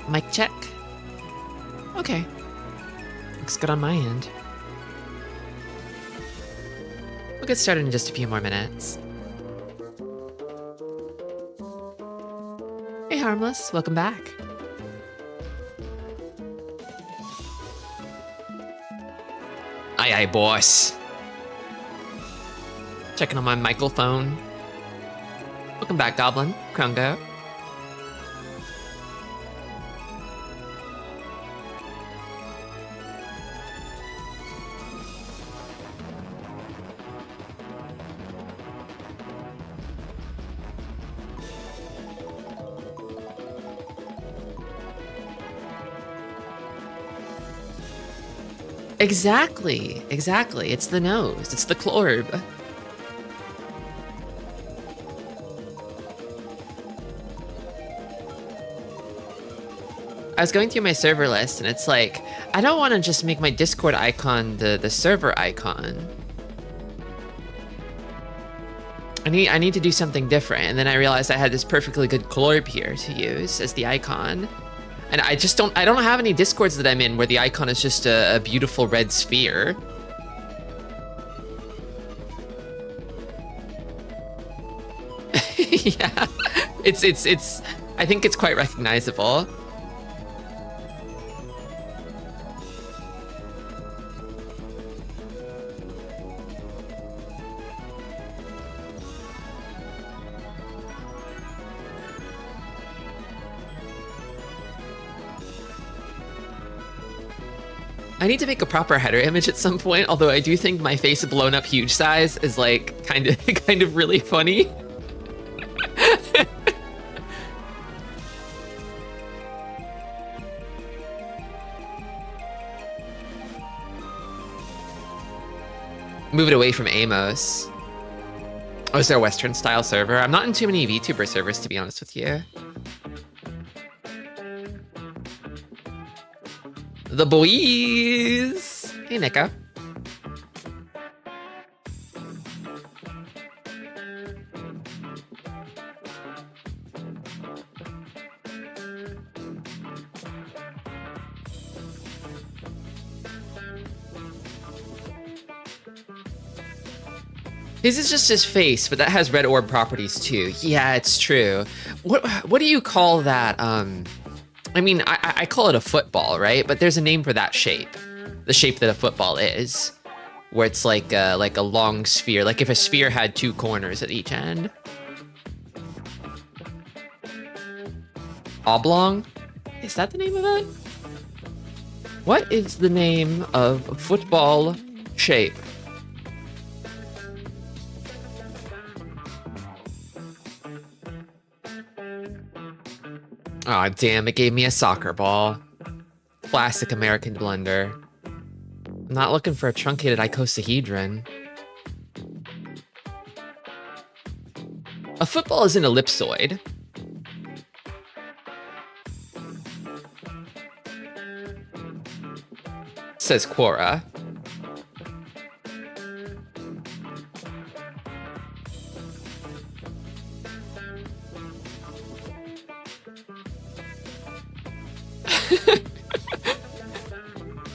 Mic check. Okay. Looks good on my end. We'll get started in just a few more minutes. Hey, Harmless. Welcome back. Aye, aye, boss. Checking on my microphone. Welcome back, Goblin. Krungo. Exactly. It's the nose. It's the clorb. I was going through my server list and it's like, I don't want to just make my Discord icon the server icon. I need to do something different. And then I realized I had this perfectly good clorb here to use as the icon. And I don't have any Discords that I'm in where the icon is just a beautiful red sphere. Yeah, it's, I think it's quite recognizable. I need to make a proper header image at some point, although I do think my face blown up huge size is like kind of really funny. Move it away from Amos. Oh, is there a Western style server? I'm not in too many VTuber servers, to be honest with you. The boys! Hey, Nico. His is just his face, but that has red orb properties too. Yeah, it's true. What do you call that? I mean, I call it a football, right? But there's a name for that shape. The shape that a football is. Where it's like a long sphere. Like if a sphere had two corners at each end. Oblong? Is that the name of it? What is the name of a football shape? Aw, damn, it gave me a soccer ball. Classic American blunder. I'm not looking for a truncated icosahedron. A football is an ellipsoid. Says Quora.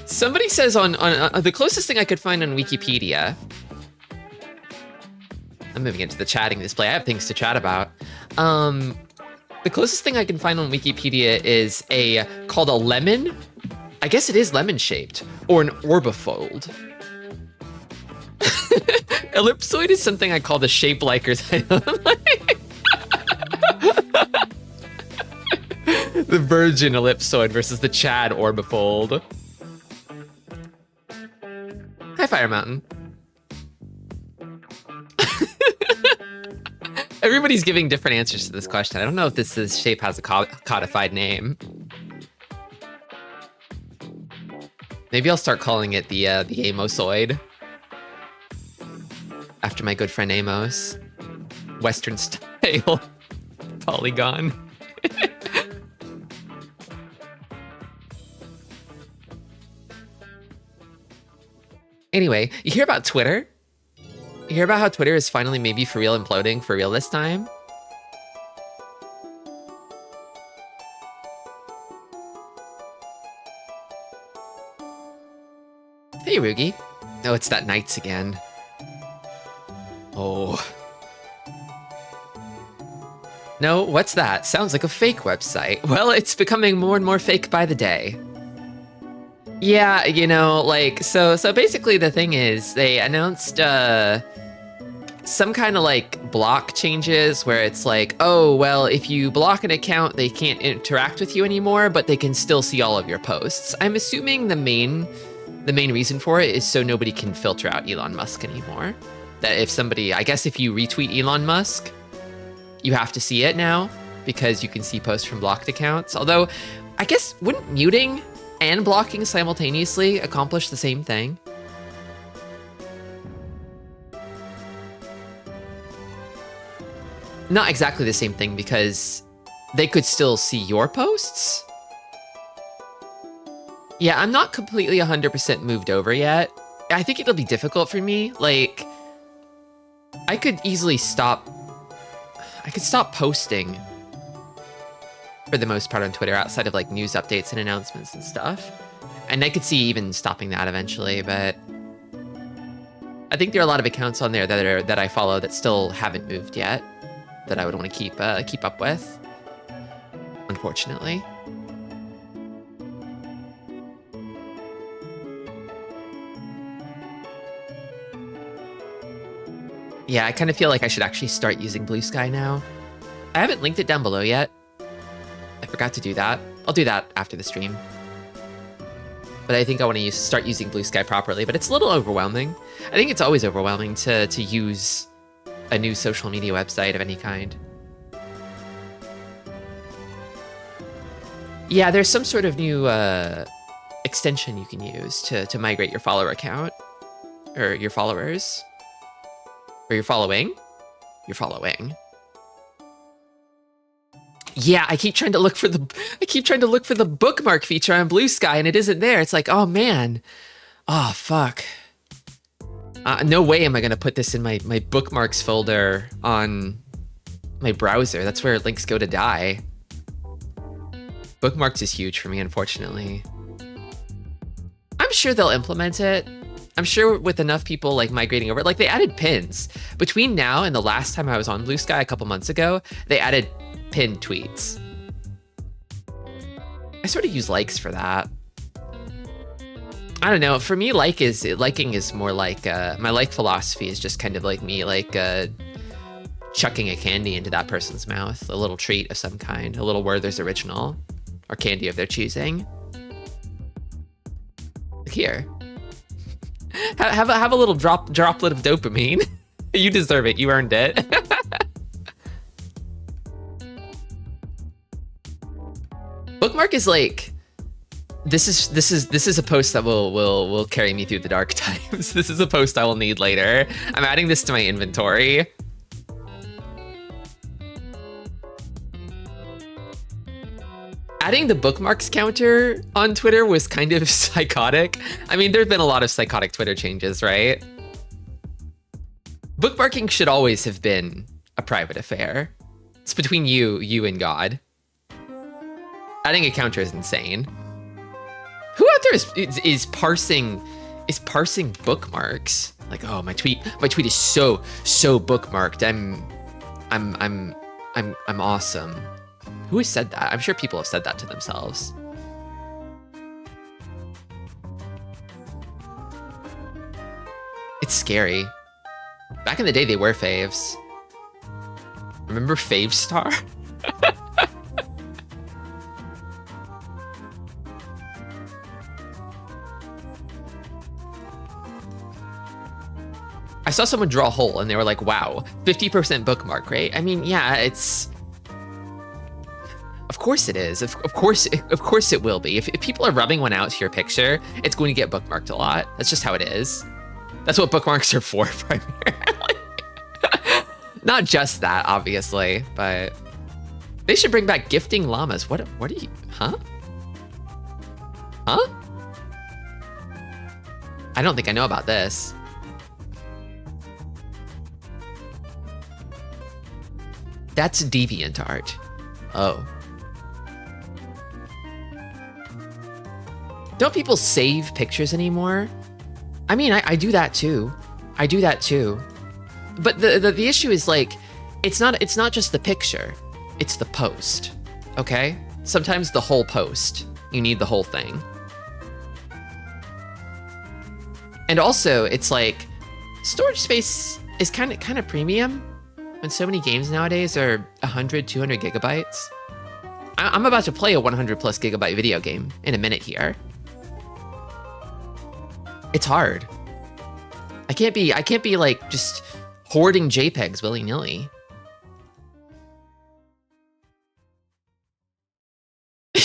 Somebody says on the closest thing I could find on Wikipedia. I'm moving into the chatting display. I have things to chat about. The closest thing I can find on Wikipedia is called a lemon. I guess it is lemon shaped, or an orbifold. Ellipsoid is something I call the shape likers. The virgin ellipsoid versus the Chad orbifold. Hi, Fire Mountain. Everybody's giving different answers to this question. I don't know if this shape has a codified name. Maybe I'll start calling it the Amosoid. After my good friend Amos. Western style polygon. Anyway, you hear about Twitter? You hear about how Twitter is finally maybe for real imploding for real this time? Hey, Rugi. Oh, it's that Knights again. Oh. No, what's that? Sounds like a fake website. Well, it's becoming more and more fake by the day. Yeah, you know, like, so basically the thing is, they announced some kind of like block changes where it's like, oh, well, if you block an account, they can't interact with you anymore, but they can still see all of your posts. I'm assuming the main reason for it is so nobody can filter out Elon Musk anymore. That if somebody, I guess if you retweet Elon Musk, you have to see it now because you can see posts from blocked accounts. Although, I guess, wouldn't muting and blocking simultaneously accomplish the same thing? Not exactly the same thing because they could still see your posts. Yeah, I'm not completely 100% moved over yet. I think it'll be difficult for me. Like, I could easily stop posting for the most part on Twitter outside of like news updates and announcements and stuff. And I could see even stopping that eventually, but I think there are a lot of accounts on there that I follow that still haven't moved yet that I would want to keep up with, unfortunately. Yeah, I kind of feel like I should actually start using Blue Sky now. I haven't linked it down below yet. I forgot to do that. I'll do that after the stream. But I think I want to start using Blue Sky properly, but it's a little overwhelming. I think it's always overwhelming to use a new social media website of any kind. Yeah, there's some sort of new extension you can use to migrate your follower account, or your followers, or your following. You're following. Yeah, I keep trying to look for the bookmark feature on Blue Sky, and it isn't there. It's like, oh man, oh fuck. No way am I gonna put this in my bookmarks folder on my browser. That's where links go to die. Bookmarks is huge for me, unfortunately. I'm sure they'll implement it. I'm sure with enough people like migrating over, like they added pins. Between now and the last time I was on Blue Sky a couple months ago, they added pinned tweets. I sort of use likes for that. I don't know. For me, liking is more like my like philosophy is just kind of like me like chucking a candy into that person's mouth, a little treat of some kind, a little Werther's Original or candy of their choosing. Here, have a little droplet of dopamine. You deserve it. You earned it. Bookmark is like, this is a post that will carry me through the dark times. This is a post I will need later. I'm adding this to my inventory. Adding the bookmarks counter on Twitter was kind of psychotic. I mean, there've been a lot of psychotic Twitter changes, right? Bookmarking should always have been a private affair. It's between you and God. Adding a counter is insane. Who out there is parsing bookmarks? Like, oh, my tweet is so bookmarked. I'm awesome. Who has said that? I'm sure people have said that to themselves. It's scary. Back in the day, they were faves. Remember Favestar? I saw someone draw a hole and they were like, wow, 50% bookmark rate. I mean, yeah, it's... Of course it is. Of course it will be. If people are rubbing one out to your picture, it's going to get bookmarked a lot. That's just how it is. That's what bookmarks are for, primarily. Not just that, obviously, but they should bring back gifting llamas. What are you, huh? Huh? I don't think I know about this. That's DeviantArt. Oh. Don't people save pictures anymore? I mean, I do that too. I do that too. But the issue is like, it's not just the picture, it's the post. Okay? Sometimes the whole post. You need the whole thing. And also, it's like storage space is kind of premium when so many games nowadays are 100, 200 gigabytes. I'm about to play a 100 plus gigabyte video game in a minute here. It's hard. I can't be like just hoarding JPEGs willy-nilly.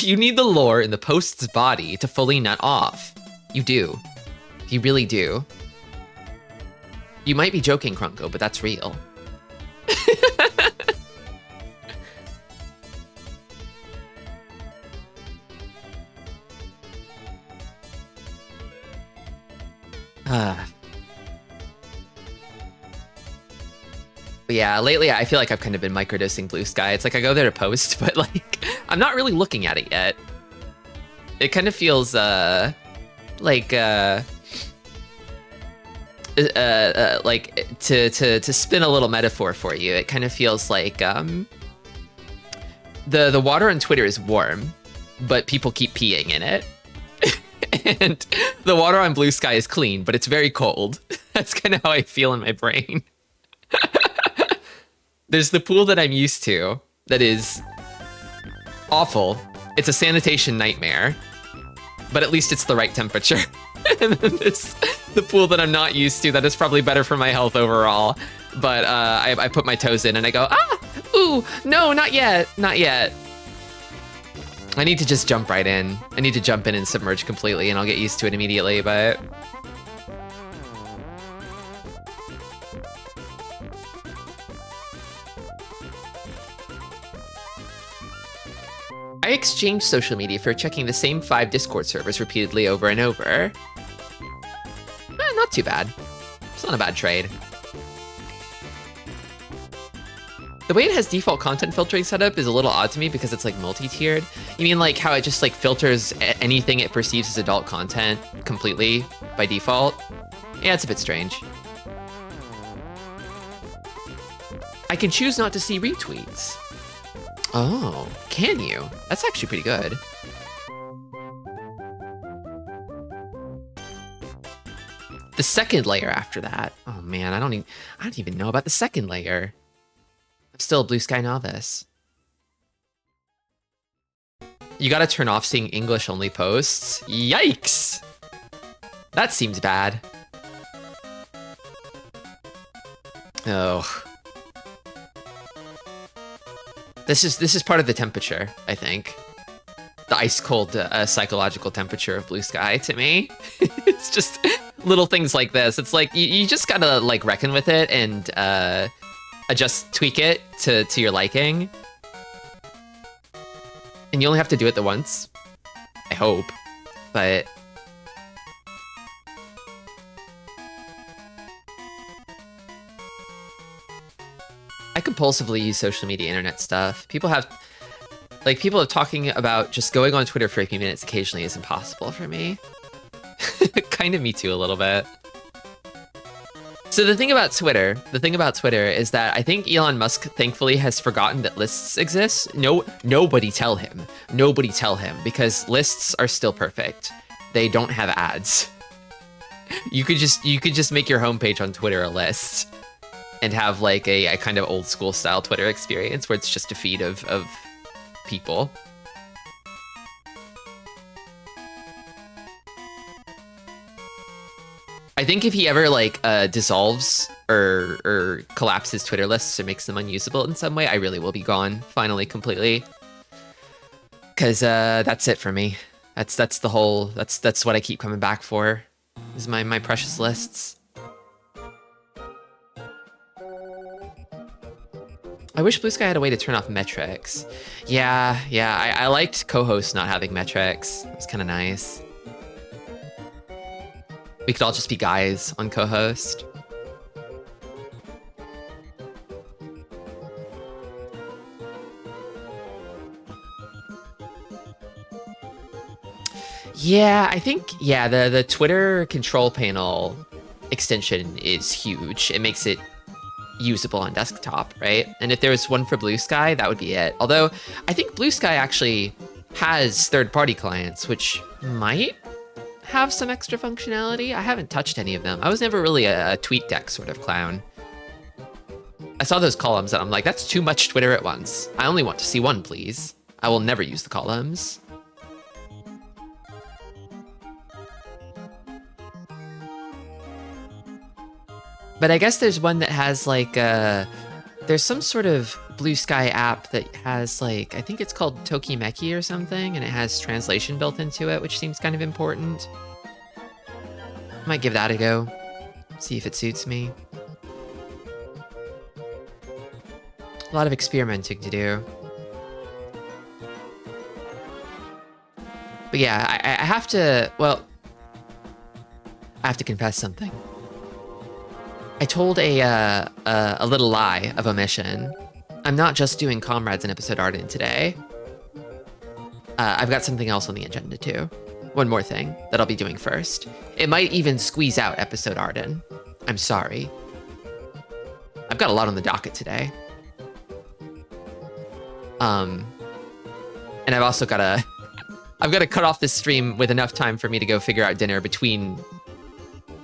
You need the lore in the post's body to fully nut off. You do. You really do. You might be joking, Krunko, but that's real. But yeah, lately I feel like I've kind of been microdosing Blue Sky. It's like I go there to post, but like I'm not really looking at it yet. It kind of feels like to spin a little metaphor for you. It kind of feels like the water on Twitter is warm, but people keep peeing in it. And the water on Blue Sky is clean, but it's very cold. That's kind of how I feel in my brain. There's the pool that I'm used to that is awful. It's a sanitation nightmare, but at least it's the right temperature. And then there's the pool that I'm not used to that is probably better for my health overall. But I put my toes in and I go, ooh, no, not yet, not yet. I need to just jump right in. I need to jump in and submerge completely and I'll get used to it immediately, but... I exchanged social media for checking the same 5 Discord servers repeatedly over and over. Not too bad. It's not a bad trade. The way it has default content filtering set up is a little odd to me because it's like multi-tiered. You mean like how it just like filters anything it perceives as adult content completely by default? Yeah, it's a bit strange. I can choose not to see retweets. Oh, can you? That's actually pretty good. The second layer after that. Oh man, I don't even know about the second layer. I'm still a Blue Sky novice. You gotta turn off seeing English only posts. Yikes! That seems bad. Oh. This is part of the temperature, I think. The ice cold psychological temperature of Blue Sky to me. It's just little things like this. It's like you just gotta like reckon with it and tweak it to your liking. And you only have to do it the once. I hope. But I compulsively use social media internet stuff. People have talking about just going on Twitter for a few minutes occasionally is impossible for me. Kind of me too a little bit. So the thing about Twitter is that I think Elon Musk thankfully has forgotten that lists exist. Nobody tell him. Nobody tell him because lists are still perfect. They don't have ads. You could just make your homepage on Twitter a list and have like a kind of old school style Twitter experience where it's just a feed of people. I think if he ever like dissolves or collapses Twitter lists or makes them unusable in some way, I really will be gone finally completely. Cause that's it for me. That's what I keep coming back for. Is my precious lists. I wish Blue Sky had a way to turn off metrics. Yeah, I liked co-host not having metrics. It was kind of nice. We could all just be guys on co-host. Yeah, I think, yeah, the Twitter control panel extension is huge. It makes it usable on desktop, right? And if there was one for Blue Sky, that would be it. Although I think Blue Sky actually has third-party clients, which might have some extra functionality. I haven't touched any of them. I was never really a TweetDeck sort of clown. I saw those columns and I'm like, that's too much Twitter at once. I only want to see one, please. I will never use the columns. But I guess there's one that has like, there's some sort of Blue Sky app that has like, I think it's called Tokimeki or something, and it has translation built into it, which seems kind of important. Might give that a go, see if it suits me. A lot of experimenting to do. But yeah, I have to, well, I have to confess something. I told a little lie of omission. I'm not just doing Comrades and Episode Arden today. I've got something else on the agenda too. One more thing that I'll be doing first. It might even squeeze out Episode Arden. I'm sorry. I've got a lot on the docket today. And I've also got to, I've got to cut off this stream with enough time for me to go figure out dinner between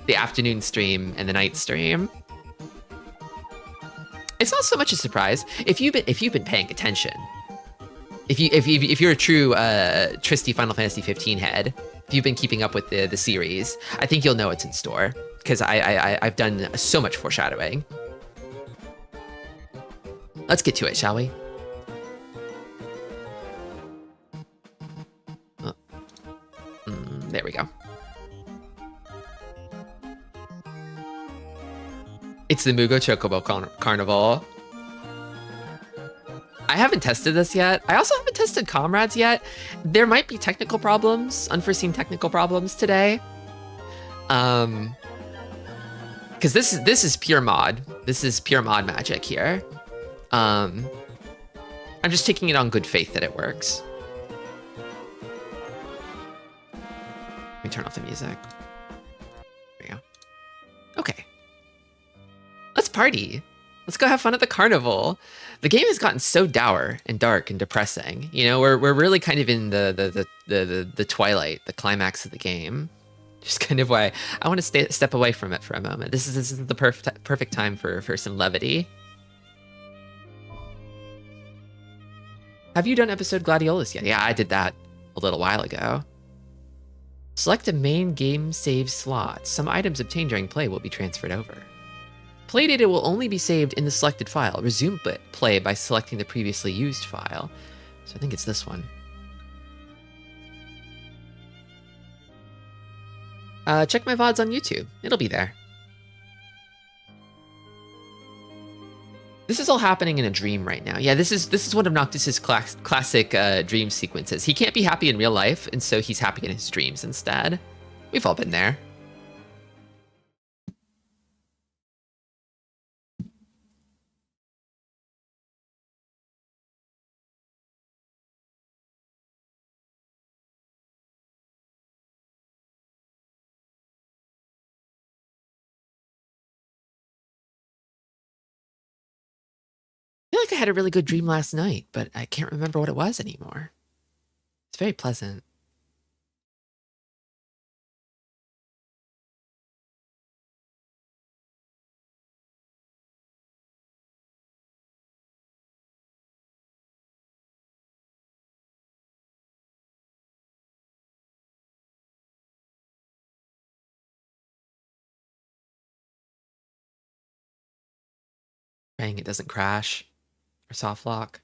the afternoon stream and the night stream. It's not so much a surprise if you've been paying attention. If you're a true Tristy Final Fantasy 15 head, if you've been keeping up with the series, I think you'll know what's in store because I've done so much foreshadowing. Let's get to it, shall we? There we go. It's the Mugo Chocobo Carnival. I haven't tested this yet. I also haven't tested Comrades yet. There might be technical problems, unforeseen technical problems today. Because this is pure mod. This is pure mod magic here. I'm just taking it on good faith that it works. Let me turn off the music. There we go. Okay. Let's party. Let's go have fun at the carnival. The game has gotten so dour and dark and depressing. You know, we're really kind of in the twilight, the climax of the game. Just kind of why I want to step away from it for a moment. This is the perfect time for some levity. Have you done episode Gladiolus yet? Yeah, I did that a little while ago. Select a main game save slot. Some items obtained during play will be transferred over. Play data will only be saved in the selected file. Resume play by selecting the previously used file. So I think it's this one. Check my VODs on YouTube. It'll be there. This is all happening in a dream right now. Yeah, this is one of Noctis's classic dream sequences. He can't be happy in real life, and so he's happy in his dreams instead. We've all been there. I feel like I had a really good dream last night, but I can't remember what it was anymore. It's very pleasant. Praying it doesn't crash or soft lock.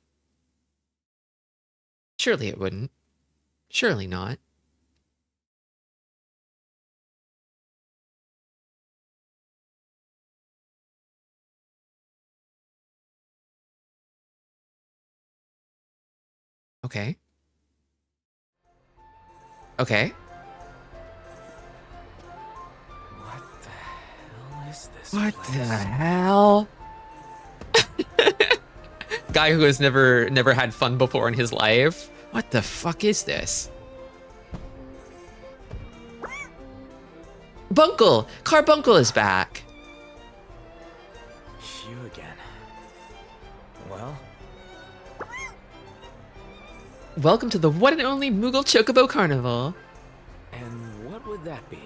Surely it wouldn't. Surely not. Okay. Okay. What the hell is this What place? the hell? Guy who has never had fun before in his life. What the fuck is this? Bunkle! Carbuncle is back! You again. Well, Welcome to the one and only Moogle Chocobo Carnival. and what would that be?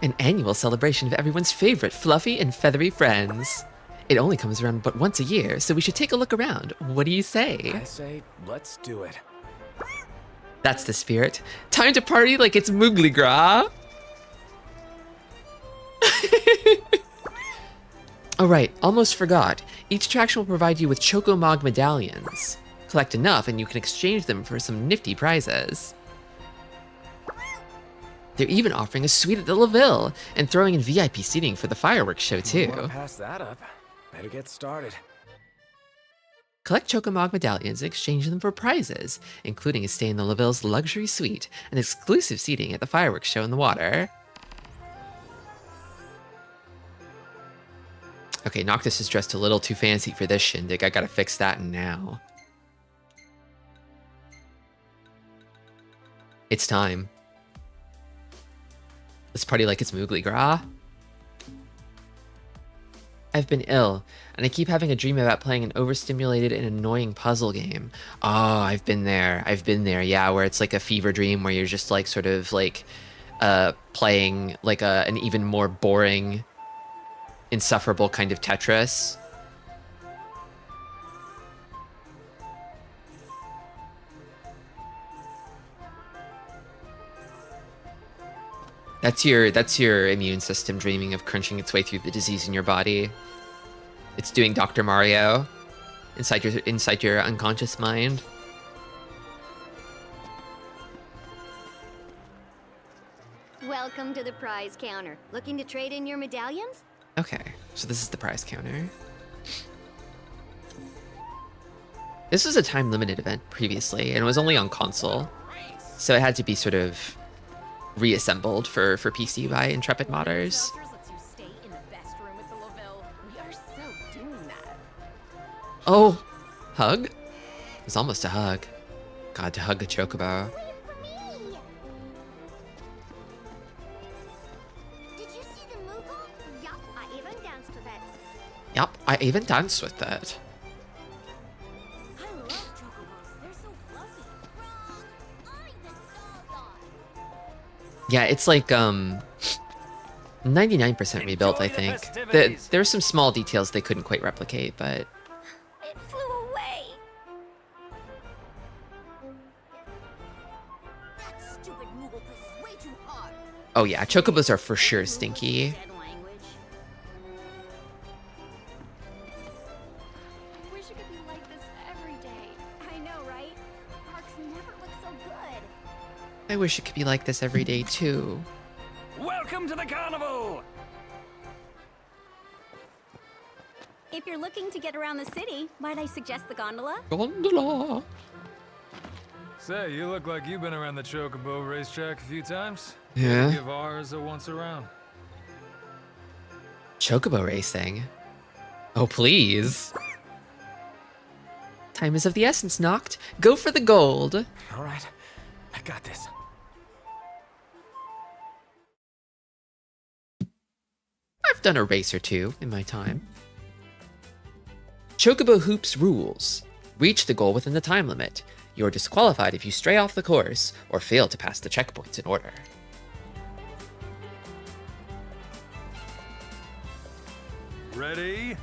An annual celebration of everyone's favorite fluffy and feathery friends. It only comes around but once a year, so we should take a look around. What do you say? I say, let's do it. That's the spirit. Time to party like it's Moogly Gras. Oh right, almost forgot. Each attraction will provide you with Chocomog medallions. Collect enough and you can exchange them for some nifty prizes. They're even offering a suite at the LaVille and throwing in VIP seating for the fireworks show too. Wanna pass that up? Better get started. Collect Chocomog medallions and exchange them for prizes, including a stay in the LaVille's luxury suite and exclusive seating at the fireworks show in the water. Okay, Noctis is dressed a little too fancy for this shindig. I gotta fix that now. It's time. Let's party like it's Moogly Gras. I've been ill, and I keep having a dream about playing an overstimulated and annoying puzzle game. Oh, I've been there. Yeah, where it's like a fever dream where you're just like sort of like playing like an even more boring, insufferable kind of Tetris. That's your immune system dreaming of crunching its way through the disease in your body. It's doing Dr. Mario inside your unconscious mind. Welcome to the prize counter. Looking to trade in your medallions? Okay, so this is the prize counter. This was a time-limited event previously, and it was only on console, so it had to be sort of reassembled for PC by intrepid modders. Oh, hug? It was almost a hug. God, to hug a chocobo. Did you see the Moogle? Yup, I even danced with it. Yup, I even danced with it. I love chocobos. They're so fluffy. Wrong. Only the dolls are. Yeah, it's like 99% rebuilt, I think. There were some small details they couldn't quite replicate, but It flew away. That stupid Moogle pushes way too hard. oh yeah, chocobos are for sure stinky. Dead language. I wish it could be like this every day. I know, right? Parks never look so good. I wish it could be like this every day too. Welcome to the carnival! If you're looking to get around the city, might I suggest the gondola? Gondola. Say, you look like you've been around the Chocobo racetrack a few times. Yeah. Give ours a once around. Chocobo racing. Oh please. Time is of the essence, Noct. Go for the gold. All right, I got this. I've done a race or two in my time. Chocobo Hoops rules. Reach the goal within the time limit. You're disqualified if you stray off the course or fail to pass the checkpoints in order. Ready?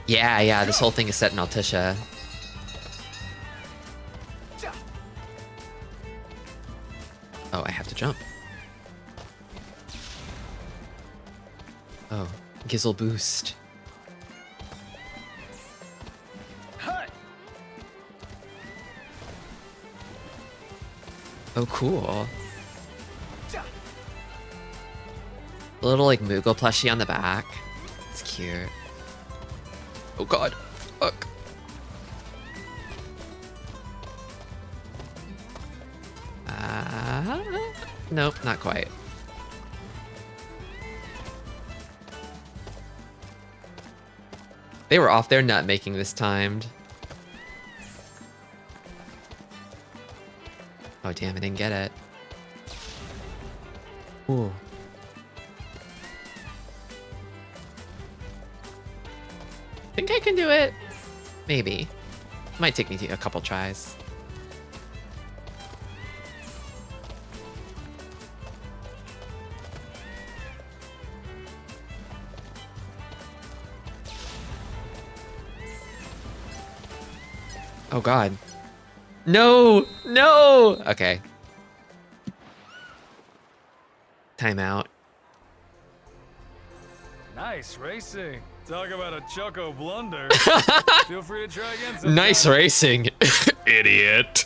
Yeah, this whole thing is set in Altissia. Oh, I have to jump. Oh, Gizzle boost. Oh, cool. A little like Moogle plushie on the back. It's cute. Oh god. Fuck. Nope, not quite. They were off their nut making this timed. Oh, damn, I didn't get it. Ooh. Think I can do it? Maybe. Might take me a couple tries. Oh god. No! No! Okay. Timeout. Nice racing. Talk about a choco blunder. Feel free to try again sometime. Nice racing, idiot.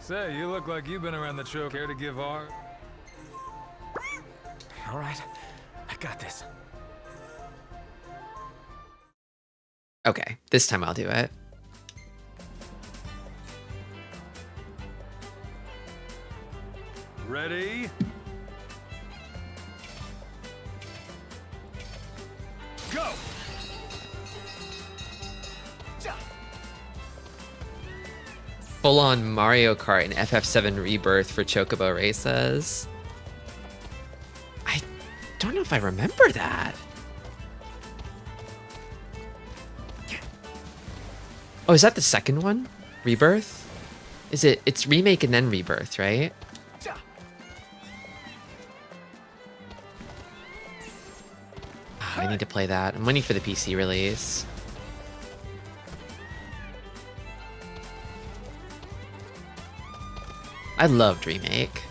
Say, you look like you've been around the choke. Care to give our... All right, I got this. Okay, this time I'll do it. Ready? Go! Full-on Mario Kart and FF7 Rebirth for Chocobo races. I don't know if I remember that. Oh, is that the second one? Rebirth? Is it? It's remake and then Rebirth, right? I need to play that. I'm waiting for the PC release. I loved Remake.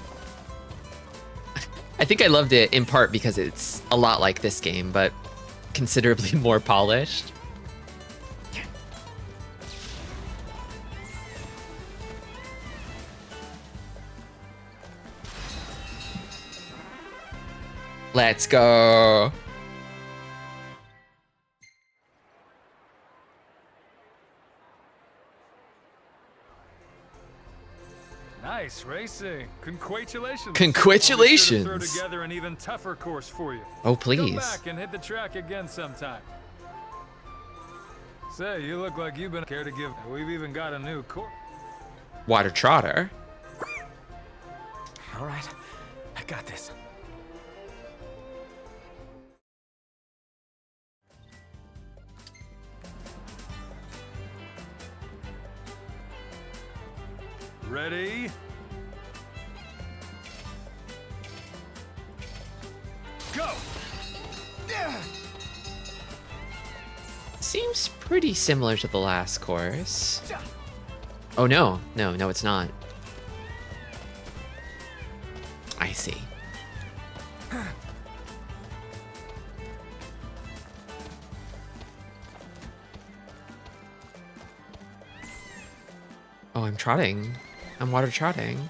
I think I loved it in part because it's a lot like this game, but considerably more polished. Let's go. Nice racing. Congratulations. Congratulations. We'll be sure to throw together an even tougher course for you. Oh, Come please. back and hit the track again sometime. Say, you look like you've been... Care to give... We've even got a new course. Water Trotter. All right, I got this. Ready? Go! Seems pretty similar to the last course. Oh no, no, it's not. I see. Oh, I'm trotting. I'm water trotting.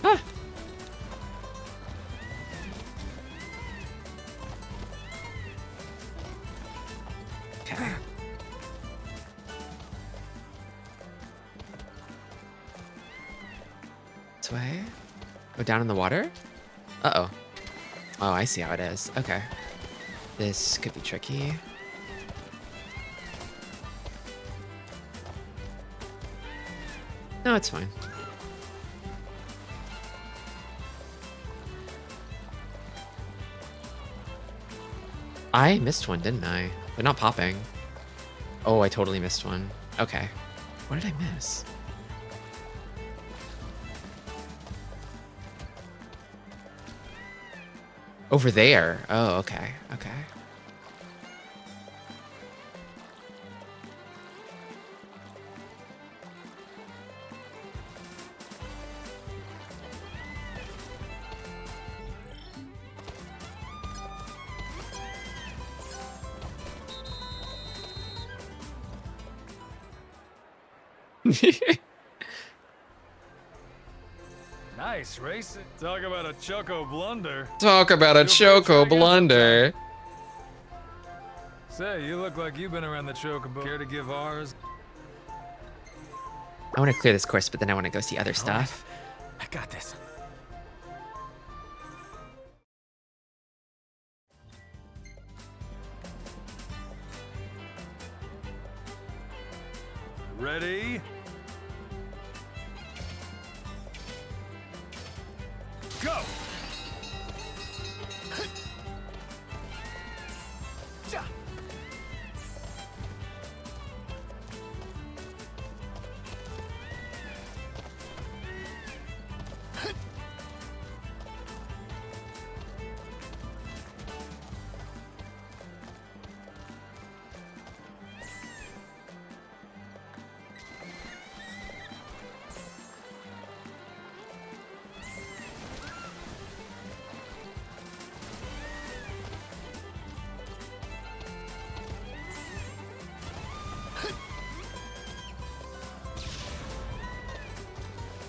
Ah. Okay. This way? Go down in the water? Uh-oh. Oh, I see how it is. Okay. This could be tricky. No, it's fine. I missed one, didn't I? But not popping. Oh, I totally missed one. Okay. What did I miss? Over there. Oh, okay. Okay. Nice racing. Talk about a choco blunder. Talk about a choco blunder. Say, you look like you've been around the chocobo. Care to give ours? I want to clear this course, but then I want to go see other stuff. I got this. Ready? Go!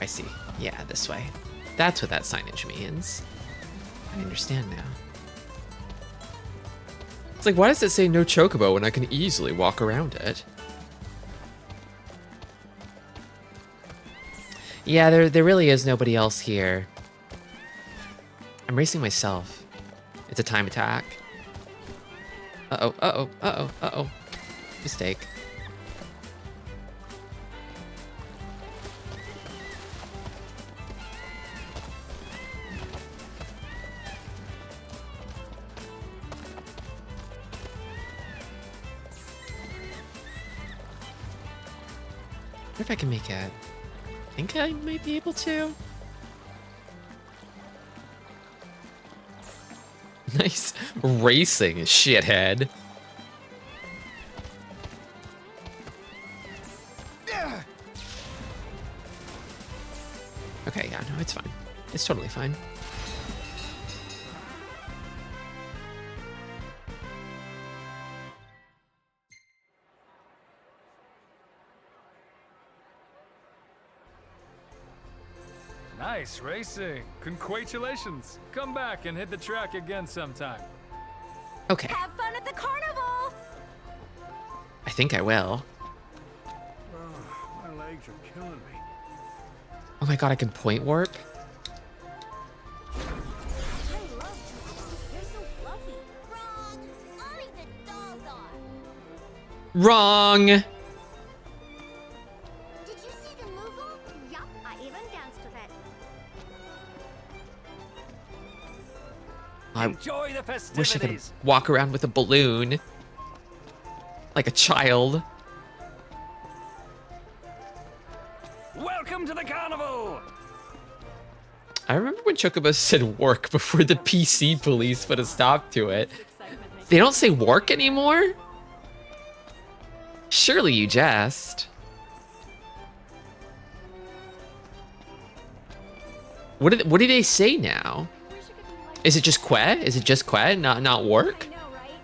I see. Yeah, this way. That's what that signage means. I understand now. It's like, why does it say no chocobo when I can easily walk around it? Yeah, there really is nobody else here. I'm racing myself. It's a time attack. Uh-oh, uh-oh, uh-oh, uh-oh. Mistake. I wonder if I can make it. I think I might be able to. Nice racing, shithead. Okay, yeah, no, it's fine. It's totally fine. Nice racing. Congratulations. Come back and hit the track again sometime. Okay, Have fun at the carnival! I think I will. My legs are killing me. Oh my god, I can point warp? I love dolls. They're so fluffy. Wrong! Only the dolls are. Wrong! Did you see the Moogle? Yup, I even danced with it. I Enjoy the festivities. wish I could walk around with a balloon. Like a child. Welcome to the carnival. I remember when Chocobos said work before the PC police put a stop to it. They don't say work anymore? Surely you jest. What do they say now? Is it just que? Is it just que? Not work? I know, right?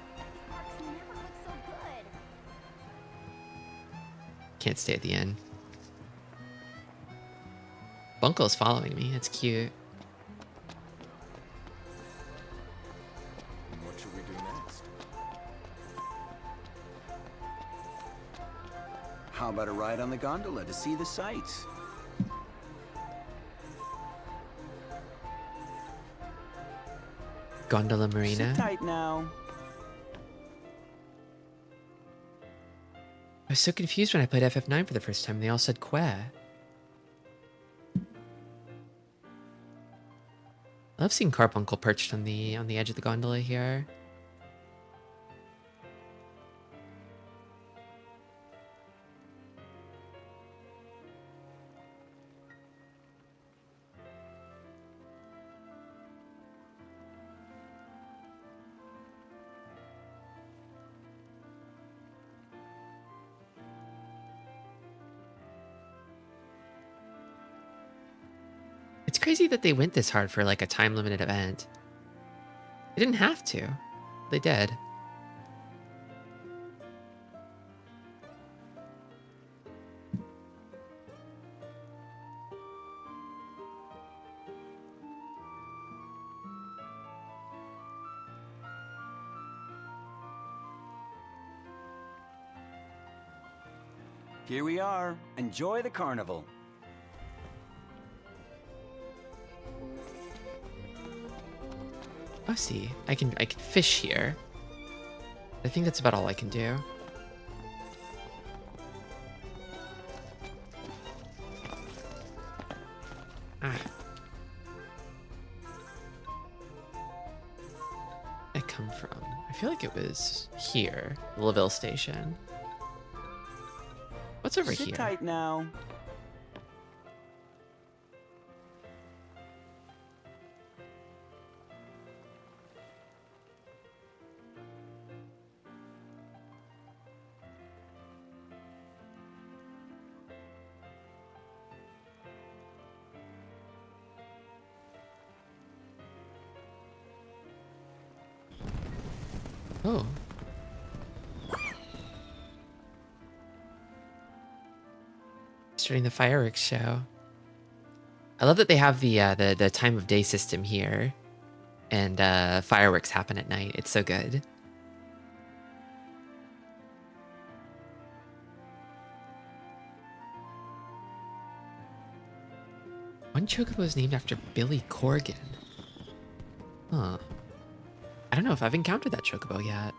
Parks never look so good. Can't stay at the end. Bunko's following me. It's cute. What should we do next? How about a ride on the gondola to see the sights? Gondola Marina. Sit tight now. I was so confused when I played FF9 for the first time. They all said que. I love seeing Carbuncle perched on the edge of the gondola here. It's crazy that they went this hard for like a time limited event. They didn't have to. They did. Here we are. Enjoy the carnival. Oh, see, I can fish here. I think that's about all I can do. Ah. I come from? I feel like it was here, Laville Station. What's over Sit here? tight now. Oh. Starting the fireworks show. I love that they have the time of day system here, and fireworks happen at night. It's so good. One chocobo is named after Billy Corgan. Huh. I don't know if I've encountered that chocobo yet.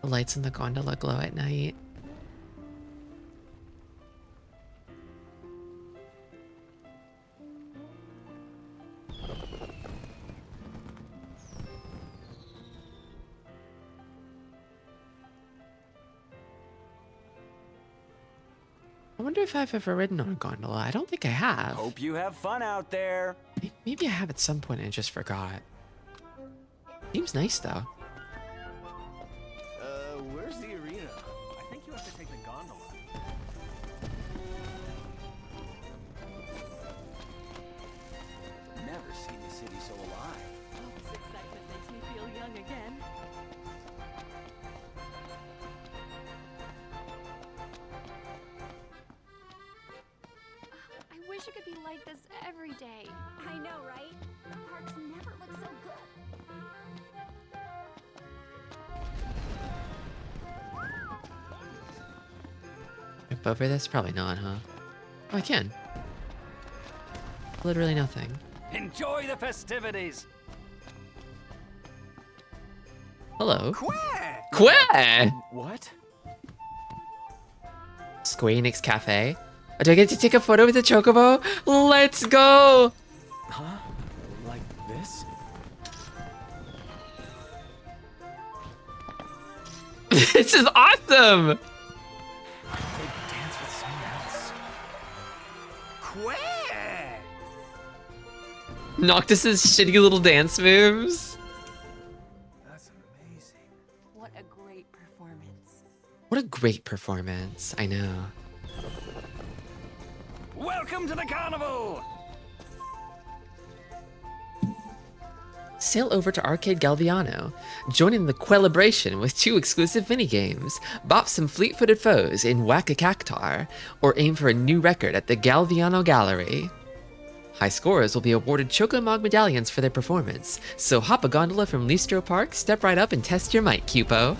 The lights in the gondola glow at night. I wonder if I've ever ridden on a gondola. I don't think I have. Hope you have fun out there. Maybe I have at some point and I just forgot. Seems nice though. Where's the arena? I think you have to take the gondola. Never seen the city so alive. This excitement makes me feel young again. I wish it could be like this every day. I know, right? The parks never look so good. Jump over this? Probably not, huh? Oh, I can. Literally nothing. Enjoy the festivities. Hello. Quack! Quack! What? Square Enix Cafe. Oh, do I get to take a photo with the chocobo? Let's go! Huh? Like this? This is awesome! They dance with someone else. Quack! Noctis's shitty little dance moves. That's amazing. What a great performance. What a great performance. I know. Welcome to the carnival. Sail over to Arcade Galviano. Join in the Quelibration with 2 exclusive minigames. Bop some fleet-footed foes in Whack-a-Cactar, or aim for a new record at the Galviano Gallery. High scorers will be awarded Chocomog medallions for their performance, so hop a gondola from Listro Park, step right up and test your might, Cupo.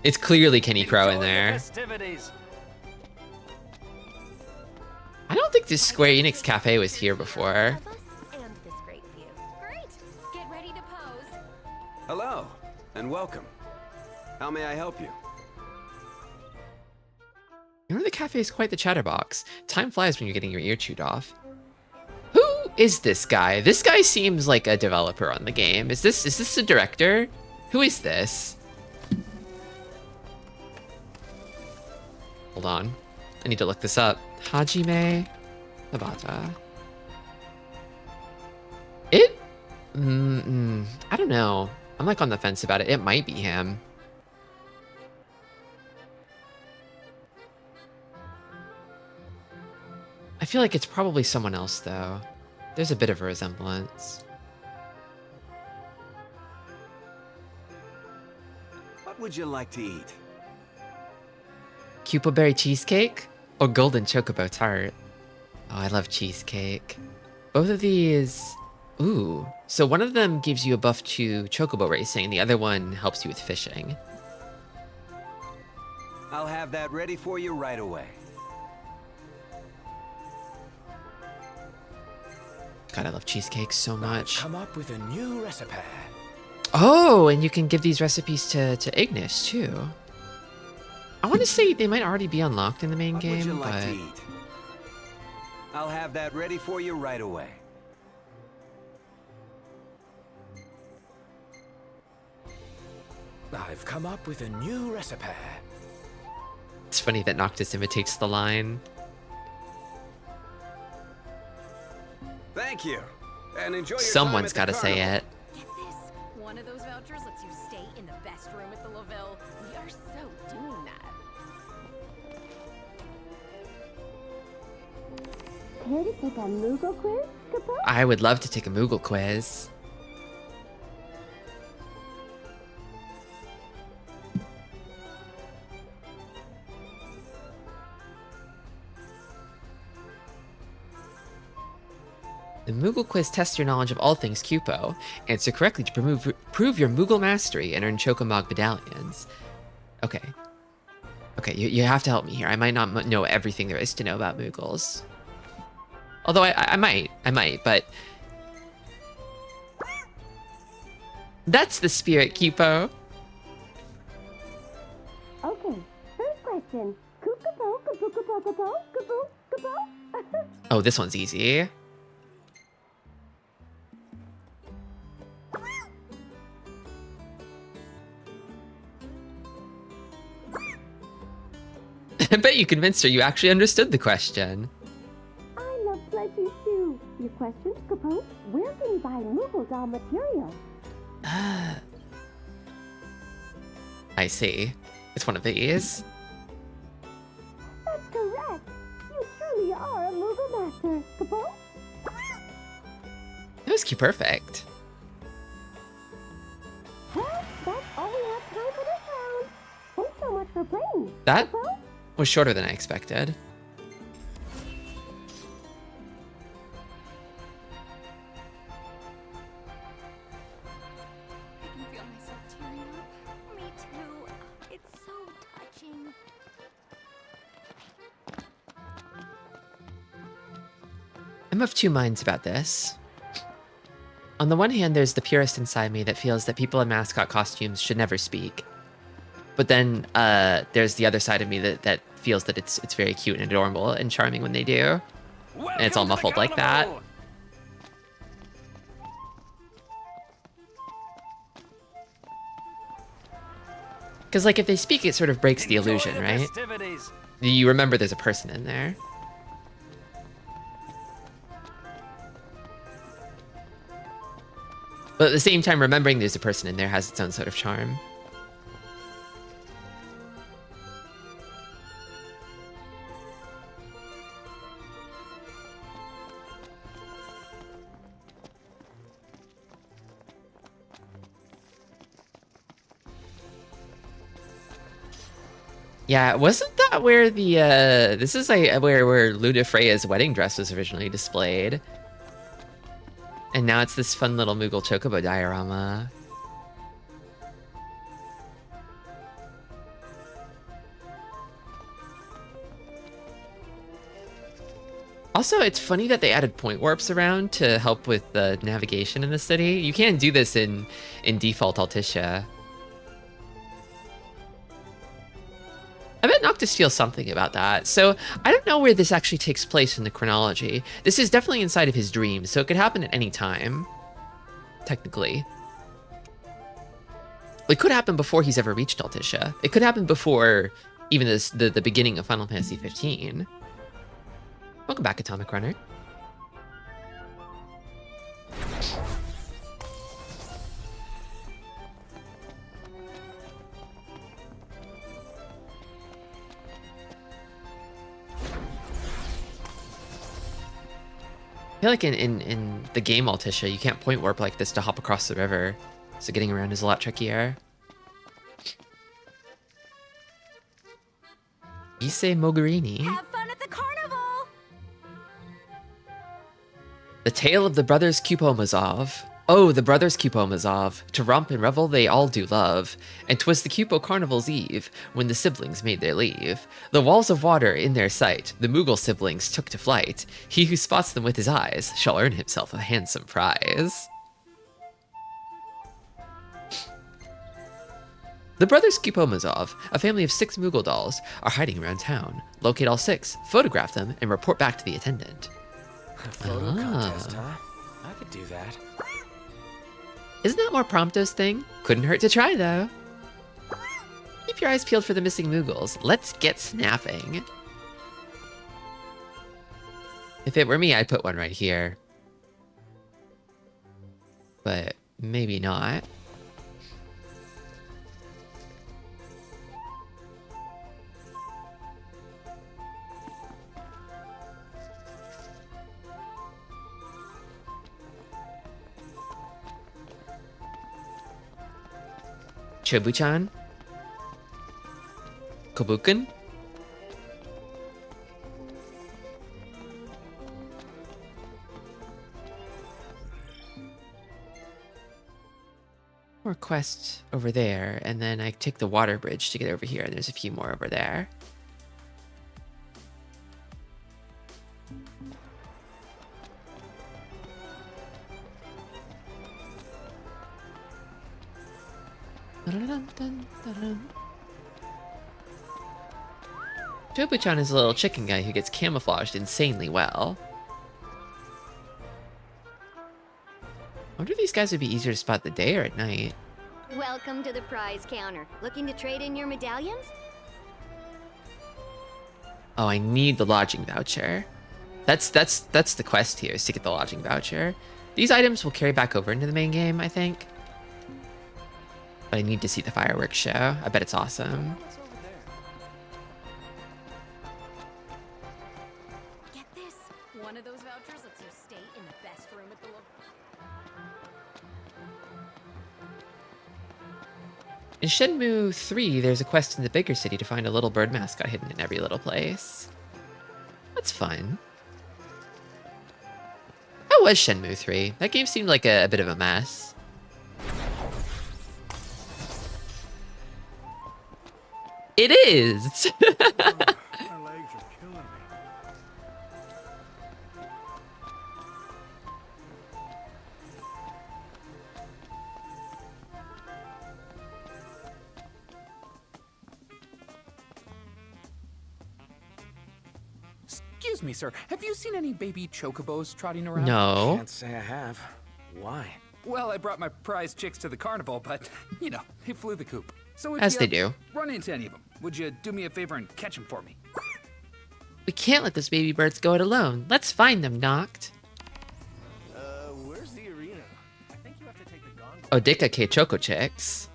It's clearly Kenny Crow in Enjoy the there. festivities. I don't think this Square Enix Cafe was here before. Of us and this great view. Great! Get ready to pose. Hello, and welcome. How may I help you? You know, the cafe is quite the chatterbox. Time flies when you're getting your ear chewed off. Who is this guy? This guy seems like a developer on the game. Is this the director? Who is this? Hold on. I need to look this up. Hajime Tabata. I don't know. I'm like on the fence about it. It might be him. I feel like it's probably someone else, though. There's a bit of a resemblance. What would you like to eat? Cupo berry cheesecake or golden chocobo tart? Oh, I love cheesecake. Both of these... Ooh. So one of them gives you a buff to chocobo racing, the other one helps you with fishing. I'll have that ready for you right away. God, I love cheesecake so much. Come up with a new recipe. Oh, and you can give these recipes to Ignis, too. I want to say they might already be unlocked in the main What would you game, like but... to eat? I'll have that ready for you right away. I've come up with a new recipe. It's funny that Noctis imitates the line. Thank you. And enjoy your Someone's got to say it. Get this. One of those vouchers lets you stay in the best room at the Laville. We are so doing that. Care to take a Moogle quiz, Capo? I would love to take a Moogle quiz. The Moogle quiz tests your knowledge of all things Cupo. Answer correctly to prove your Moogle mastery and earn Chocomog medallions. Okay. Okay, you have to help me here. I might not know everything there is to know about Moogles. Although I might, but... That's the spirit, Cupo. Okay, first question. Kookapo, kapoo, kapoo, kapoo, kapoo. Oh, this one's easy. I bet you convinced her you actually understood the question. I love plushies too. Your question, Capo? Where can you buy Moogle doll material? I see. It's one of these. That's correct. You truly are a Moogle master, Capo. That was perfect. Well, that's all we have time for this round. Thanks so much for playing. That Capo? was shorter than I expected. I can feel myself tearing up. Me too. It's so touching. I'm of two minds about this. On the one hand, there's the purist inside me that feels that people in mascot costumes should never speak. But then there's the other side of me that feels that it's very cute and adorable and charming when they do. And it's all muffled like that. Because, like, if they speak, it sort of breaks the illusion, right? You remember there's a person in there. But at the same time, remembering there's a person in there has its own sort of charm. Yeah, wasn't that where the this is like where Ludifreya's wedding dress was originally displayed? And now it's this fun little Moogle Chocobo diorama. Also, it's funny that they added point warps around to help with the navigation in the city. You can't do this in default Alticia. I bet Noctis feels something about that. So I don't know where this actually takes place in the chronology. This is definitely inside of his dreams, so it could happen at any time, technically. It could happen before he's ever reached Alticia. It could happen before even the beginning of Final Fantasy 15. Welcome back, Atomic Runner. feel like in the game Altisha, you can't point warp like this to hop across the river. So getting around is a lot trickier. Issei Mogherini. Have fun at the carnival! The Tale of the Brothers Kupomazov. Oh, the brothers Kupomazov. To romp and revel they all do love. And 'twas the Kupo Carnival's eve, when the siblings made their leave. The walls of water in their sight, the Moogle siblings took to flight. He who spots them with his eyes shall earn himself a handsome prize. The brothers Kupomazov, a family of 6 Moogle dolls, are hiding around town. Locate all 6, photograph them, and report back to the attendant. A photo contest, huh? I could do that. Isn't that more Prompto's thing? Couldn't hurt to try, though. Keep your eyes peeled for the missing Moogles. Let's get snapping. If it were me, I'd put one right here. But maybe not. Chobu-chan? Kobuken? More quests over there, and then I take the water bridge to get over here, and there's a few more over there. Chobu-chan is a little chicken guy who gets camouflaged insanely well. I wonder if these guys would be easier to spot the day or at night. Welcome to the prize counter. Looking to trade in your medallions? Oh, I need the lodging voucher. That's the quest here, is to get the lodging voucher. These items will carry back over into the main game, I think. But I need to see the fireworks show. I bet it's awesome. Get this! One of those vouchers lets you stay in the best room at the In Shenmue 3, there's a quest in the bigger city to find a little bird mascot hidden in every little place. That's fun. How was Shenmue 3? That game seemed like a bit of a mess. It is! My legs are killing me. Excuse me, sir. Have you seen any baby chocobos trotting around? No. Can't say I have. Why? Well, I brought my prize chicks to the carnival, but, you know, they flew the coop. So if As you they do. run into any of them, would you do me a favor and catch them for me? We can't let those baby birds go it alone. Let's find them, Noct. Where's the arena? I think you have to take the gondola. Odika K Choco Chicks.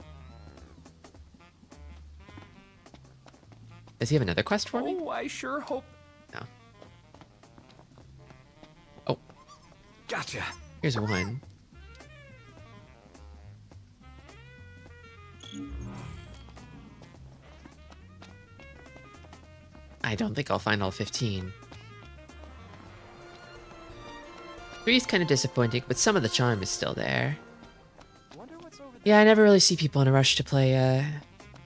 Does he have another quest for me? Oh, I sure hope. No. Oh, Gotcha. here's one. I don't think I'll find all 15. 3 is kind of disappointing, but some of the charm is still there. Wonder what's over there. Yeah, I never really see people in a rush to play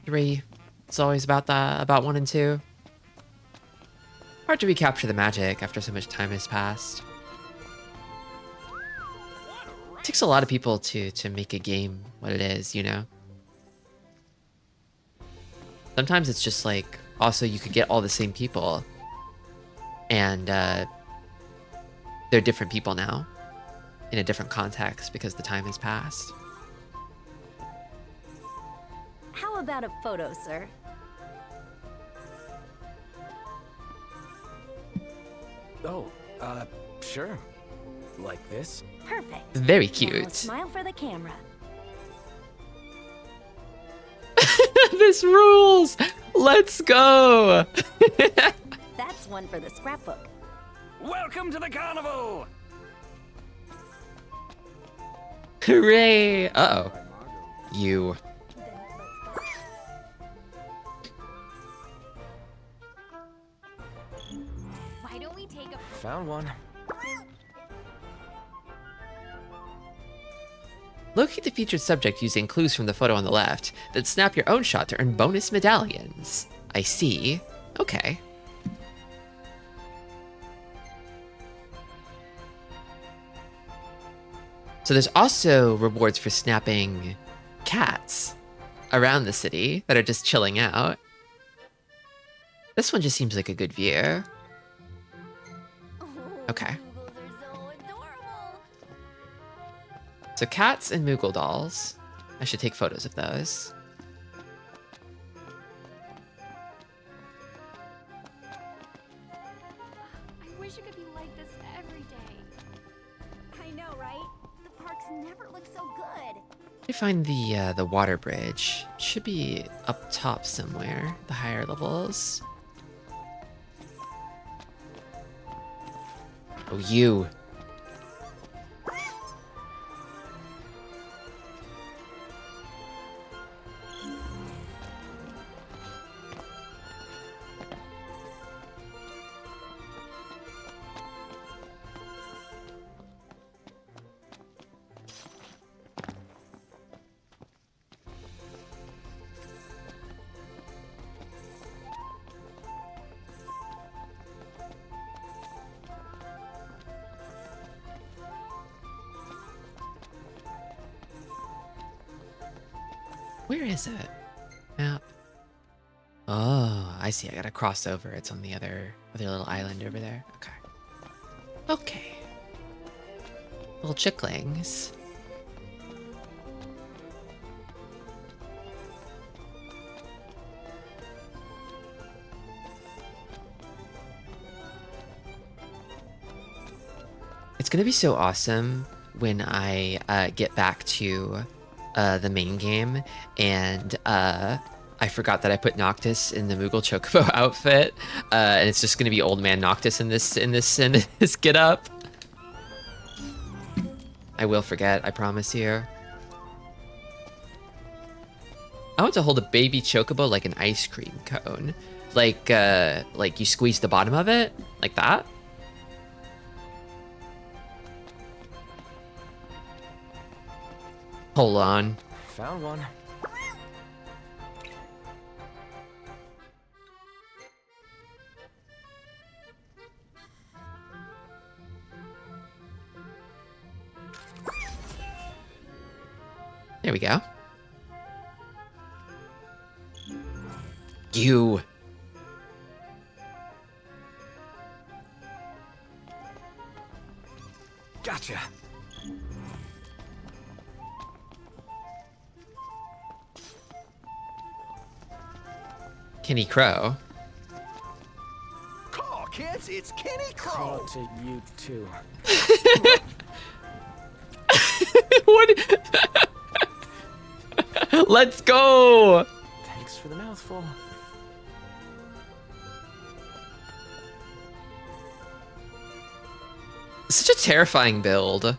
3. It's always about 1 and 2. Hard to recapture the magic after so much time has passed. It takes a lot of people to make a game what it is, you know? Sometimes it's just like, also you could get all the same people, and they're different people now, in a different context because the time has passed. How about a photo, sir? Oh, sure. Like this? Perfect. Very Now cute. smile for the camera. This rules! Let's go! That's one for the scrapbook. Welcome to the carnival! Hooray! Uh-oh. You. Why don't we take a Found one. Locate the featured subject using clues from the photo on the left, then snap your own shot to earn bonus medallions. I see. Okay. So there's also rewards for snapping cats around the city that are just chilling out. This one just seems like a good view. Okay. Moogles are so adorable. So cats and Moogle dolls. I should take photos of those. I wish it could be like this every day. I know, right? The parks never look so good. Let me find the water bridge. It should be up top somewhere, the higher levels. Oh, you. Where is it? Map. Oh, I see. I gotta cross over. It's on the other little island over there. Okay. Okay. Little chicklings. It's gonna be so awesome when I get back to the main game and I forgot that I put Noctis in the Moogle Chocobo outfit, and it's just gonna be old man Noctis in this get up. I will forget, I promise you. I want to hold a baby Chocobo like an ice cream cone, like you squeeze the bottom of it like that. Hold on. Found one. There we go. You. Gotcha. Kenny Crow. Call, kids, it's Kenny Crow. Call to you too. What? Let's go. Thanks for the mouthful. Such a terrifying build.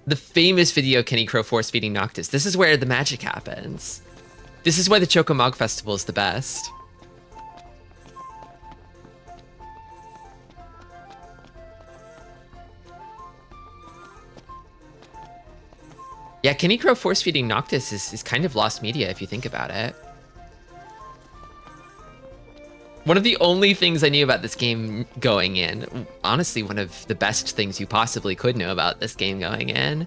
The famous video Kenny Crow force feeding Noctis. This is where the magic happens. This is why the Chocomog Festival is the best. Yeah, Kenny Crow force feeding Noctis is kind of lost media if you think about it. One of the only things I knew about this game going in, honestly, one of the best things you possibly could know about this game going in.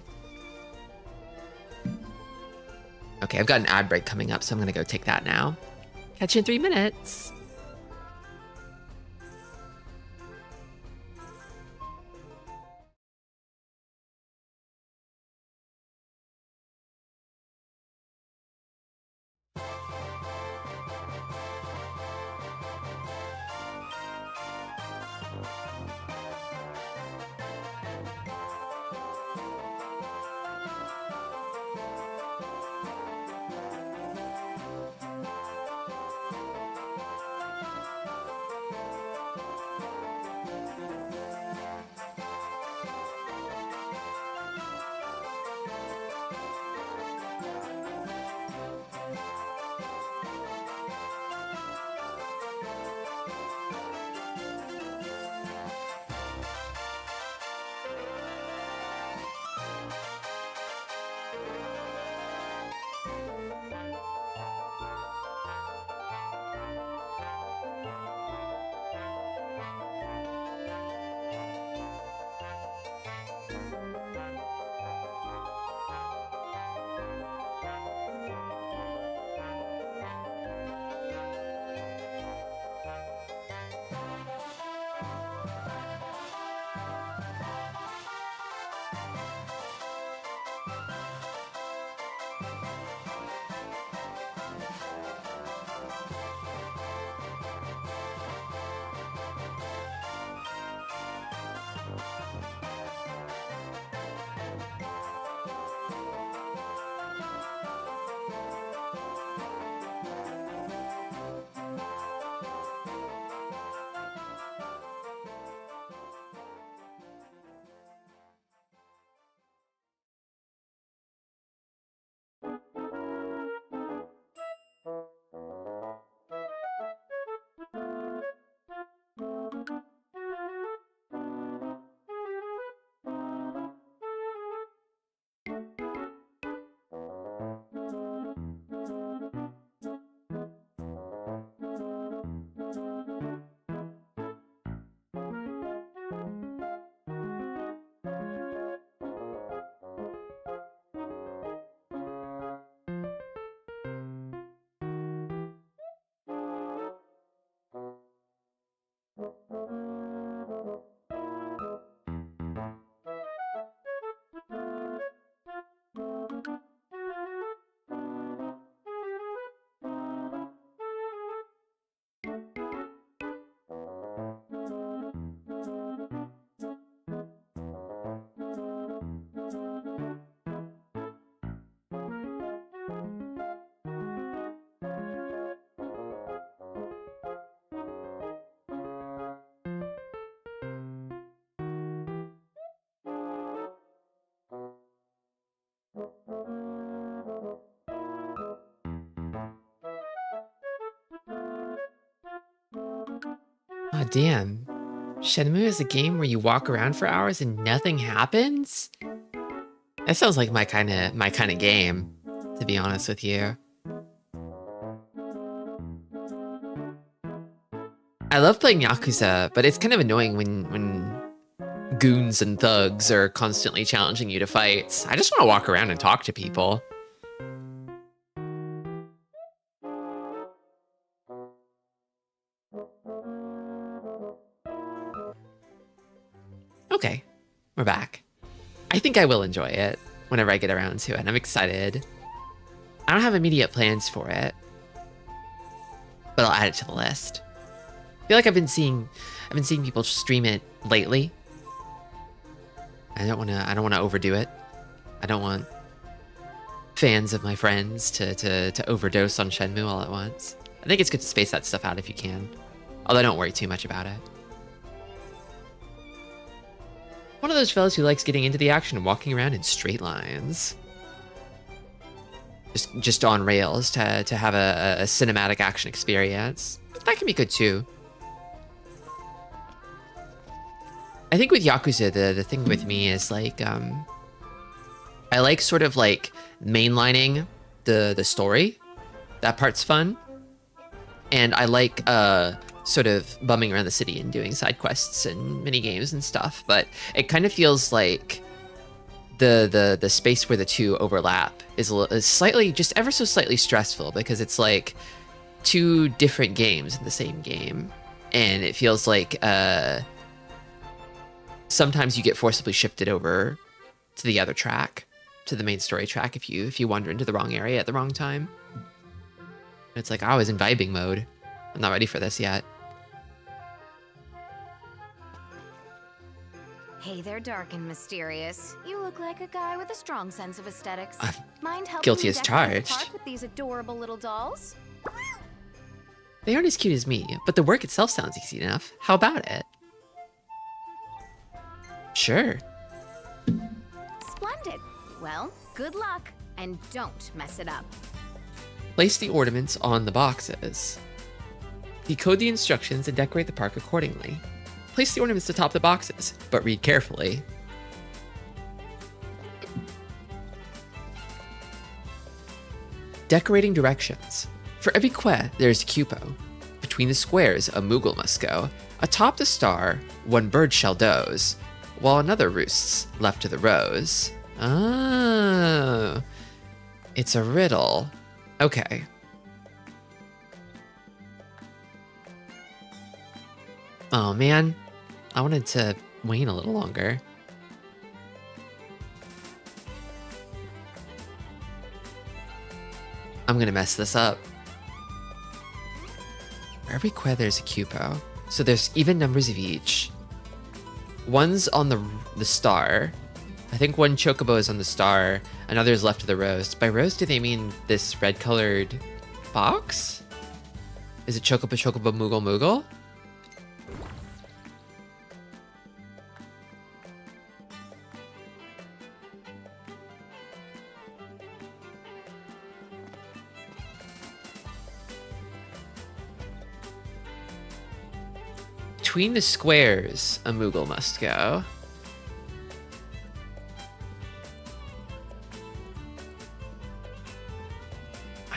Okay, I've got an ad break coming up, so I'm gonna go take that now. Catch you in 3 minutes. God damn. Shenmue is a game where you walk around for hours and nothing happens? That sounds like my kind of game, to be honest with you. I love playing Yakuza, but it's kind of annoying when goons and thugs are constantly challenging you to fights. I just want to walk around and talk to people. Okay, we're back. I think I will enjoy it whenever I get around to it. I'm excited. I don't have immediate plans for it, but I'll add it to the list. I feel like I've been seeing people stream it lately. I don't want to overdo it. I don't want fans of my friends to overdose on Shenmue all at once. I think it's good to space that stuff out if you can. Although don't worry too much about it. One of those fellas who likes getting into the action and walking around in straight lines. Just on rails to have a cinematic action experience. That can be good too. I think with Yakuza, the thing with me is like, I like sort of like mainlining the story. That part's fun. And I like sort of bumming around the city and doing side quests and mini games and stuff. But it kind of feels like the space where the two overlap is slightly, just ever so slightly stressful, because it's like two different games in the same game. And it feels like sometimes you get forcibly shifted over to the other track, to the main story track, if you wander into the wrong area at the wrong time. It's like, I was in vibing mode. I'm not ready for this yet. Hey there, dark and mysterious. You look like a guy with a strong sense of aesthetics. Mind helping Guilty me as decorate the charged. park with these adorable little dolls? They aren't as cute as me, but the work itself sounds easy enough. How about it? Sure. Splendid. Well, good luck, and don't mess it up. Place the ornaments on the boxes. Decode the instructions and decorate the park accordingly. Place the ornaments atop the boxes, but read carefully. Decorating directions. For every quay, there's a cupo. Between the squares, a Moogle must go. Atop the star, one bird shall doze, while another roosts left to the rose. Oh, it's a riddle. Okay. Oh man, I wanted to wait a little longer. I'm gonna mess this up. For every quay, there's a cupo. So there's even numbers of each. One's on the star. I think one chocobo is on the star, another is left to the rose. By rose, do they mean this red colored box? Is it chocobo, chocobo, moogle, moogle? Between the squares, a Moogle must go.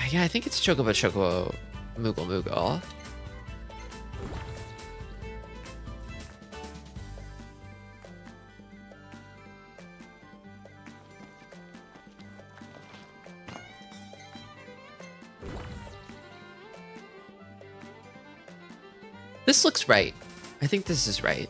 Yeah, I think it's Chocobo, Chocobo, Moogle, Moogle. This looks right. I think this is right.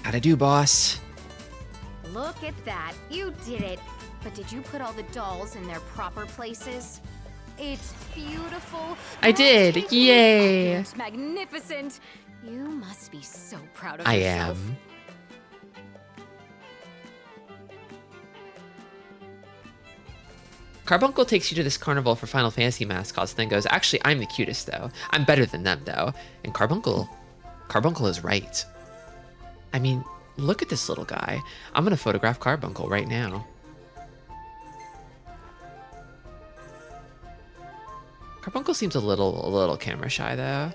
How'd I do, boss? Look at that. You did it. But did you put all the dolls in their proper places? It's beautiful. I did. breathtaking, Yay. It's magnificent. You must be so proud of I yourself. am. Carbuncle takes you to this carnival for Final Fantasy mascots, then goes, actually, I'm the cutest, though. I'm better than them, though. And Carbuncle is right. I mean, Look at this little guy. I'm gonna photograph Carbuncle right now. Carbuncle seems a little camera shy though.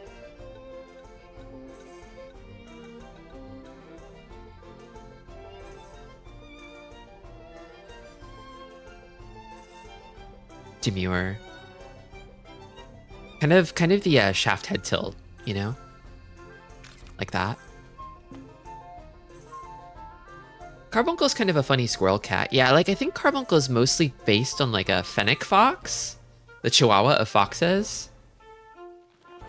Demure. Kind of the shaft head tilt, you know? Like that. Carbuncle's kind of a funny squirrel cat. Yeah, like I think Carbuncle is mostly based on like a fennec fox. The chihuahua of foxes.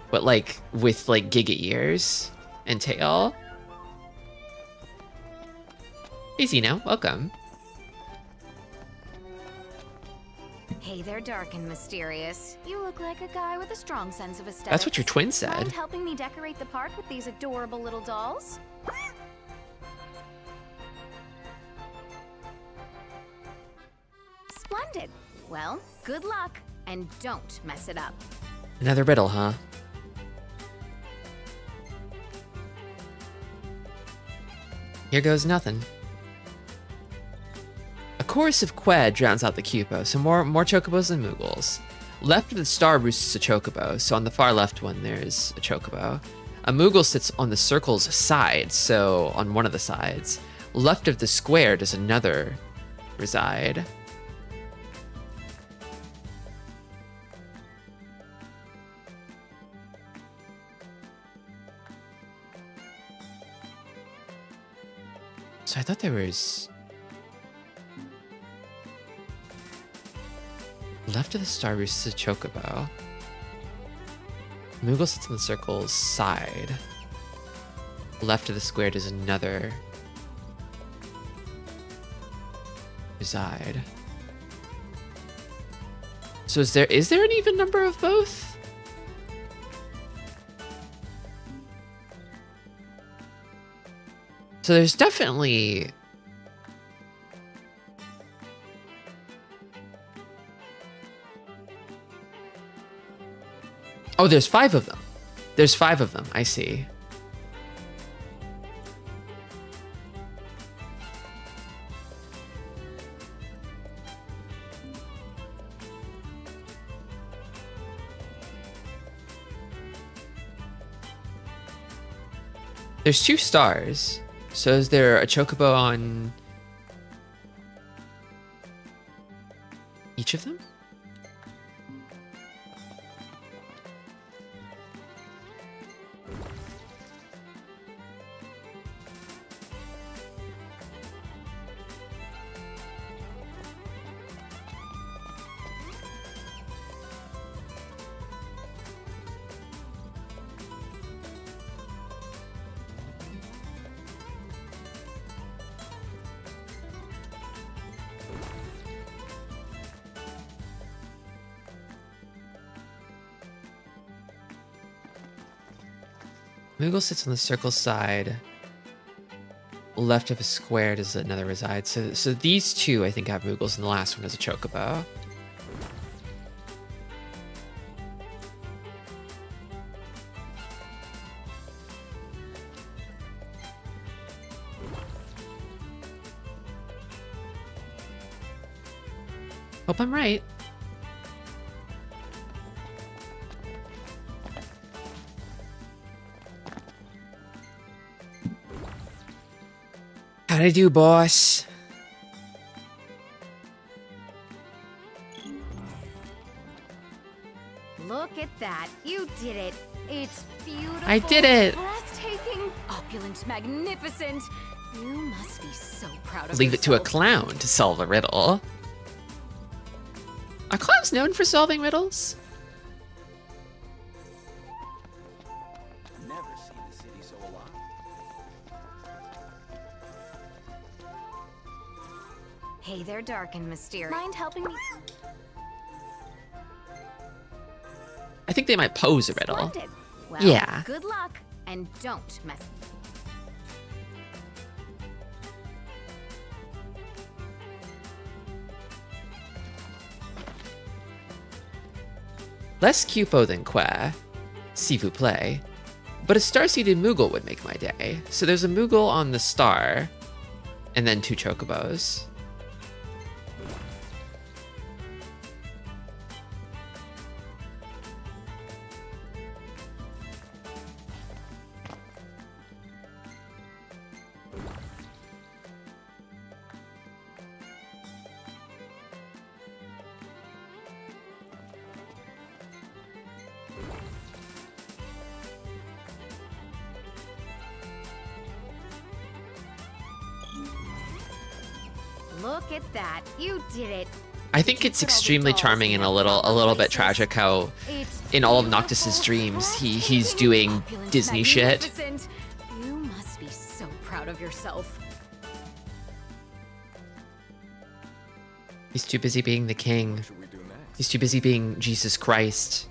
But like with like giga ears and tail. Hey Zeno, welcome. Hey there, dark and mysterious. You look like a guy with a strong sense of aesthetics. That's what your twin said. Mind helping me decorate the park with these adorable little dolls? Splendid. Well, good luck, and don't mess it up. Another riddle, huh? Here goes nothing. A chorus of qued drowns out the cupo, so more chocobos than moogles. Left of the star roosts a chocobo, so on the far left one there's a chocobo. A moogle sits on the circle's side, so on one of the sides. Left of the square does another reside. So I thought there was... Left of the star roosts a chocobo. Moogle sits on the circle's side. Left of the square does another reside. So is there an even number of both? So there's definitely... Oh, there's 5 of them. There's 5 of them, I see. There's 2 stars. So is there a chocobo on each of them? Moogle sits on the circle side. Left of a square does another reside. So these 2, I think, have Moogles, and the last one is a chocobo. Hope I'm right. How'd I do, boss? Look at that. You did it. It's beautiful. I did it. Breathtaking, opulent, magnificent. You must be so proud of Leave it to a yourself. clown to solve a riddle. Are clowns known for solving riddles? Never seen the city so alive. Hey there, dark and mysterious. Mind helping me? I think they might pose a riddle. Splendid. Well, Yeah. good luck, and don't mess. Less cupo than que, s'il vous plaît. But a star-seeded Moogle would make my day. So there's a Moogle on the star, and then 2 Chocobos. Look at that. You did it. I think it's extremely charming and a little bit tragic how in all of Noctis's dreams he's doing Disney shit. You must be so proud of yourself. He's too busy being the king. He's too busy being Jesus Christ.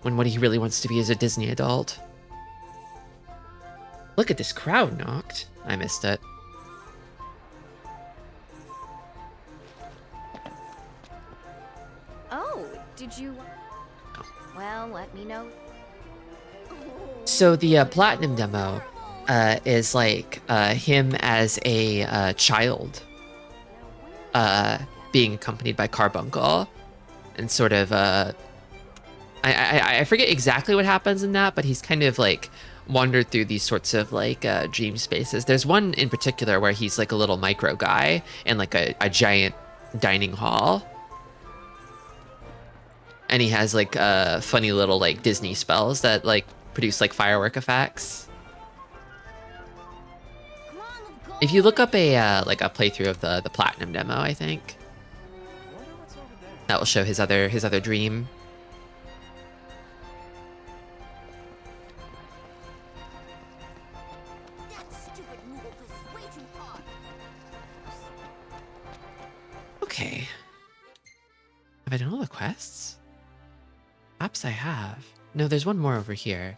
When what he really wants to be is a Disney adult. Look at this crowd, Noct. I missed it. Oh, did you? Well, let me know. So the platinum demo is like him as a child being accompanied by Carbuncle and sort of I forget exactly what happens in that, but he's kind of like wandered through these sorts of like dream spaces. There's one in particular where he's like a little micro guy in like a giant dining hall. And he has like funny little like Disney spells that like produce like firework effects. If you look up a like a playthrough of the platinum demo, I think that will show his other dream. Okay. Have I done all the quests? Perhaps I have. No, there's one more over here.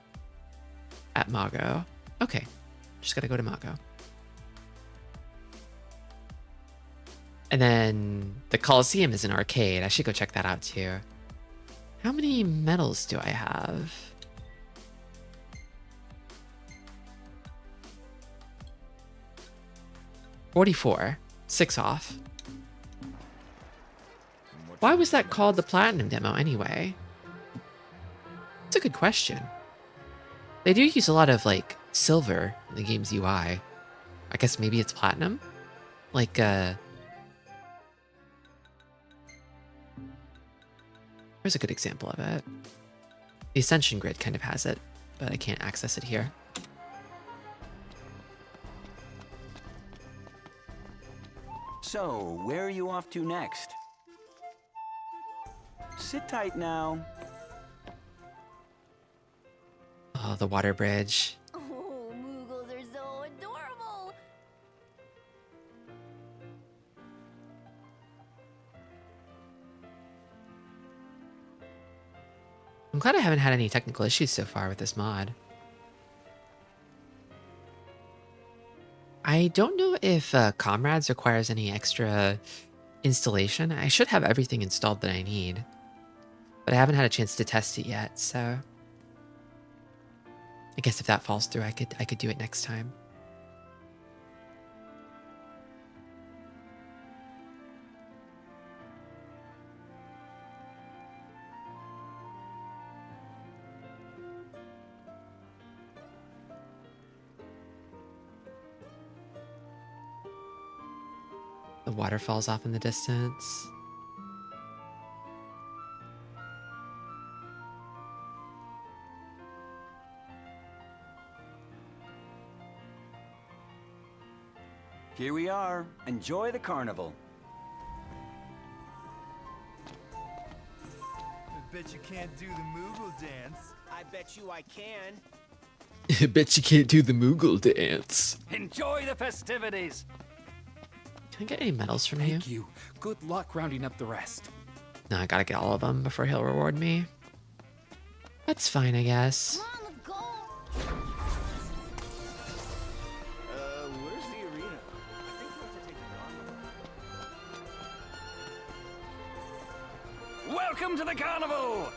At Mago. Okay. Just gotta go to Mago. And then the Coliseum is an arcade. I should go check that out too. How many medals do I have? $44. 6 off. Why was that called the Platinum demo anyway? That's a good question. They do use a lot of like silver in the game's UI. I guess maybe it's platinum? Like here's a good example of it. The Ascension Grid kind of has it, but I can't access it here. So, where are you off to next? Sit tight now. Oh, the water bridge. Oh, Moogles are so adorable. I'm glad I haven't had any technical issues so far with this mod. I don't know if Comrades requires any extra installation. I should have everything installed that I need, but I haven't had a chance to test it yet, so I guess if that falls through, I could do it next time. The waterfall's off in the distance. Here we are. Enjoy the carnival. I bet you can't do the Moogle dance. I bet you I can. I bet you can't do the Moogle dance. Enjoy the festivities. Can I get any medals from you? Thank you. Good luck rounding up the rest. No, I gotta get all of them before he'll reward me. That's fine, I guess. Where's the arena? I think you have to take the carnival. Welcome to the carnival!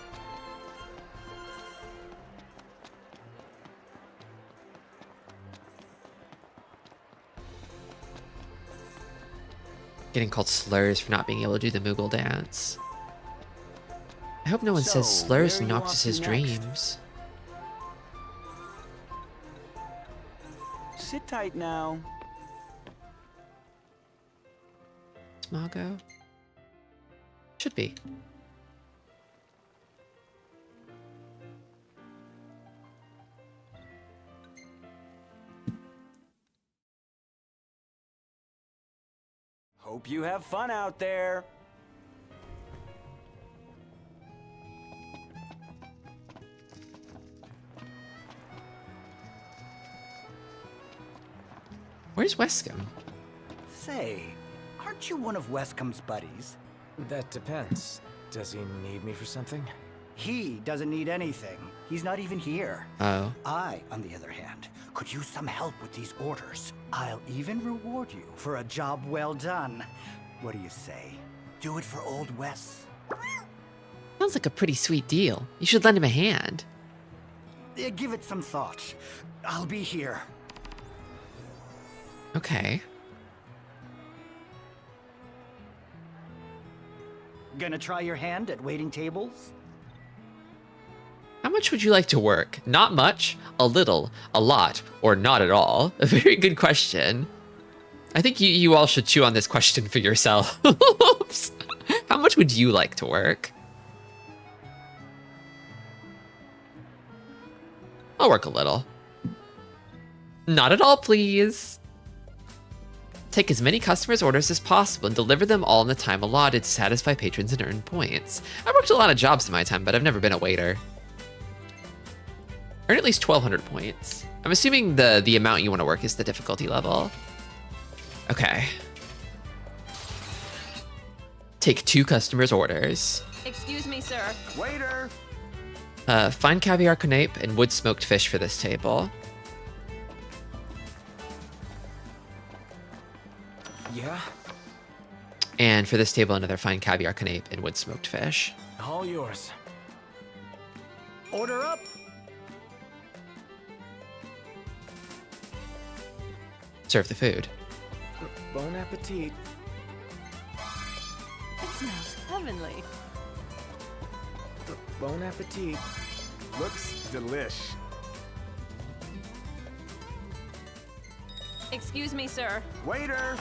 Getting called slurs for not being able to do the Moogle dance. I hope no one says slurs in Noctis's dreams. Sit tight now. Smago? Should be. Hope you have fun out there. Where's Wescom? Say, aren't you one of Wescom's buddies? That depends. Does he need me for something? He doesn't need anything. He's not even here. Oh. I, on the other hand, could use some help with these orders. I'll even reward you for a job well done. What do you say? Do it for Old Wes. Sounds like a pretty sweet deal. You should lend him a hand. Give it some thought. I'll be here. Okay. Gonna try your hand at waiting tables? How much would you like to work? Not much, a little, a lot, or not at all? A very good question. I think you all should chew on this question for yourselves. How much would you like to work? I'll work a little. Not at all, please. Take as many customers' orders as possible and deliver them all in the time allotted to satisfy patrons and earn points. I've worked a lot of jobs in my time, but I've never been a waiter. Earn at least 1,200 points. I'm assuming the amount you want to work is the difficulty level. Okay. Take 2 customers' orders. Excuse me, sir. Waiter! Find caviar canape and wood smoked fish for this table. Yeah? And for this table, another fine caviar canape and wood smoked fish. All yours. Order up! Serve the food. Bon appetit. It smells heavenly. Bon appetit. Looks delish. Excuse me, sir. Waiter!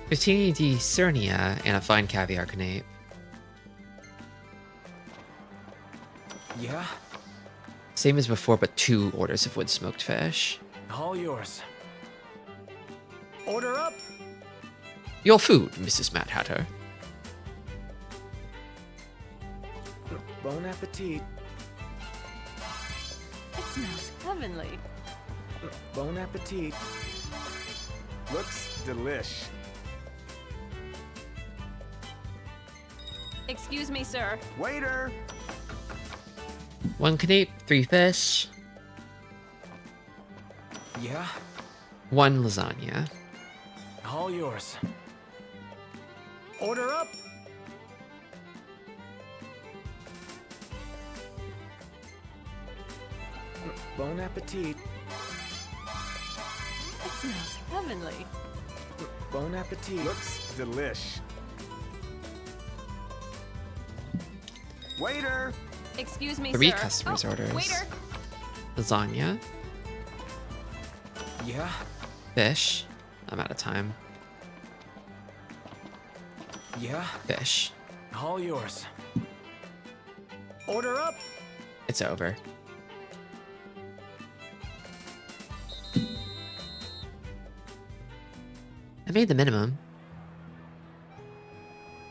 Fettuccine di Cernia and a fine caviar canape. Yeah? Same as before, but 2 orders of wood smoked fish. All yours. Order up! Your food, Mrs. Mad Hatter. Bon appetit. It smells heavenly. Bon appetit. Looks delish. Excuse me, sir. Waiter! 1 canape, 3 fish, Yeah? 1 lasagna. All yours. Order up! Bon appetit. It smells heavenly. Bon appetit. Looks delish. Waiter! Excuse me, 3 sir. customers' Oh, orders. Waiter. Lasagna, Yeah? fish. I'm out of time. Yeah? Fish. All yours. Order up! It's over. I made the minimum.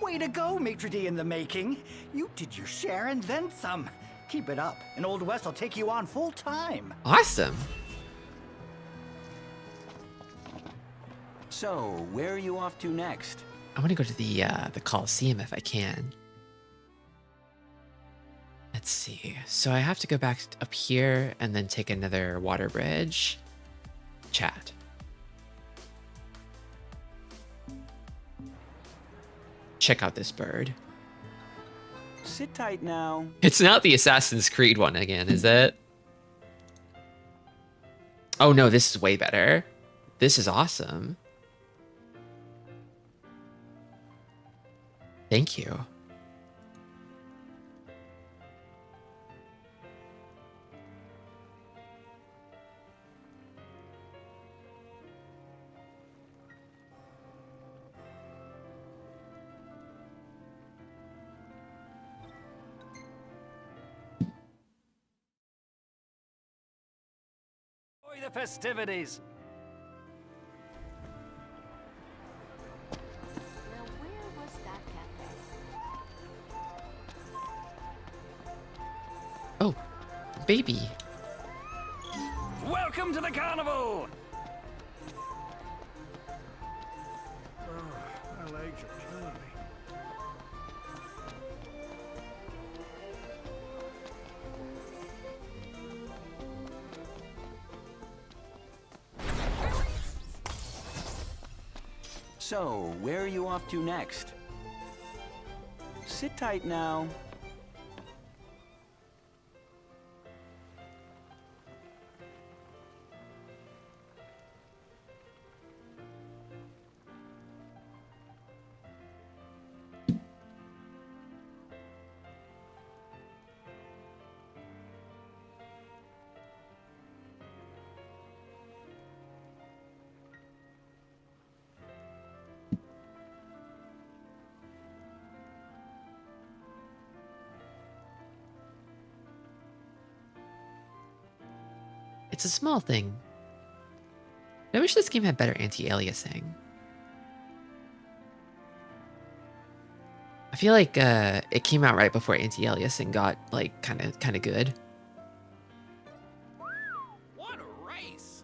Way to go, Maitre d' in the making. You did your share and then some. Keep it up, and Old Wes will take you on full time. Awesome. So, where are you off to next? I want to go to the Coliseum if I can. Let's see. So I have to go back up here and then take another water bridge. Chat. Check out this bird. Sit tight now. It's not the Assassin's Creed one again, is it? Oh no, this is way better. This is awesome. Thank you. Enjoy the festivities. Now, where was that cafe? Oh, baby. Welcome to the carnival! My legs are killing me. So, where are you off to next? Sit tight now. It's a small thing. I wish this game had better anti-aliasing. I feel like it came out right before anti-aliasing got like kind of good. What a race!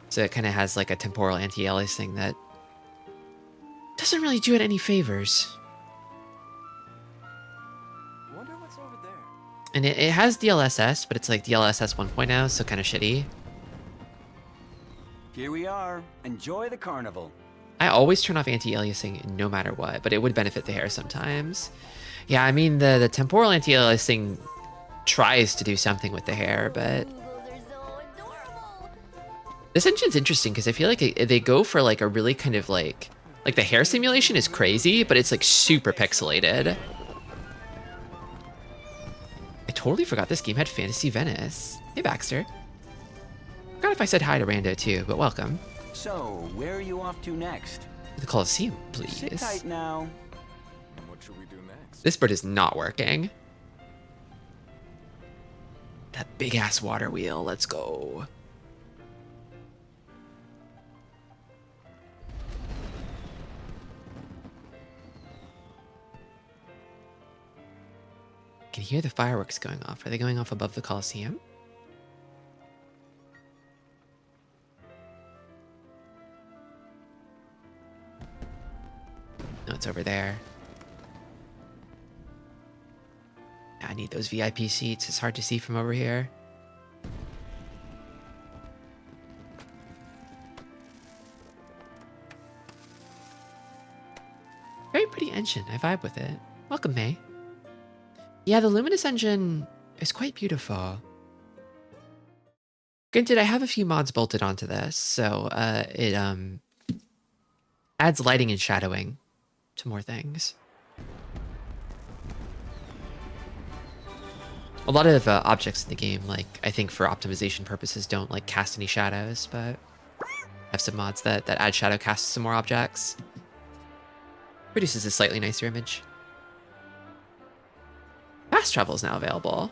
So it kind of has like a temporal anti-aliasing that doesn't really do it any favors. Wonder what's over there. And it has DLSS, but it's like DLSS 1.0, so kind of shitty. Here we are. Enjoy the carnival. I always turn off anti-aliasing no matter what, but it would benefit the hair sometimes. Yeah, I mean, the temporal anti-aliasing tries to do something with the hair, but... This engine's interesting because I feel like they go for like a really kind of like the hair simulation is crazy, but it's like super pixelated. I totally forgot this game had Fantasy Venice. Hey, Baxter. Forgot if I said hi to Rando too, but welcome. So, where are you off to next? The Coliseum, please. Sit tight now. What should we do next? This bird is not working. That big ass water wheel, let's go. I can hear the fireworks going off. Are they going off above the Coliseum? No, it's over there. I need those VIP seats. It's hard to see from over here. Very pretty engine. I vibe with it. Welcome, May. Yeah, the Luminous engine is quite beautiful. Granted, I have a few mods bolted onto this, so it adds lighting and shadowing to more things. A lot of objects in the game, like, I think for optimization purposes, don't like cast any shadows, but I have some mods that add shadow casts some more objects. Produces a slightly nicer image. Fast travel is now available.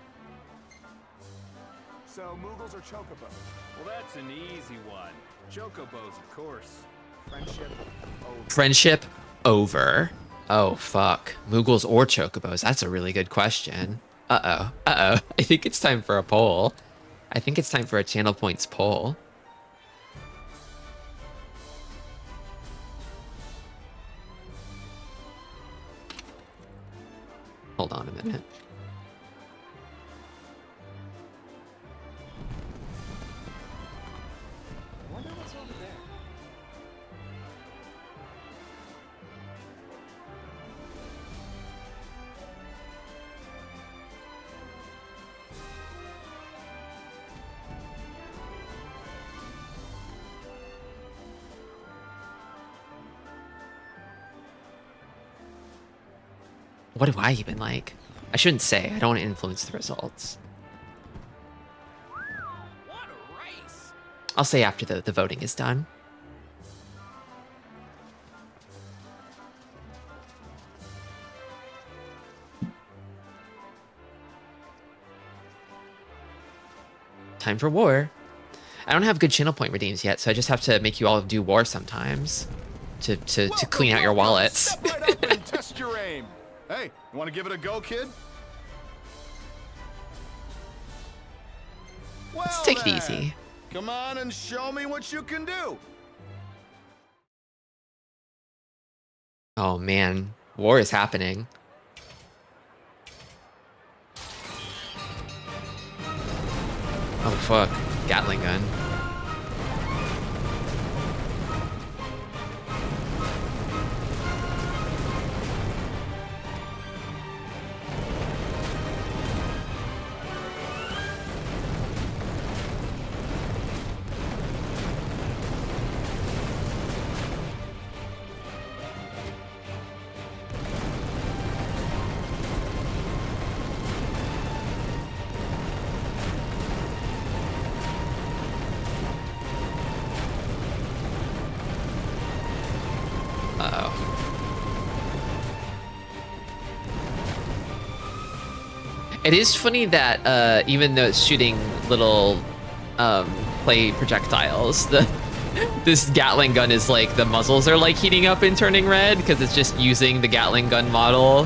So, Moogles or Chocobos? Well, that's an easy one. Chocobos, of course. Friendship? Friendship over. Oh, fuck. Moogles or Chocobos? That's a really good question. Uh-oh. Uh-oh. I think it's time for a poll. I think it's time for a Channel Points poll. Hold on a minute. Wonder what's over there. What do I even like? I shouldn't say. I don't want to influence the results. I'll say after the voting is done. Time for war. I don't have good channel point redeems yet, so I just have to make you all do war sometimes to clean out your wallets. Step right up and test your aim. Hey, you want to give it a go, kid? Well, Let's take it then, easy. Come on and show me what you can do. Oh man, war is happening. Oh fuck, Gatling gun. It is funny that even though it's shooting little play projectiles, this Gatling gun is like the muzzles are like heating up and turning red because it's just using the Gatling gun model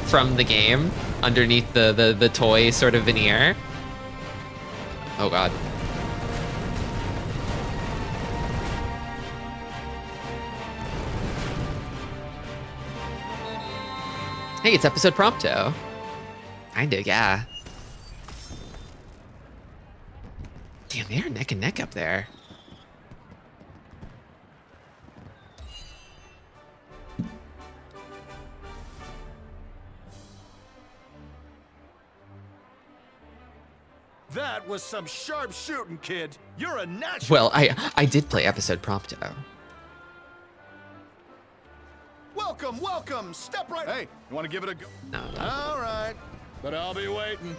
from the game underneath the toy sort of veneer. Oh god. Hey, it's episode Prompto. Kinda, yeah. Damn, they're neck and neck up there. That was some sharp shooting, kid. You're a natural. Well, I did play episode Prompto. Welcome, welcome. Step right. Hey, you want to give it a go? No. All right, but I'll be waiting.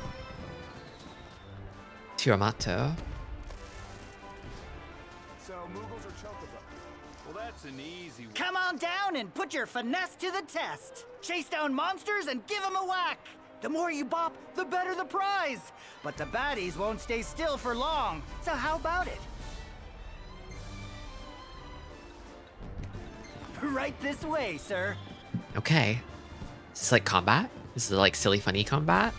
Tiramato. So Moogles are chocobos. Well, that's an easy one. Come on down and put your finesse to the test. Chase down monsters and give them a whack. The more you bop, the better the prize. But the baddies won't stay still for long. So how about it? Right this way, sir. Okay. Is this like combat? This is like silly funny combat?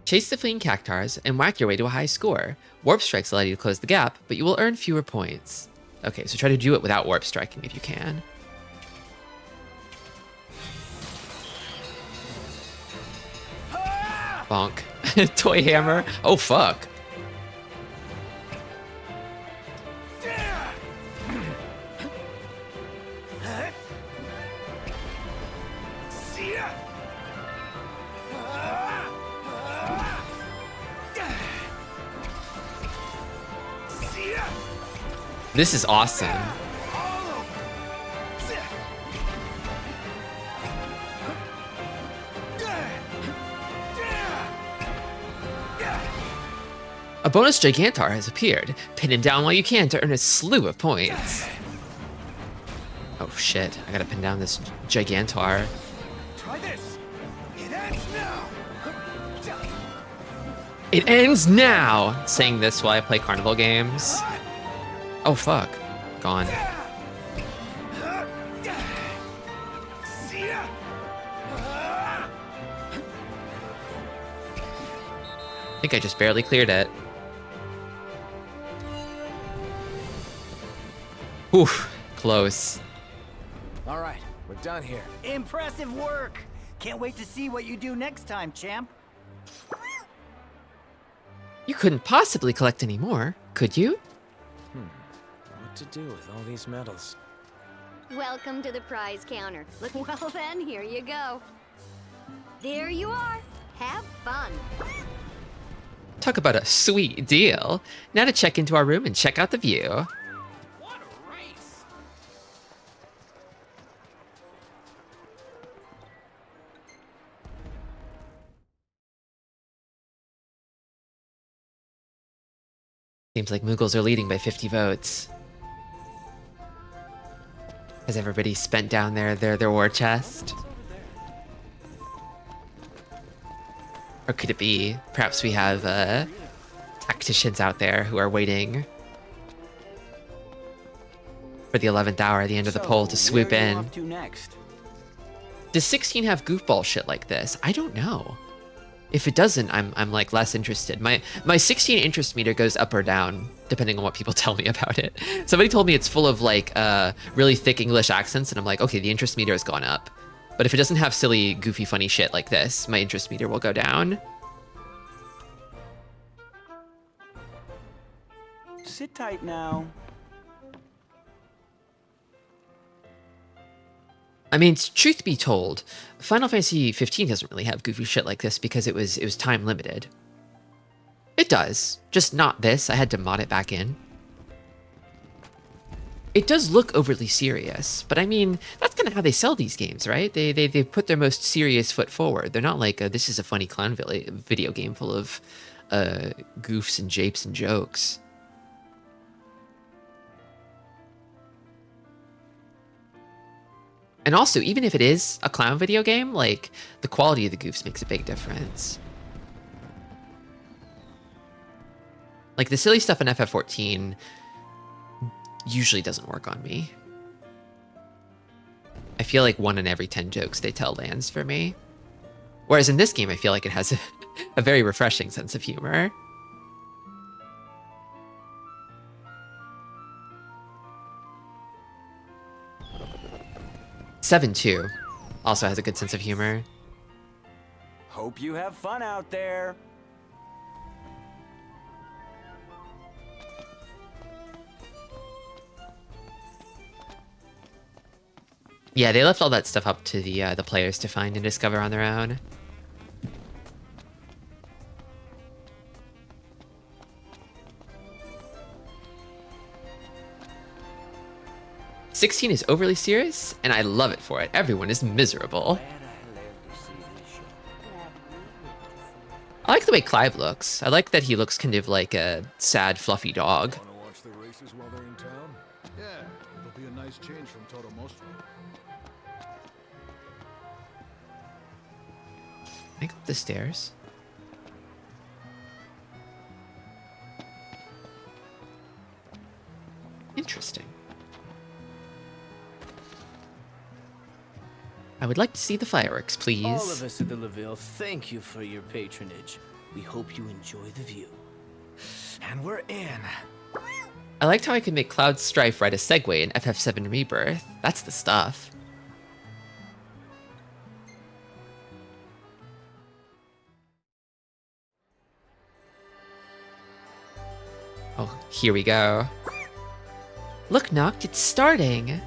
Chase the fleeing cactars and whack your way to a high score. Warp strikes allow you to close the gap, but you will earn fewer points. Okay, so try to do it without warp striking if you can. Bonk. Toy hammer. Oh fuck. This is awesome. A bonus Gigantar has appeared. Pin him down while you can to earn a slew of points. Oh shit, I gotta pin down this Gigantar. Try this. It ends now. It ends now! Saying this while I play carnival games. Oh fuck. Gone. I think I just barely cleared it. Oof, close. All right, we're done here. Impressive work. Can't wait to see what you do next time, champ. You couldn't possibly collect any more, could you? What to do with all these medals? Welcome to the prize counter. Look, well then, here you go. There you are. Have fun. Talk about a sweet deal. Now to check into our room and check out the view. What a race! Seems like Moogles are leading by 50 votes. Has everybody spent down their war chest? Or could it be, perhaps we have tacticians out there who are waiting for the 11th hour at the end of the poll to swoop in. Off to next? Does 16 have goofball shit like this? I don't know. If it doesn't, I'm like less interested. My 16 interest meter goes up or down depending on what people tell me about it. Somebody told me it's full of like really thick English accents, and I'm like, okay, the interest meter has gone up. But if it doesn't have silly, goofy, funny shit like this, my interest meter will go down. Sit tight now. I mean, truth be told, Final Fantasy 15 doesn't really have goofy shit like this because it was time limited. It does, just not this. I had to mod it back in. It does look overly serious, but I mean, that's kind of how they sell these games, right? They put their most serious foot forward. They're not like, this is a funny clown video game full of goofs and japes and jokes. And also, even if it is a clown video game, like, the quality of the goofs makes a big difference. Like, the silly stuff in FF14 usually doesn't work on me. I feel like 1 in every 10 jokes they tell lands for me. Whereas in this game, I feel like it has a very refreshing sense of humor. Seven 2 also has a good sense of humor. Hope you have fun out there. Yeah, they left all that stuff up to the players to find and discover on their own. "16 is overly serious, and I love it for it. Everyone is miserable." I like the way Clive looks. I like that he looks kind of like a sad, fluffy dog. Want to watch the races while they're in town? Yeah, it'll be a nice change from Toto Mostro. Can I go up the stairs? Interesting. I would like to see the fireworks, please. All of us at the LaVille thank you for your patronage. We hope you enjoy the view. And we're in. I liked how I could make Cloud Strife ride a Segway in FF7 Rebirth. That's the stuff. Oh, here we go. Look, Noct, it's starting.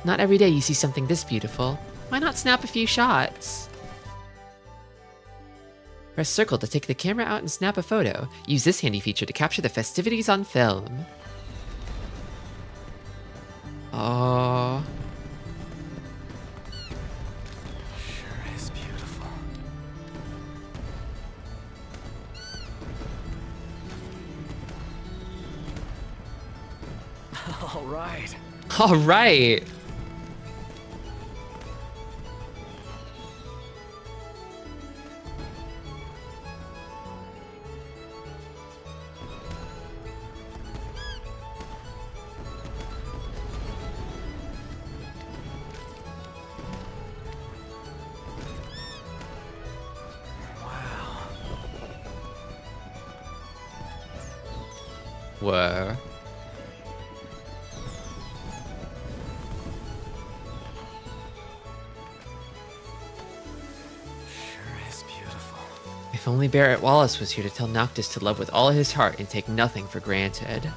Not every day you see something this beautiful. Why not snap a few shots? Press circle to take the camera out and snap a photo. Use this handy feature to capture the festivities on film. Oh. Sure is beautiful. All right. All right. Whoa. If only Barrett Wallace was here to tell Noctis to love with all his heart and take nothing for granted.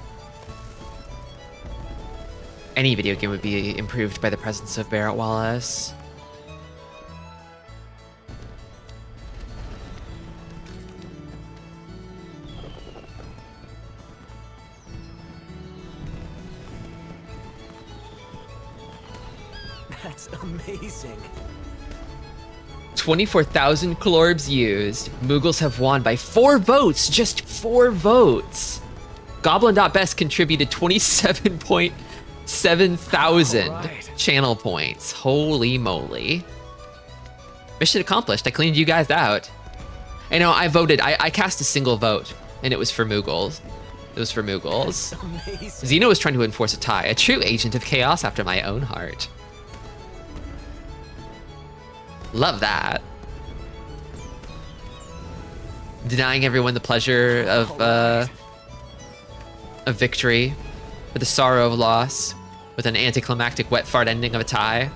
Any video game would be improved by the presence of Barrett Wallace. That's amazing. 24,000 Clorbs used. Moogles have won by 4 votes. Just 4 votes. Goblin.best contributed 27.7 thousand channel points. Holy moly. Mission accomplished. I cleaned you guys out. I know, I voted. I cast a single vote, and it was for Moogles. It was for Moogles. Xeno was trying to enforce a tie. A true agent of chaos after my own heart. Love that. Denying everyone the pleasure of victory, with the sorrow of loss, with an anticlimactic wet fart ending of a tie.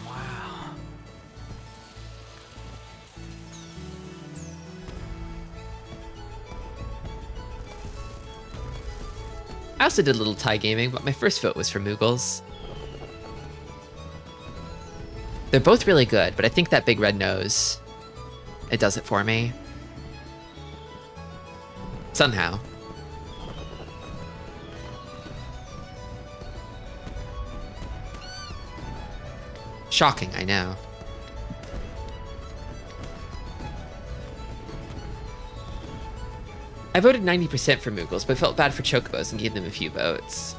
Wow. I also did a little tie gaming, but my first vote was for Moogles. They're both really good, but I think that big red nose, it does it for me. Somehow. Shocking, I know. I voted 90% for Moogles, but felt bad for Chocobos and gave them a few votes.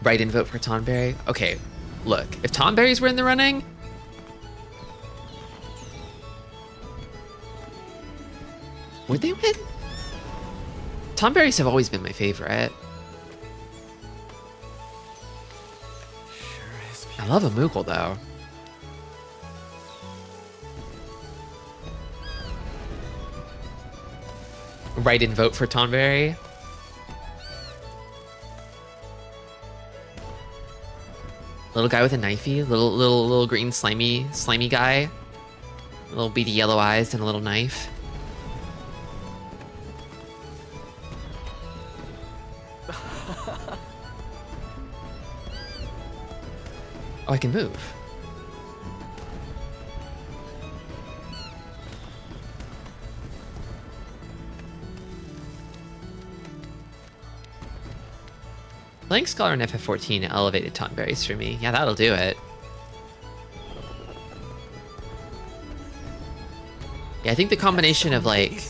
Write-in vote for Tonberry? Okay, look, if Tonberries were in the running, would they win? Tonberries have always been my favorite. I love a Moogle though. Write-in vote for Tonberry. Little guy with a knifey, little green slimy guy, little beady yellow eyes and a little knife. Oh, I can move. Playing Scholar in FF14 elevated Tonberries for me. Yeah, that'll do it. Yeah, I think the combination of like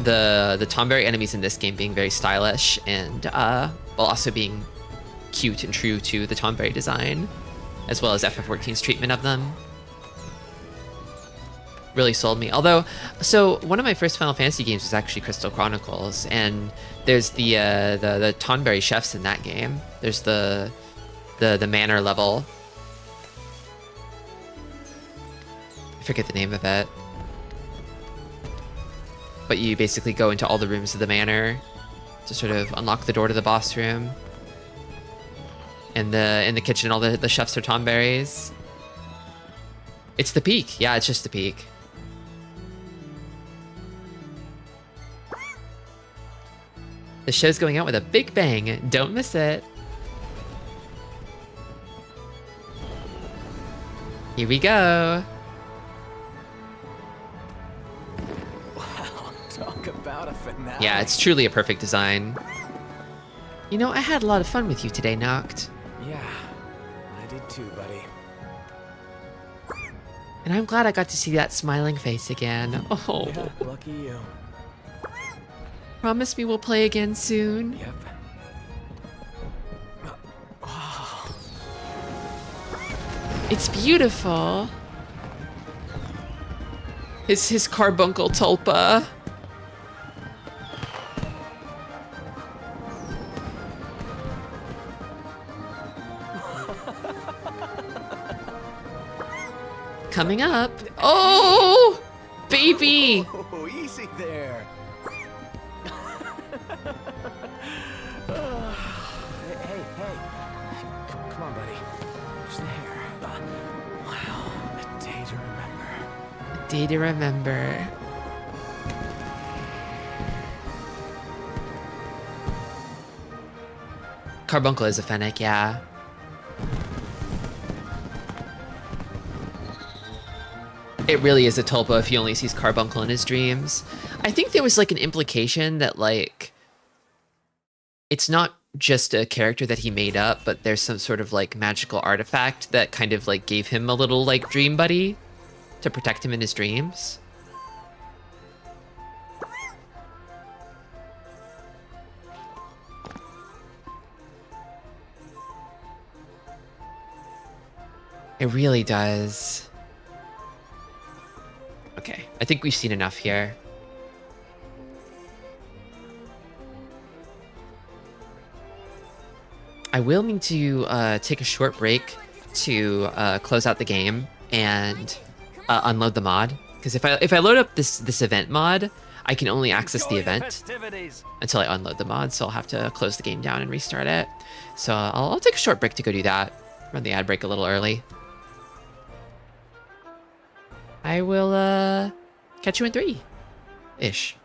the Tonberry enemies in this game being very stylish and while also being cute and true to the Tonberry design, as well as FF14's treatment of them, really sold me. Although, so one of my first Final Fantasy games was actually Crystal Chronicles, and there's the Tonberry chefs in that game. There's the manor level. I forget the name of it. But you basically go into all the rooms of the manor to sort of unlock the door to the boss room. And in the kitchen, all the chefs are Tonberries. It's the peak. Yeah, it's just the peak. The show's going out with a big bang. Don't miss it. Here we go. Wow, talk about a finale. Yeah, it's truly a perfect design. You know, I had a lot of fun with you today, Noct. Yeah, I did too, buddy. And I'm glad I got to see that smiling face again. Oh. Yeah, lucky you. Promise me we'll play again soon. Yep. Wow. It's beautiful. His carbuncle tulpa. Coming up. Oh, baby. Oh, easy there. Hey. Come on, buddy. Watch the hair. Wow, a day to remember. A day to remember. Carbuncle is a Fennec, yeah. It really is a tulpa if he only sees Carbuncle in his dreams. I think there was like an implication that like it's not just a character that he made up, but there's some sort of like magical artifact that kind of like gave him a little like dream buddy to protect him in his dreams. It really does. Okay, I think we've seen enough here. I will need to take a short break to close out the game and unload the mod. Because if I load up this event mod, I can only access the event until I unload the mod. So I'll have to close the game down and restart it. So I'll take a short break to go do that. Run the ad break a little early. I will catch you in 3-ish.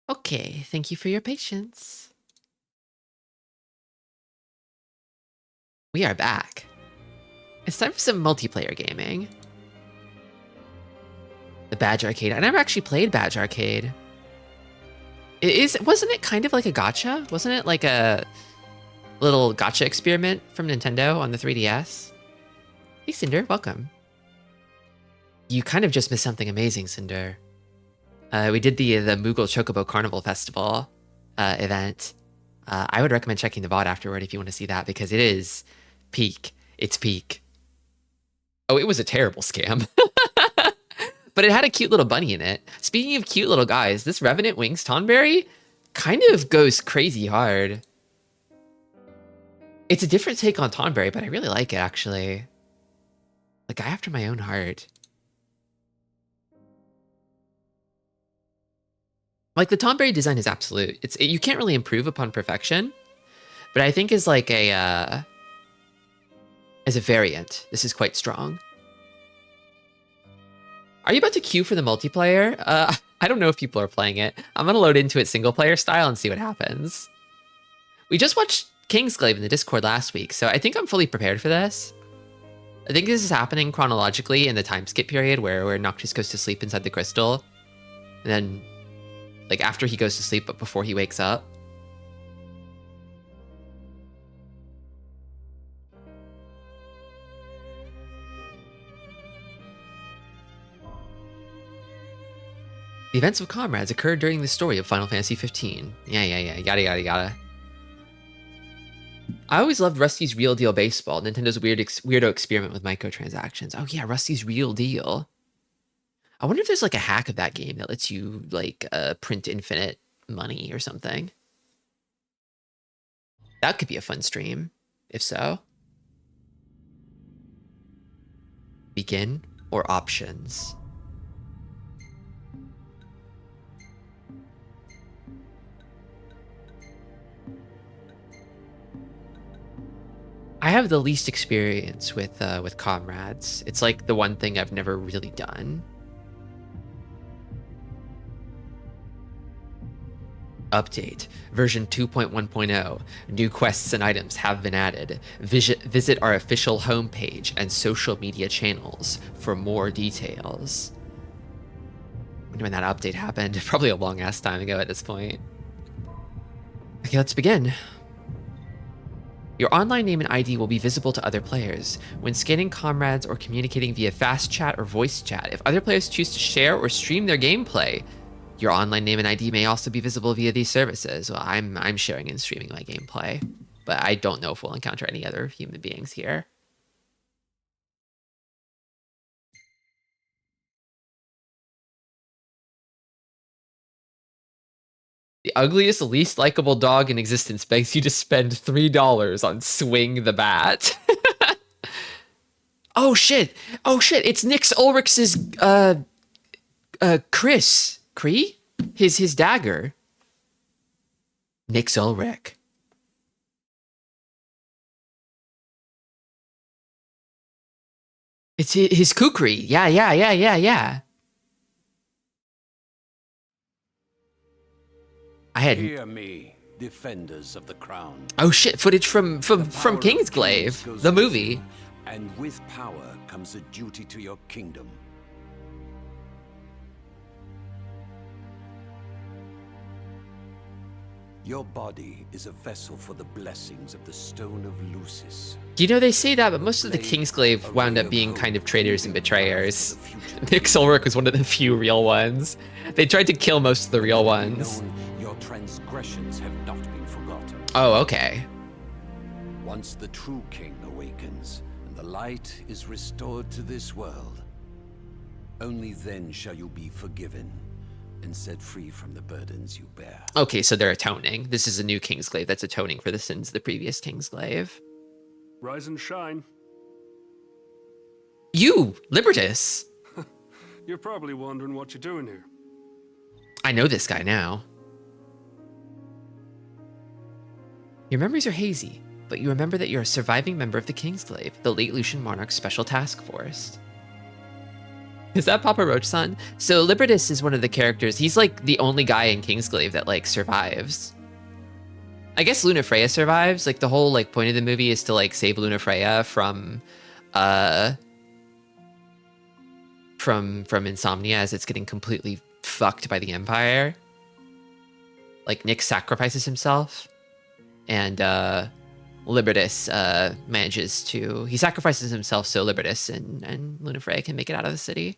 Okay, thank you for your patience. We are back. It's time for some multiplayer gaming. The Badge Arcade. I never actually played Badge Arcade. Wasn't it kind of like a gacha? Wasn't it like a little gacha experiment from Nintendo on the 3DS? Hey, Cinder, welcome. You kind of just missed something amazing, Cinder. We did the Moogle Chocobo Carnival Festival event. I would recommend checking the VOD afterward if you want to see that, because it is peak. It's peak. Oh, it was a terrible scam. But it had a cute little bunny in it. Speaking of cute little guys, this Revenant Wings Tonberry kind of goes crazy hard. It's a different take on Tonberry, but I really like it, actually. The guy after my own heart. Like, the Tonberry design is absolute. You can't really improve upon perfection, but I think as like as a variant, this is quite strong. Are you about to queue for the multiplayer? I don't know if people are playing it. I'm gonna load into it single player style and see what happens. We just watched Kingsglaive in the Discord last week, so I think I'm fully prepared for this. I think this is happening chronologically in the time skip period where Noctis goes to sleep inside the crystal, and then like after he goes to sleep but before he wakes up. The events of Comrades occurred during the story of Final Fantasy 15. Yeah, yada. I always loved Rusty's Real Deal Baseball, Nintendo's weirdo experiment with microtransactions. Oh yeah, Rusty's Real Deal. I wonder if there's like a hack of that game that lets you like print infinite money or something. That could be a fun stream, if so. Begin or options? I have the least experience with Comrades. It's like the one thing I've never really done. Update. Version 2.1.0. New quests and items have been added. Visit our official homepage and social media channels for more details. I wonder when that update happened. Probably a long ass time ago at this point. Okay, let's begin. Your online name and ID will be visible to other players. When scanning Comrades or communicating via fast chat or voice chat, if other players choose to share or stream their gameplay, your online name and ID may also be visible via these services. Well, I'm sharing and streaming my gameplay, but I don't know if we'll encounter any other human beings here. The ugliest, least likable dog in existence begs you to spend $3 on Swing the Bat. Oh shit! Oh shit! It's Nix Ulrich's Chris Cree? His dagger. Nix Ulrich. It's his kukri. Yeah. I had. Hear me, defenders of the crown. Oh shit! Footage from Kingsglaive, the movie. And with power comes a duty to your kingdom. Your body is a vessel for the blessings of the Stone of Lucis. You know, they say that, but most of the Kingsglaive wound up being kind of traitors and betrayers. Nix Ulrich was one of the few real ones. They tried to kill most of the real ones. Your transgressions have not been forgotten. Oh, okay. Once the true king awakens, and the light is restored to this world, only then shall you be forgiven and set free from the burdens you bear. Okay, so they're atoning. This is a new Kingsglaive that's atoning for the sins of the previous Kingsglaive. Rise and shine. You, Libertus! You're probably wondering what you're doing here. I know this guy now. Your memories are hazy, but you remember that you're a surviving member of the Kingsglaive, the late Lucian Monarch's special task force. Is that Papa Roach-san? So Libertus is one of the characters. He's like the only guy in Kingsglaive that like survives. I guess Lunafreya survives. Like the whole like point of the movie is to like save Lunafreya from insomnia as it's getting completely fucked by the Empire. Like Nick sacrifices himself, and Libertus manages to. He sacrifices himself so Libertus and Lunafreya can make it out of the city.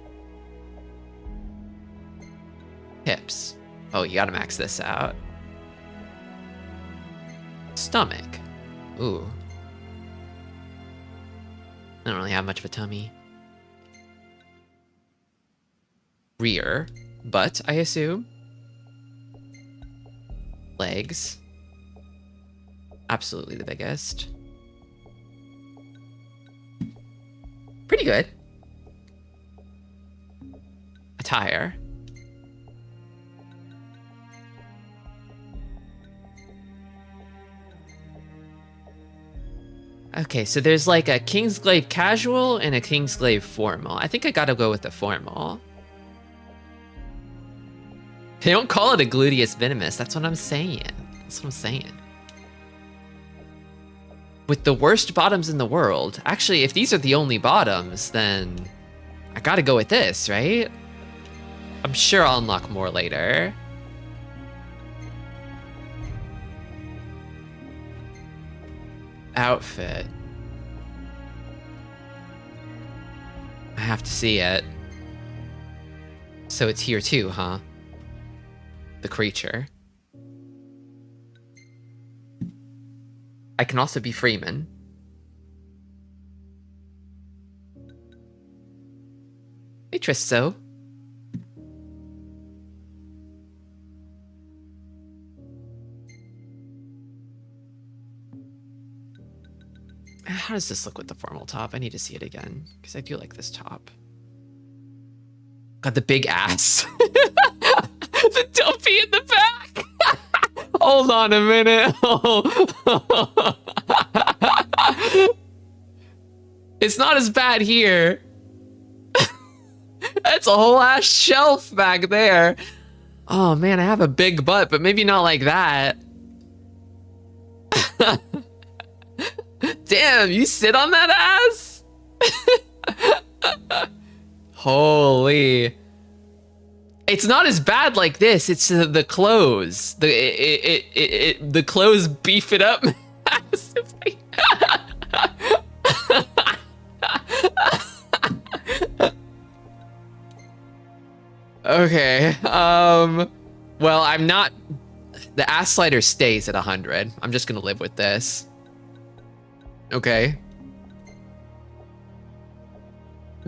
Hips. Oh, you gotta max this out. Stomach. Ooh. I don't really have much of a tummy. Rear. Butt, I assume. Legs. Absolutely the biggest. Pretty good. Attire. Okay, so there's like a Kingsglaive casual and a Kingsglaive formal. I think I gotta go with the formal. They don't call it a gluteus venomous. That's what I'm saying. That's what I'm saying. With the worst bottoms in the world. Actually, if these are the only bottoms, then I gotta go with this, right? I'm sure I'll unlock more later. Outfit. I have to see it. So it's here too, huh? The creature. I can also be Freeman. Hey, Tristo. How does this look with the formal top? I need to see it again, because I do like this top. Got the big ass. The dumpy in the back. Hold on a minute. It's not as bad here. That's a whole ass shelf back there. Oh man, I have a big butt, but maybe not like that. Damn, you sit on that ass? Holy. It's not as bad like this. It's the clothes. The clothes beef it up massively. Okay. Well, I'm not. The ass slider stays at 100. I'm just gonna live with this. Okay.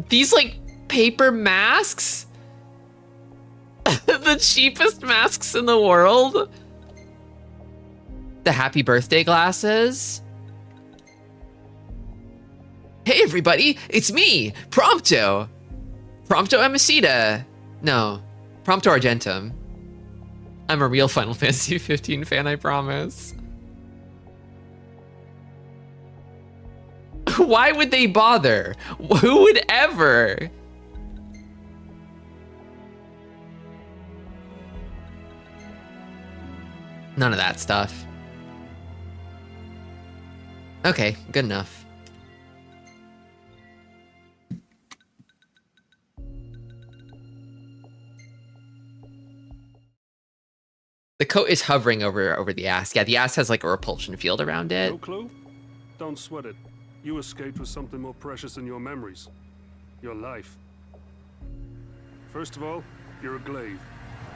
These like paper masks? The cheapest masks in the world? The happy birthday glasses? Hey everybody, it's me, Prompto. Prompto Amicida. No, Prompto Argentum. I'm a real Final Fantasy 15 fan, I promise. Why would they bother? Who would ever? None of that stuff. Okay, good enough. The coat is hovering over the ass. Yeah, the ass has like a repulsion field around it. No clue? Don't sweat it. You escaped with something more precious than your memories. Your life. First of all, you're a glaive.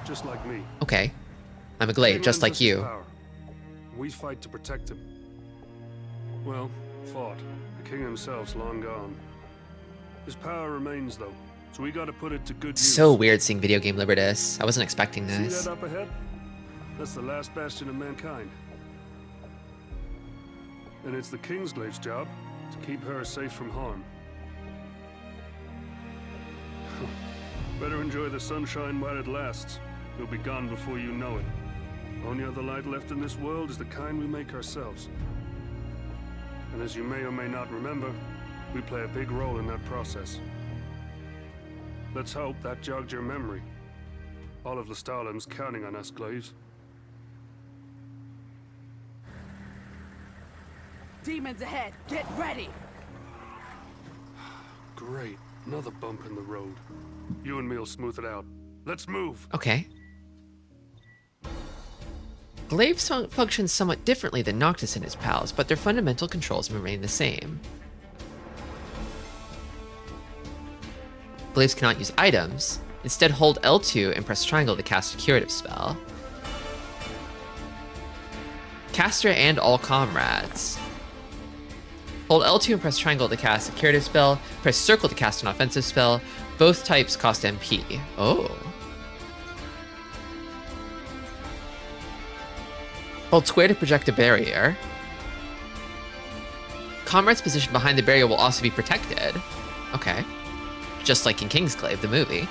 Just like me. Okay. I'm a glaive, just like you. We fight to protect him. Well, fought. The king himself's long gone. His power remains, though, so we gotta put it to good use. So weird seeing Video Game Libertas. I wasn't expecting this. See that up ahead? That's the last bastion of mankind. And it's the Kingsglaive's job to keep her safe from harm. Better enjoy the sunshine while it lasts. You'll be gone before you know it. Only other light left in this world is the kind we make ourselves. And as you may or may not remember, we play a big role in that process. Let's hope that jogged your memory. All of Lestalim's counting on us, glaives. Demons ahead! Get ready! Great. Another bump in the road. You and me'll smooth it out. Let's move! Okay. Glaives function somewhat differently than Noctis and his pals, but their fundamental controls remain the same. Glaives cannot use items, Instead, hold L2 and press triangle to cast a curative spell. Caster and all comrades. Hold L2 and press triangle to cast a curative spell. Press circle to cast an offensive spell. Both types cost MP. Oh. Hold square to project a barrier. Comrades positioned behind the barrier will also be protected. Okay. Just like in Kingsglaive, the movie.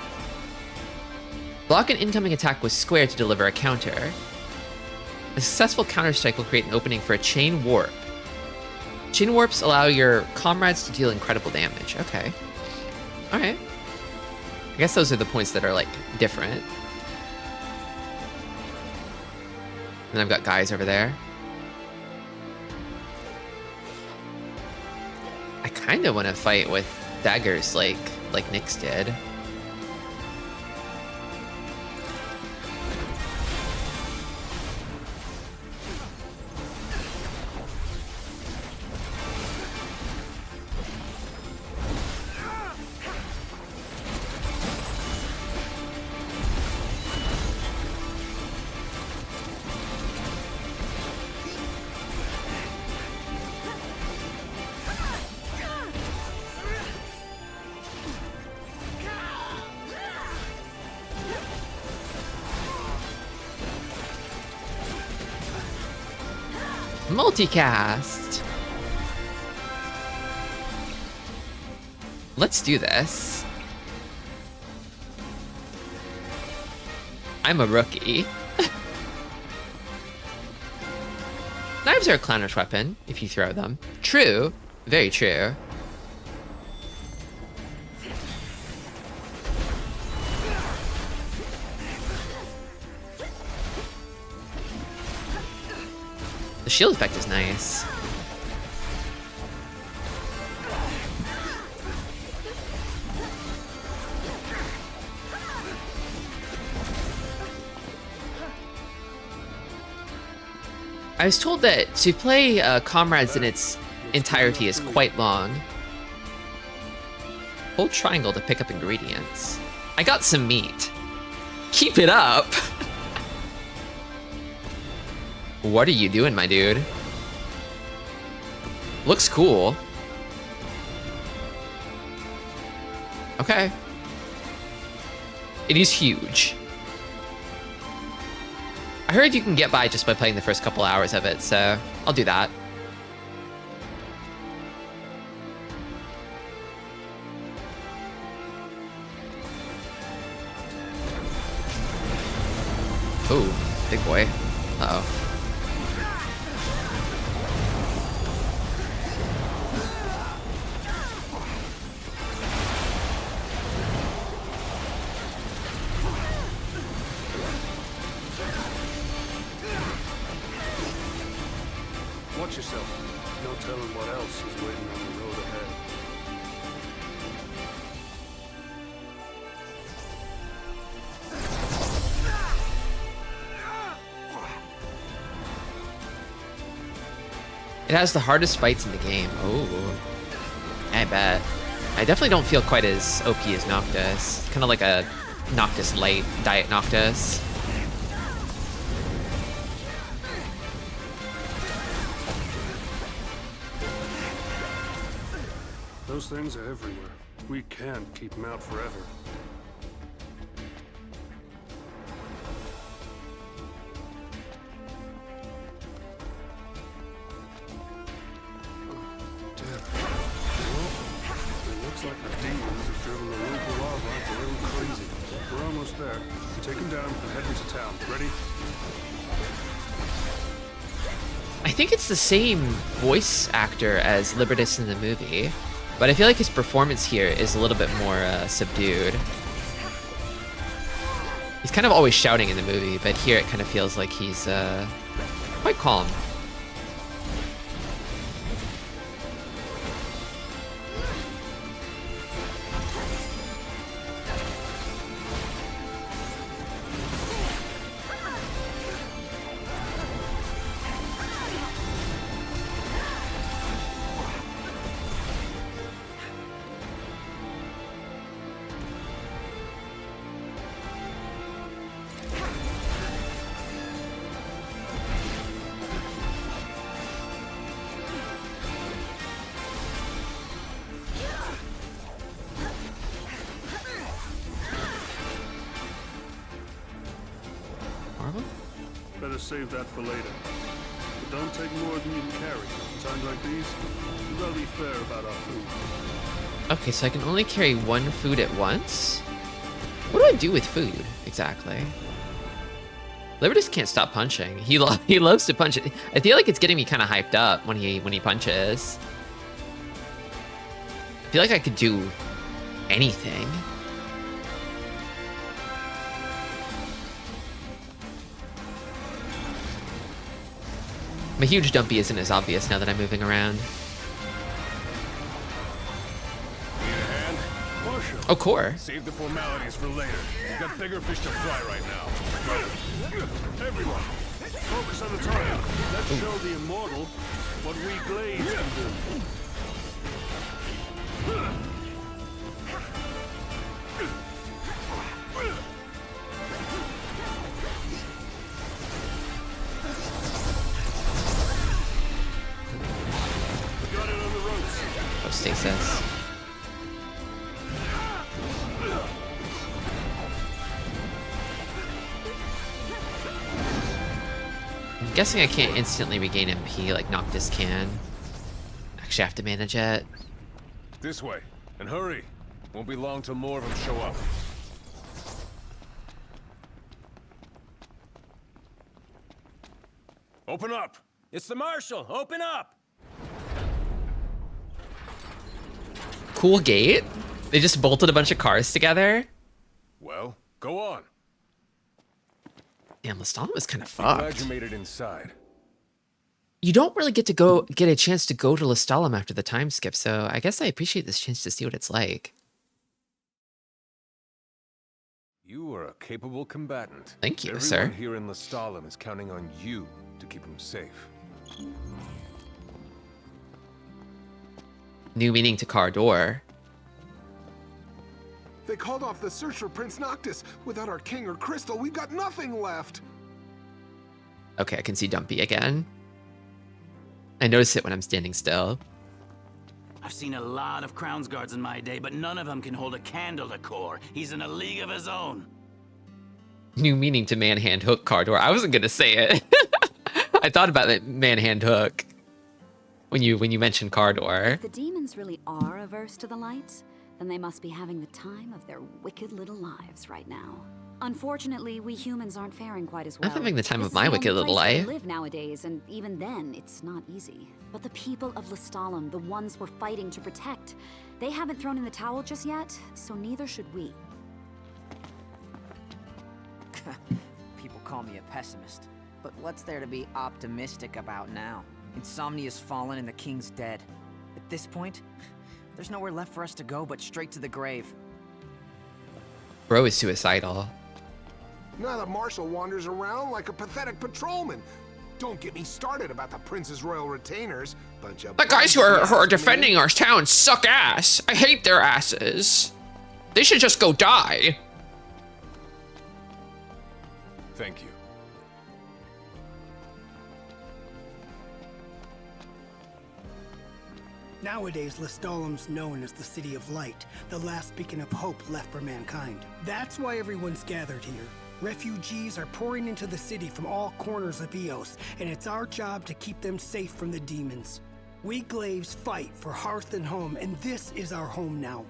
Block an incoming attack with square to deliver a counter. A successful counterstrike will create an opening for a chain warp. Chain warps allow your comrades to deal incredible damage. Okay. Alright. I guess those are the points that are, like, different. And I've got guys over there. I kind of want to fight with daggers like Nyx did. Multicast! Let's do this. I'm a rookie. Knives are a clownish weapon, if you throw them. True. Very true. The shield effect is nice. I was told that to play Comrades in its entirety is quite long. Hold triangle to pick up ingredients. I got some meat. Keep it up! What are you doing, my dude? Looks cool. Okay. It is huge. I heard you can get by just by playing the first couple hours of it, so I'll do that. Ooh, big boy. Uh-oh. Watch yourself. No telling what else is waiting on the road ahead. It has the hardest fights in the game. Oh, I bet. I definitely don't feel quite as OP as Noctis. Kind of like a Noctis light, Diet Noctis. Those things are everywhere. We can't keep them out forever. Looks like the demons have driven the local wildlife a little crazy. We're almost there. Take them down and head into town. Ready? I think it's the same voice actor as Libertas in the movie, but I feel like his performance here is a little bit more subdued. He's kind of always shouting in the movie, but here it kind of feels like he's quite calm. better save that for later. But don't take more than you can carry. In times like these, we gotta be fair about our food. Okay, so I can only carry one food at once? What do I do with food, exactly? Libertas can't stop punching. He loves to punch it. I feel like it's getting me kind of hyped up when he punches. I feel like I could do anything. My huge dumpy isn't as obvious now that I'm moving around. Oh, core. Save the formalities for later. We've got bigger fish to fry right now. Everyone, focus on the target. Let's show the immortal what we Glaives can do. Got it on the ropes. Oh, stasis. I'm guessing I can't instantly regain MP like Noctis can. Actually, I have to manage it. This way, and hurry. Won't be long till more of them show up. Open up! It's the Marshal! Open up! Cool gate. They just bolted a bunch of cars together. Well, go on. Damn, Lestalem is kind of Glad fucked. you made it inside. You don't really get a chance to go to Lestalem after the time skip, so I guess I appreciate this chance to see what it's like. You are a capable combatant. Thank you, Everyone sir. here in Lestalem is counting on you to keep them safe. New meaning to car door. They called off the search for Prince Noctis. Without our king or crystal, we've got nothing left. Okay, I can see Dumpy again. I notice it when I'm standing still. I've seen a lot of Crown's Guards in my day, but none of them can hold a candle to Core. He's in a league of his own. New meaning to man hand hook car door. I wasn't gonna say it. I thought about it, man hand hook, when you mentioned car door. If the demons really are averse to the light, then they must be having the time of their wicked little lives right now. Unfortunately, we humans aren't faring quite as well. I'm having the time This of is my the wicked only little place we life. live nowadays, and even then, it's not easy. But the people of Lestalem, the ones we're fighting to protect, they haven't thrown in the towel just yet, so neither should we. People call me a pessimist, but what's there to be optimistic about now? Insomnia's fallen and the king's dead. At this point, there's nowhere left for us to go but straight to the grave. Bro is suicidal. Now the Marshal wanders around like a pathetic patrolman. Don't get me started about the Prince's royal retainers. Bunch of The guys who are defending our town suck ass. I hate their asses. They should just go die. Thank you. Nowadays, Lestalem's known as the City of Light, the last beacon of hope left for mankind. That's why everyone's gathered here. Refugees are pouring into the city from all corners of Eos, and it's our job to keep them safe from the demons. We Glaives fight for hearth and home, and this is our home now.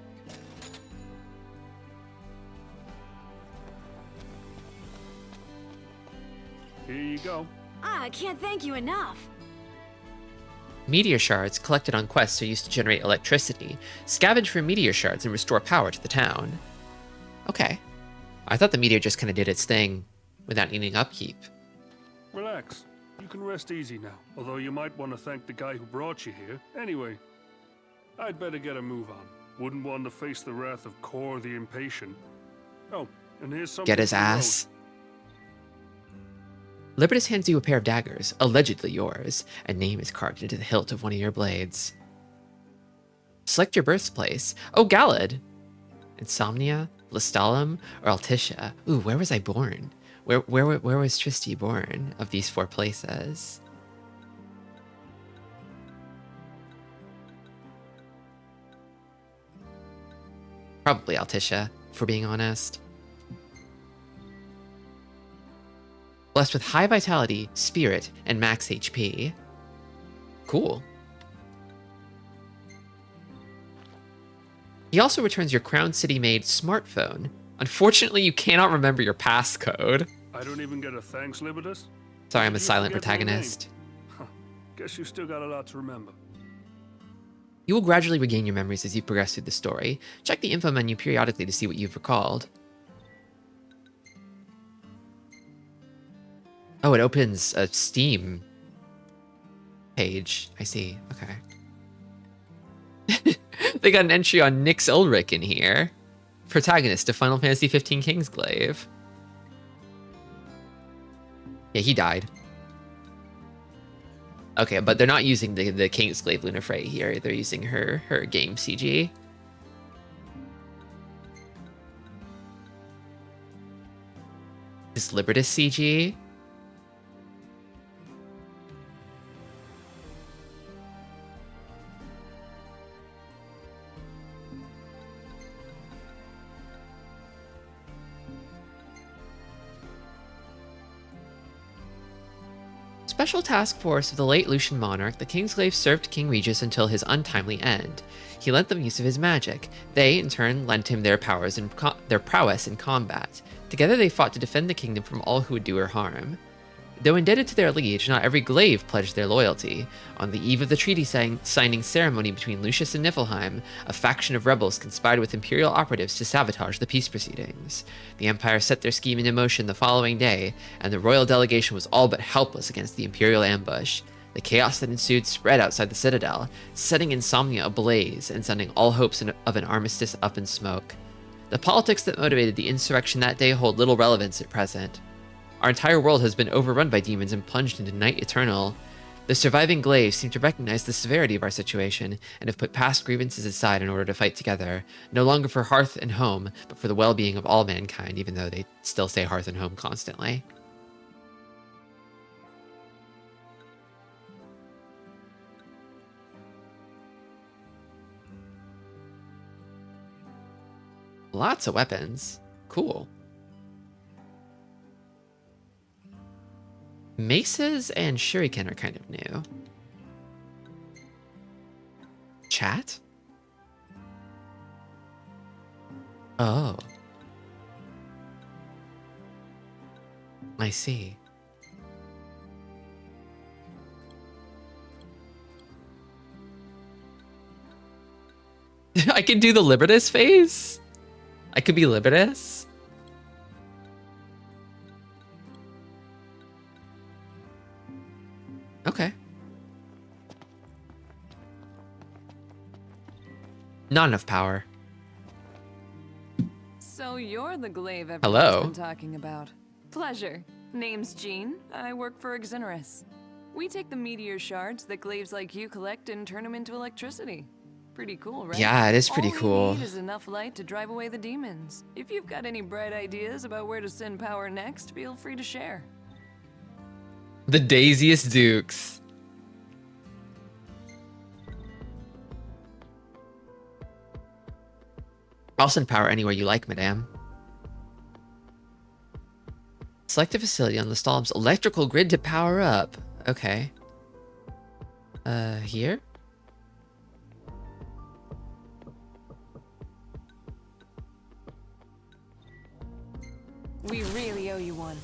Here you go. I can't thank you enough. Meteor shards collected on quests are used to generate electricity. Scavenge for meteor shards and restore power to the town. Okay. I thought the meteor just kind of did its thing without needing upkeep. Relax. You can rest easy now. Although you might want to thank the guy who brought you here. Anyway, I'd better get a move on. Wouldn't want to face the wrath of Core the Impatient. Oh, and here's something. Get his for the road. ass. Libertas hands you a pair of daggers, allegedly yours. A name is carved into the hilt of one of your blades. Select your birthplace. Oh, Galad. Insomnia, Lestalem, or Altitia. Ooh, where was I born? Where was Tristy born of these 4 places? Probably Altitia, if we're being honest. Blessed with high vitality, spirit, and max HP. Cool. He also returns your Crown City made smartphone. Unfortunately, you cannot remember your passcode. I don't even get a thanks, Libertas? Sorry, I'm a Did you silent forget my name? protagonist. Huh. Guess you still got a lot to remember. You will gradually regain your memories as you progress through the story. Check the info menu periodically to see what you've recalled. Oh, it opens a Steam page. I see. Okay. They got an entry on Nyx Ulrich in here. Protagonist of Final Fantasy 15 Kingsglaive. Yeah, he died. Okay, but they're not using the Kingsglaive Lunafray here. They're using her game CG. This Libertas CG. Special task force of the late Lucian monarch, the Kingsglaive served King Regis until his untimely end. He lent them use of his magic. They, in turn, lent him their prowess in combat. Together they fought to defend the kingdom from all who would do her harm. Though indebted to their liege, not every glaive pledged their loyalty. On the eve of the treaty signing ceremony between Lucius and Niflheim, a faction of rebels conspired with Imperial operatives to sabotage the peace proceedings. The Empire set their scheme into motion the following day, and the royal delegation was all but helpless against the Imperial ambush. The chaos that ensued spread outside the Citadel, setting Insomnia ablaze and sending all hopes of an armistice up in smoke. The politics that motivated the insurrection that day hold little relevance at present. Our entire world has been overrun by demons and plunged into night eternal. The surviving glaives seem to recognize the severity of our situation and have put past grievances aside in order to fight together, no longer for hearth and home, but for the well-being of all mankind, even though they still say hearth and home constantly. Lots of weapons. Cool. Maces and shuriken are kind of new. Chat? Oh. I see. I can do the Libertas phase? I could be Libertas? Okay. Not enough power. So you're the glaive everyone's Hello. been talking about. Pleasure. Name's Jean. I work for Exonerus. We take the meteor shards that glaives like you collect and turn them into electricity. Pretty cool, right? Yeah, it is pretty All cool. we need is enough light to drive away the demons. If you've got any bright ideas about where to send power next, feel free to share. The daisiest dukes. I'll send power anywhere you like, madame. Select a facility on the Stalm's electrical grid to power up. Okay. Here? We really owe you one.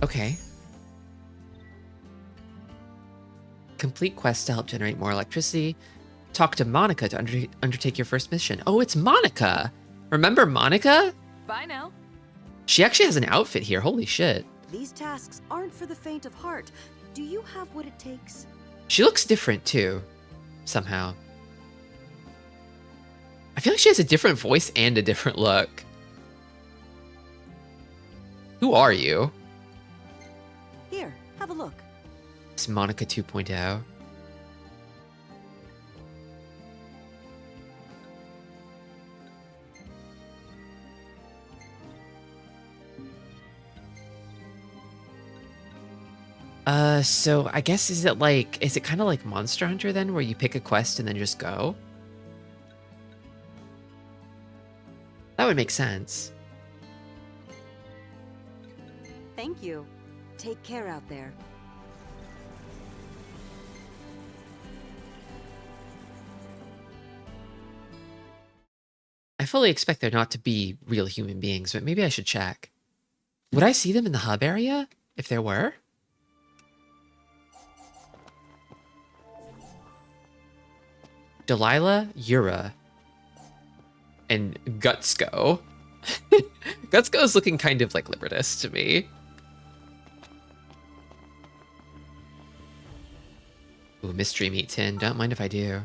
Okay. Complete quest to help generate more electricity. Talk to Monica to undertake your first mission. Oh, it's Monica! Remember Monica? Bye now. She actually has an outfit here. Holy shit. These tasks aren't for the faint of heart. Do you have what it takes? She looks different too, somehow. I feel like she has a different voice and a different look. Who are you? Here, have a look. It's Monica 2.0. So I guess is it kind of like Monster Hunter then, where you pick a quest and then just go? That would make sense. Thank you. Take care out there. I fully expect there not to be real human beings, but maybe I should check. Would I see them in the hub area if there were? Delilah, Yura, and Gutsko. Gutsko is looking kind of like Libertas to me. Ooh, mystery meat tin. Don't mind if I do.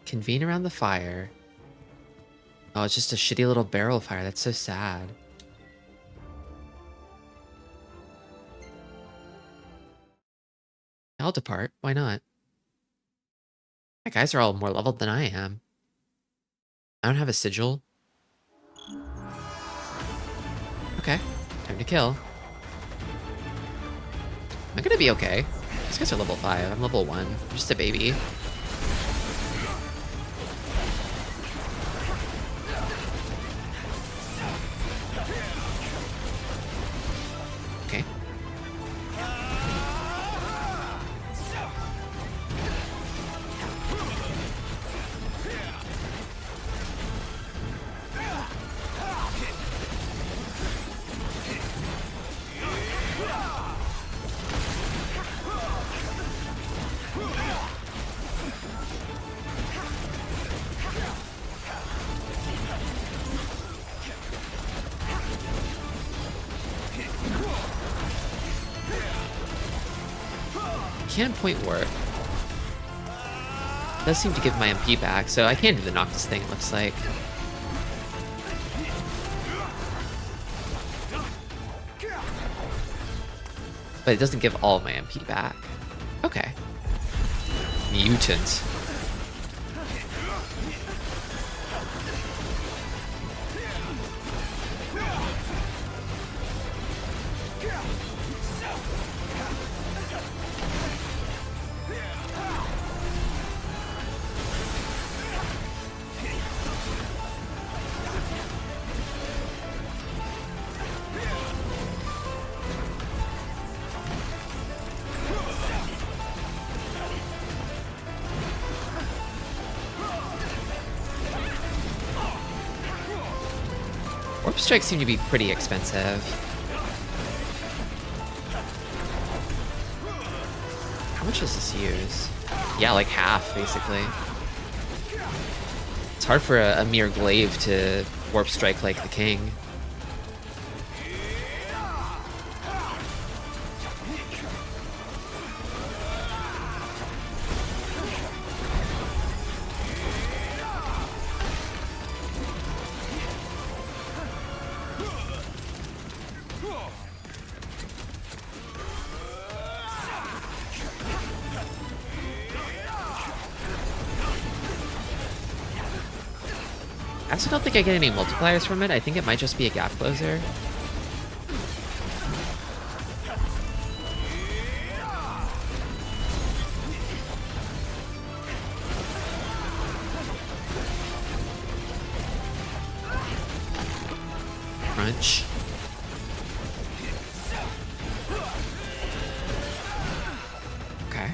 Convene around the fire. Oh, it's just a shitty little barrel fire. That's so sad. I'll depart. Why not? My guys are all more leveled than I am. I don't have a sigil. Okay, time to kill. I'm gonna be okay. These guys are level 5. I'm level 1. I'm just a baby. Okay. Can point warp. Does seem to give my MP back, so I can do the Noctis thing, it looks like. But it doesn't give all of my MP back. Okay. Mutant. Warp strikes seem to be pretty expensive. How much does this use? Yeah, like half, basically. It's hard for a mere glaive to warp strike like the king. I also don't think I get any multipliers from it. I think it might just be a gap closer. Crunch. Okay.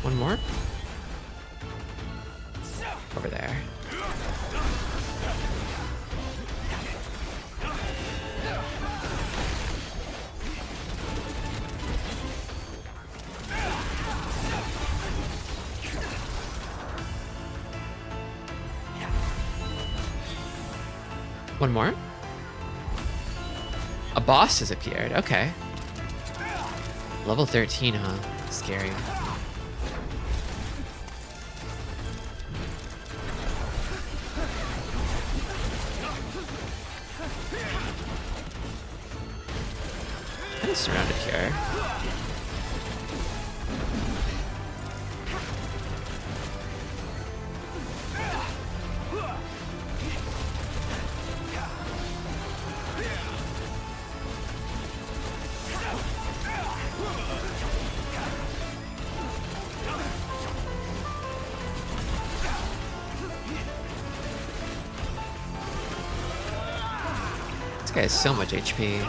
One more. Over there. One more. A boss has appeared. Okay. Level 13, huh? Scary. Kind of surrounded here. guy has so much HP.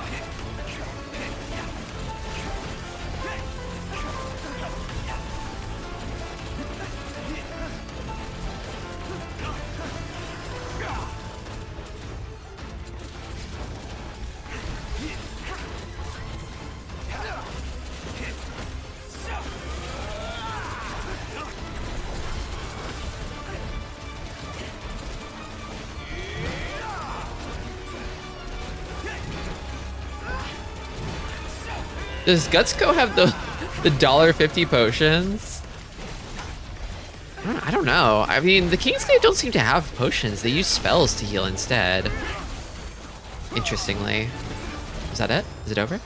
Does Gutsco have the $1.50 potions? I don't know. I mean, the Kingsglaive don't seem to have potions. They use spells to heal instead. Interestingly. Is that it? Is it over?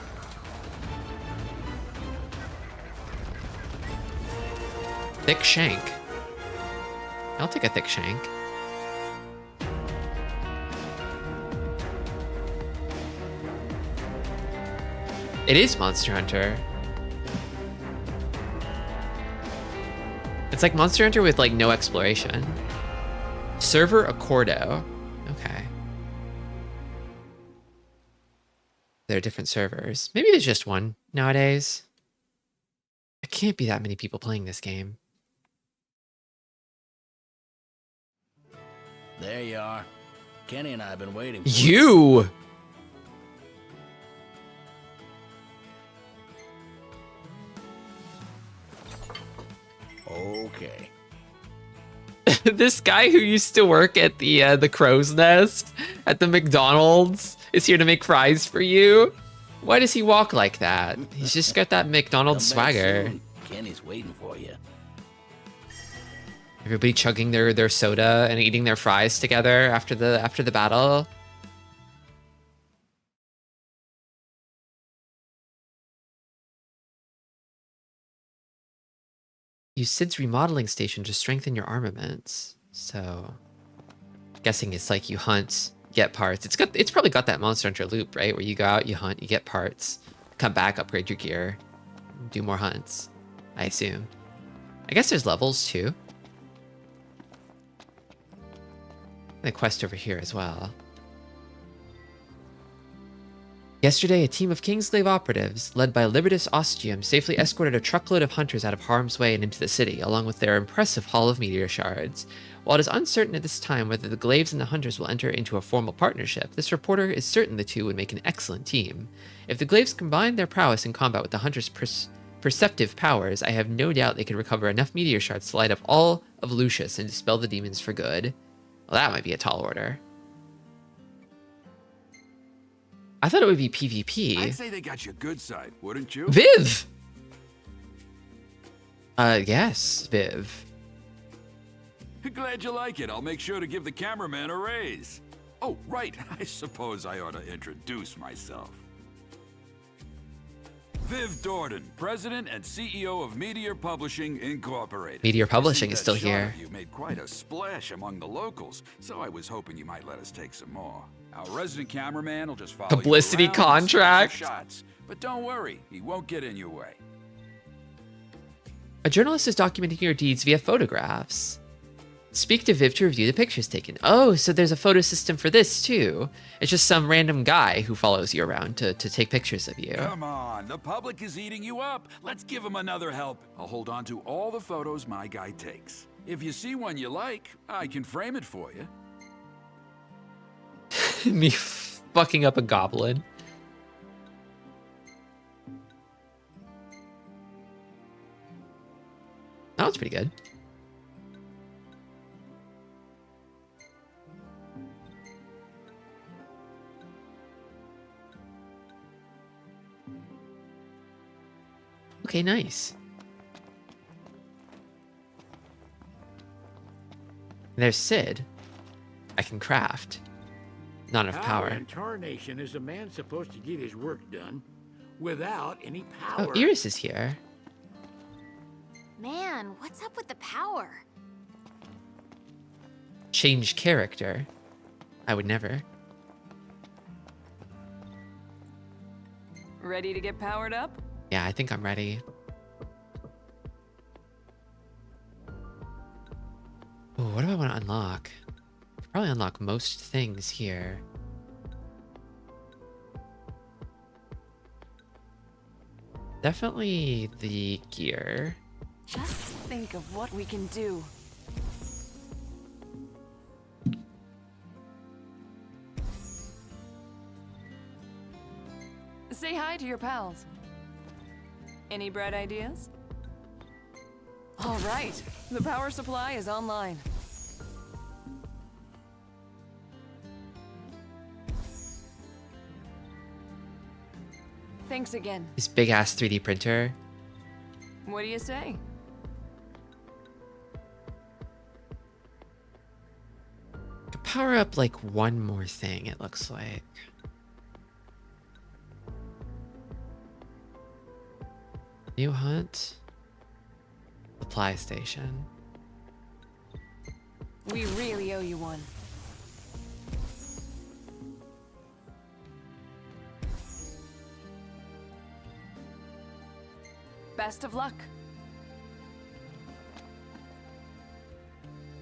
Thick shank. I'll take a thick shank. It is Monster Hunter. It's like Monster Hunter with like no exploration. Server Accordo. Okay. There are different servers. Maybe there's just one nowadays. There can't be that many people playing this game. There you are. Kenny and I have been waiting for You! Okay. This guy who used to work at the Crow's Nest at the McDonald's is here to make fries for you. Why does he walk like that? He's just got that McDonald's Come back swagger. soon. Kenny's waiting for you. Everybody chugging their soda and eating their fries together after the battle. Use Sid's remodeling station to strengthen your armaments. So, guessing it's like you hunt, get parts. It's probably got that Monster Hunter loop, right? Where you go out, you hunt, you get parts, come back, upgrade your gear, do more hunts. I assume. I guess there's levels too. The quest over here as well. Yesterday, a team of Kingsglaive operatives, led by Libertus Ostium, safely escorted a truckload of hunters out of harm's way and into the city, along with their impressive haul of meteor shards. While it is uncertain at this time whether the Glaives and the hunters will enter into a formal partnership, this reporter is certain the two would make an excellent team. If the Glaives combined their prowess in combat with the hunters' perceptive powers, I have no doubt they could recover enough meteor shards to light up all of Lucius and dispel the demons for good. Well, that might be a tall order. I thought it would be PvP. I'd say they got your good side, wouldn't you? Viv! Yes, Viv. Glad you like it. I'll make sure to give the cameraman a raise. Oh, right. I suppose I ought to introduce myself. Viv Dordan, President and CEO of Meteor Publishing Incorporated. Meteor Publishing I is see still that shot here. of you made quite a splash among the locals, so I was hoping you might let us take some more. Our resident cameraman will just follow Publicity you around and snap some contract. shots. But don't worry, he won't get in your way. A journalist is documenting your deeds via photographs. Speak to Viv to review the pictures taken. Oh, so there's a photo system for this too. It's just some random guy who follows you around to take pictures of you. Come on, the public is eating you up. Let's give him another help. I'll hold on to all the photos my guy takes. If you see one you like, I can frame it for you. Me fucking up a goblin. That was pretty good. Okay, nice. There's Sid. I can craft. Not enough How power. in tarnation is a man supposed to get his work done without any power? Oh, Iris is here. Man, what's up with the power? Change character. I would never. Ready to get powered up? Yeah, I think I'm ready. Ooh, what do I want to unlock? Probably unlock most things here. Definitely the gear. Just think of what we can do. Say hi to your pals. Any bright ideas? All right, the power supply is online. Thanks again. This big ass 3D printer. What do you say? Could power up like one more thing, it looks like. New hunt. Supply station. We really owe you one. Best of luck.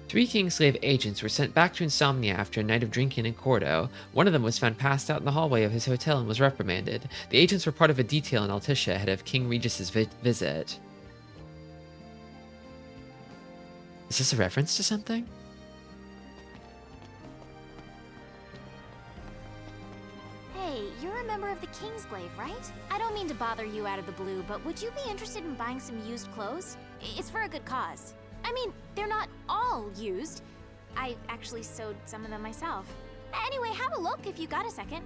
3 Kingslave agents were sent back to Insomnia after a night of drinking in Cordo. One of them was found passed out in the hallway of his hotel and was reprimanded. The agents were part of a detail in Altissia ahead of King Regis's visit. Is this a reference to something? Hey, you're a member of the Kingsglaive, right? I don't mean to bother you out of the blue, but would you be interested in buying some used clothes? It's for a good cause. I mean, they're not all used. I actually sewed some of them myself. Anyway, have a look if you got a second.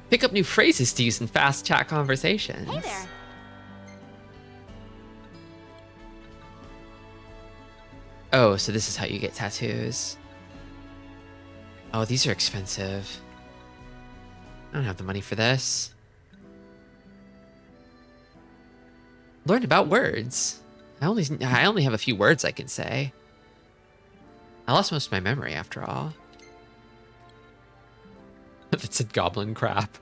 Pick up new phrases to use in fast chat conversations. Hey there. Oh, so this is how you get tattoos. Oh, these are expensive. I don't have the money for this. Learn about words. I only have a few words I can say. I lost most of my memory after all. That's a goblin crap.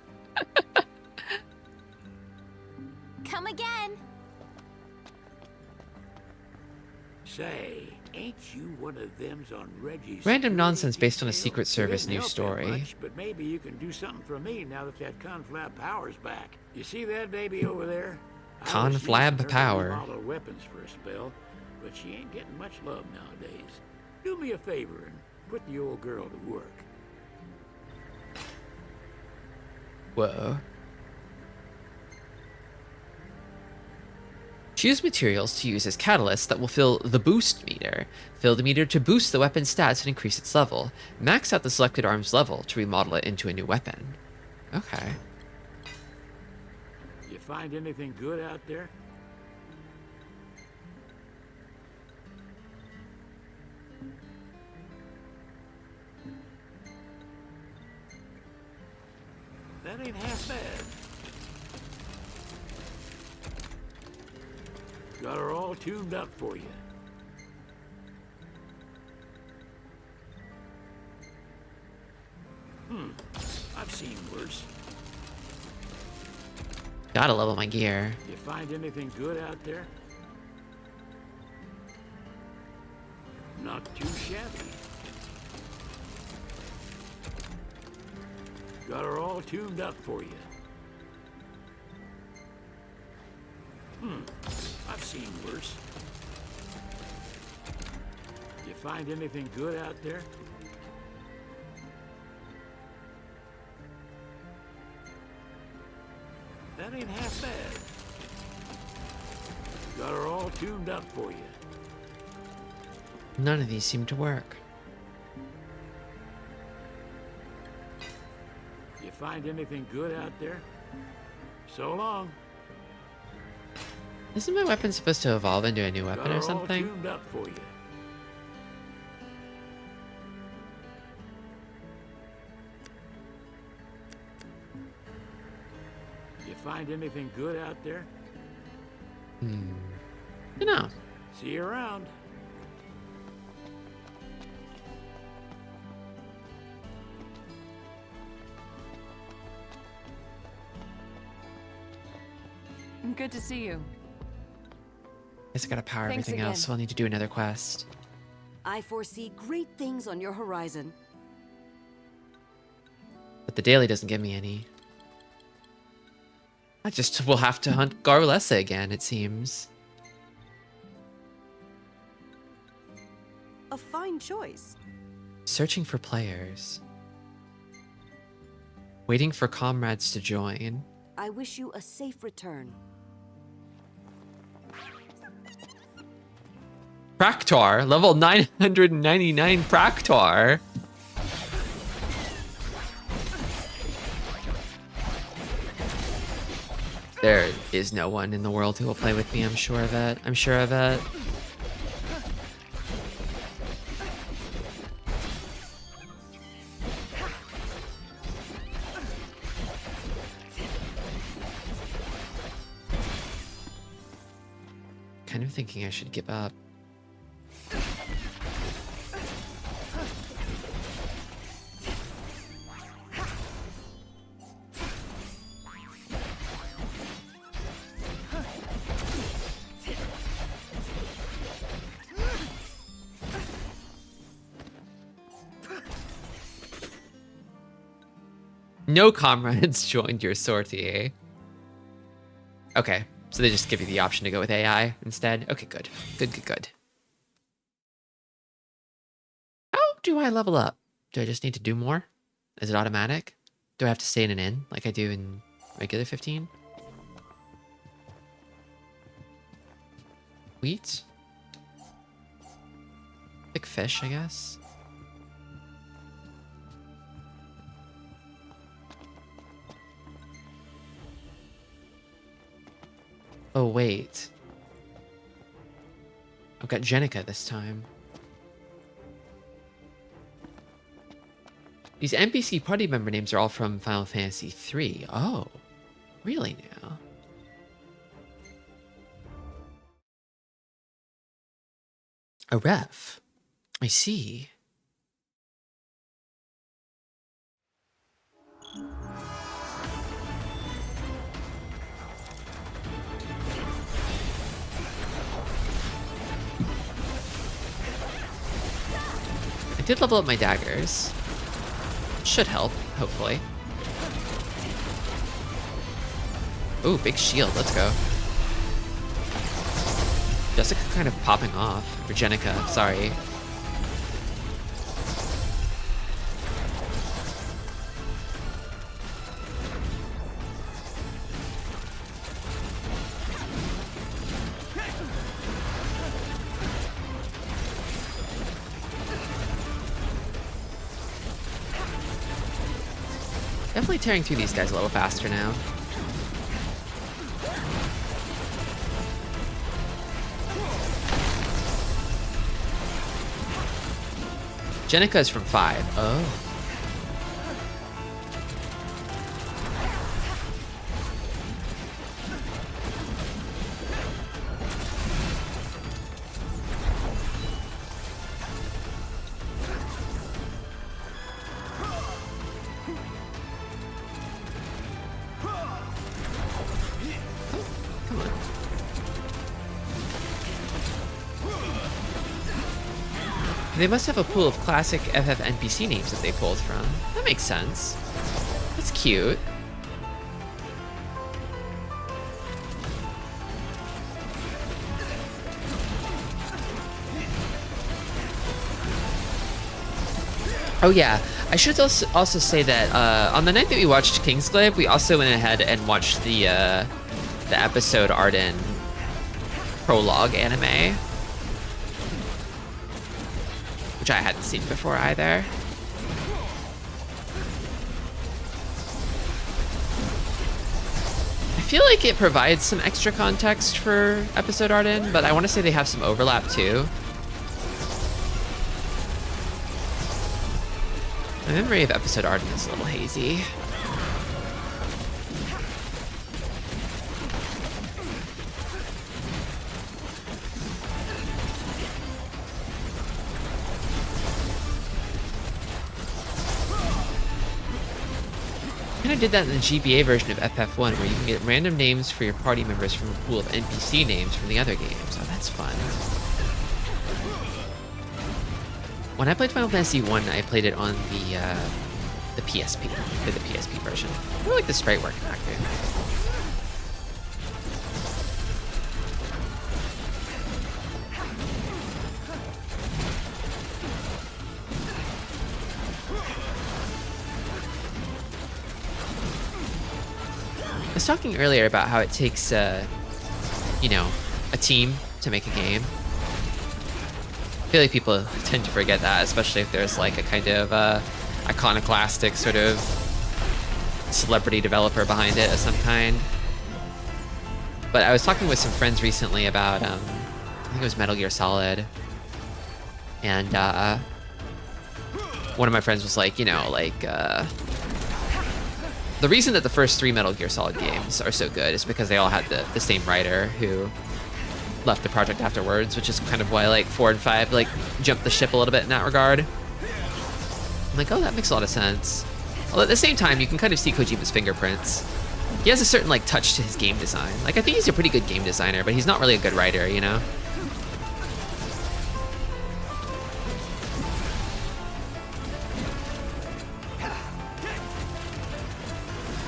Come again. Say, ain't you one of them's on Reggie's? Random nonsense based on a Secret Service Didn't news help story. that much, but maybe you can do something for me now that conflab power's back. You see that baby over there? I was using her Conflab to power. remodel weapons for a spell, but she ain't getting much love nowadays. Do me a favor and put the old girl to work. Whoa. Choose materials to use as catalysts that will fill the boost meter. Fill the meter to boost the weapon's stats and increase its level. Max out the selected arm's level to remodel it into a new weapon. Okay. You find anything good out there? That ain't half bad. Got her all tuned up for you. I've seen worse. Gotta level my gear. You find anything good out there? Not too shabby. Got her all tuned up for you. I've seen worse. You find anything good out there? That ain't half bad. Got her all tuned up for you. None of these seem to work. You find anything good out there? So long. Isn't my weapon supposed to evolve into a new weapon Got her or all something? tuned up for you. You find anything good out there? You know. See you around. Good to see you. Guess I gotta power Thanks everything else, again. so I'll need to do another quest. I foresee great things on your horizon. But the daily doesn't give me any. I just will have to hunt Garlessa again, it seems. A fine choice. Searching for players. Waiting for comrades to join. I wish you a safe return. Praktar, level 999 Praktar. There is no one in the world who will play with me, I'm sure of it. I'm sure of it. Kind of thinking I should give up. No comrades joined your sortie. Okay, so they just give you the option to go with AI instead. Okay, good. Good. How do I level up? Do I just need to do more? Is it automatic? Do I have to stay in an inn like I do in regular 15? Wheat? Big fish, I guess. Oh, wait. I've got Jenica this time. These NPC party member names are all from Final Fantasy III. Oh, really now? A ref. I see. I did level up my daggers. Should help, hopefully. Ooh, big shield, let's go. Jessica kind of popping off. Or Jenica, sorry. Definitely tearing through these guys a little faster now. Jenica is from 5. Oh. They must have a pool of classic FF NPC names that they pulled from. That makes sense. That's cute. Oh yeah, I should also say that on the night that we watched Kingsglaive, we also went ahead and watched the episode Arden prologue anime, which I hadn't seen before either. I feel like it provides some extra context for episode Arden, but I want to say they have some overlap too. My memory of episode Arden is a little hazy. I did that in the GBA version of FF1, where you can get random names for your party members from a pool of NPC names from the other games. Oh, that's fun. When I played Final Fantasy 1, I played it on the PSP, the PSP version. I really like the sprite work factor. was talking earlier about how it takes, you know, a team to make a game. I feel like people tend to forget that, especially if there's like a kind of iconoclastic sort of celebrity developer behind it of some kind. But I was talking with some friends recently about, I think it was Metal Gear Solid. And one of my friends was like, you know, like, the reason that the first 3 Metal Gear Solid games are so good is because they all had the same writer who left the project afterwards, which is kind of why like 4 and 5 like jumped the ship a little bit in that regard. I'm like, oh, that makes a lot of sense. Well, at the same time, you can kind of see Kojima's fingerprints. He has a certain like touch to his game design. Like, I think he's a pretty good game designer, but he's not really a good writer, you know?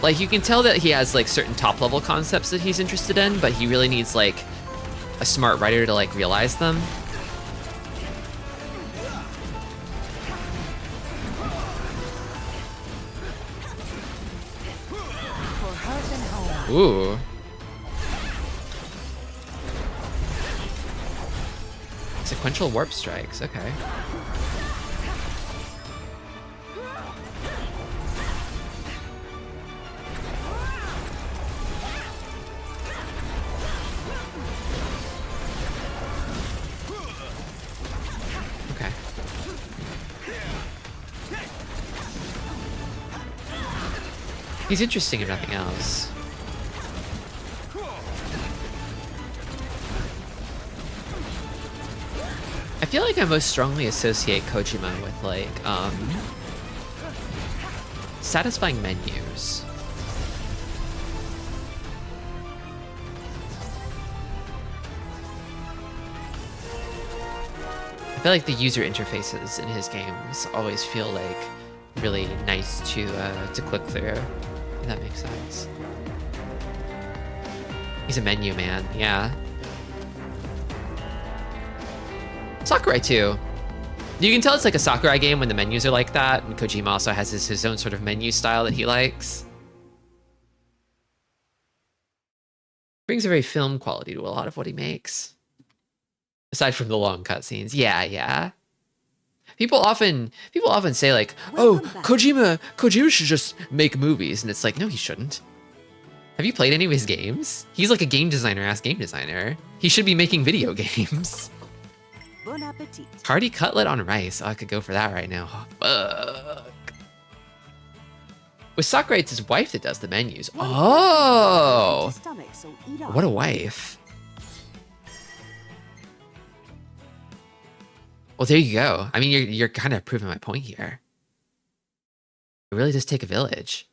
Like, you can tell that he has like certain top level concepts that he's interested in, but he really needs like a smart writer to like realize them. Ooh. Sequential warp strikes, okay. Okay. He's interesting if nothing else. I feel like I most strongly associate Kojima with like satisfying menus. I feel like the user interfaces in his games always feel like really nice to click through. If that makes sense. He's a menu man, yeah. Sakurai too. You can tell it's like a Sakurai game when the menus are like that, and Kojima also has his own sort of menu style that he likes. Brings a very film quality to a lot of what he makes. Aside from the long cutscenes. Yeah, yeah. People often say like, oh, Kojima should just make movies, and it's like, no, he shouldn't. Have you played any of his games? He's like a game designer. He should be making video games. Bon appetit. Hearty cutlet on rice. Oh, I could go for that right now. Oh, fuck. With Sakurai, it's his wife that does the menus. Oh! What a wife. Well, there you go. I mean, you're kind of proving my point here. It really does take a village.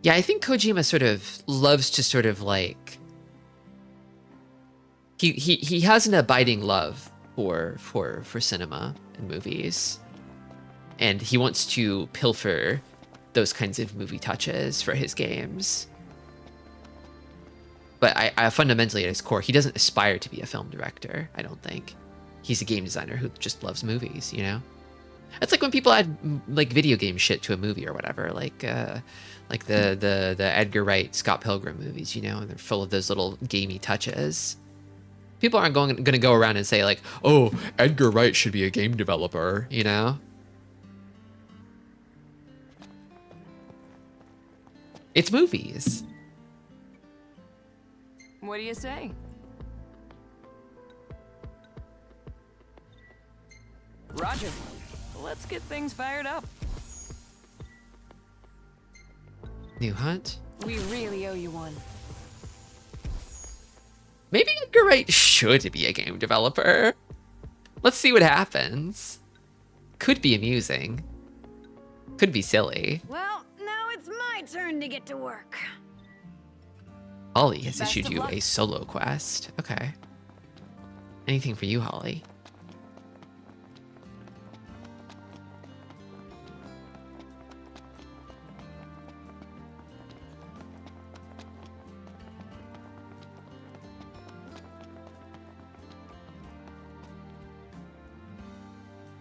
Yeah, I think Kojima sort of loves to sort of like he has an abiding love for cinema and movies, and he wants to pilfer those kinds of movie touches for his games. But I fundamentally at his core, he doesn't aspire to be a film director. I don't think. He's a game designer who just loves movies, you know? It's like when people add like video game shit to a movie or whatever, like the Edgar Wright, Scott Pilgrim movies, you know, and they're full of those little gamey touches. People aren't going to go around and say like, oh, Edgar Wright should be a game developer, you know? It's movies. What do you say? Roger. Let's get things fired up. New hunt? We really owe you one. Maybe Edgar Wright should be a game developer. Let's see what happens. Could be amusing. Could be silly. Well, now it's my turn to get to work. Holly has issued you a solo quest. Okay. Anything for you, Holly?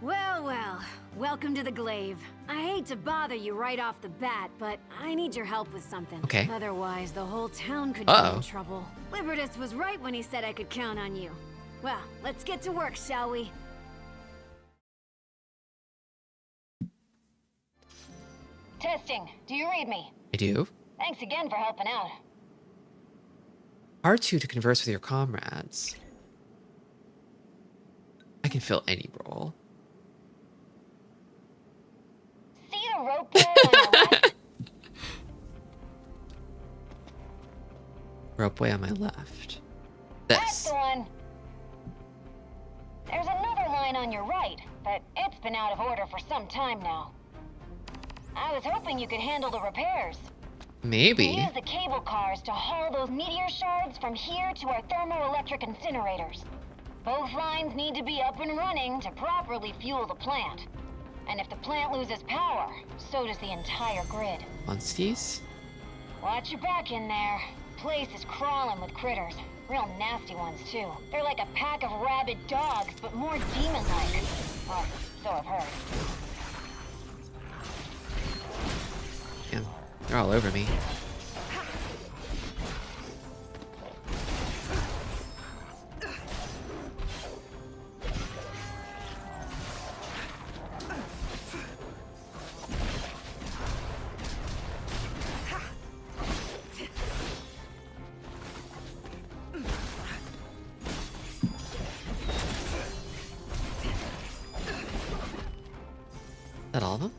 Well, well. Well, welcome to the Glaive. I hate to bother you right off the bat, but I need your help with something. Okay. Otherwise, the whole town could be in trouble. Libertus was right when he said I could count on you. Well, let's get to work, shall we? Testing. Do you read me? I do. Thanks again for helping out. R2 to converse with your comrades. I can fill any role. See the ropeway on your left? Ropeway on my left. That's the one. There's another line on your right, but it's been out of order for some time now. I was hoping you could handle the repairs. Maybe. Use the cable cars to haul those meteor shards from here to our thermoelectric incinerators. Both lines need to be up and running to properly fuel the plant. And if the plant loses power, so does the entire grid. Monsters? Watch your back in there. Place is crawling with critters. Real nasty ones, too. They're like a pack of rabid dogs, but more demon-like. Or so I've heard. Damn, they're all over me. Is that all of them?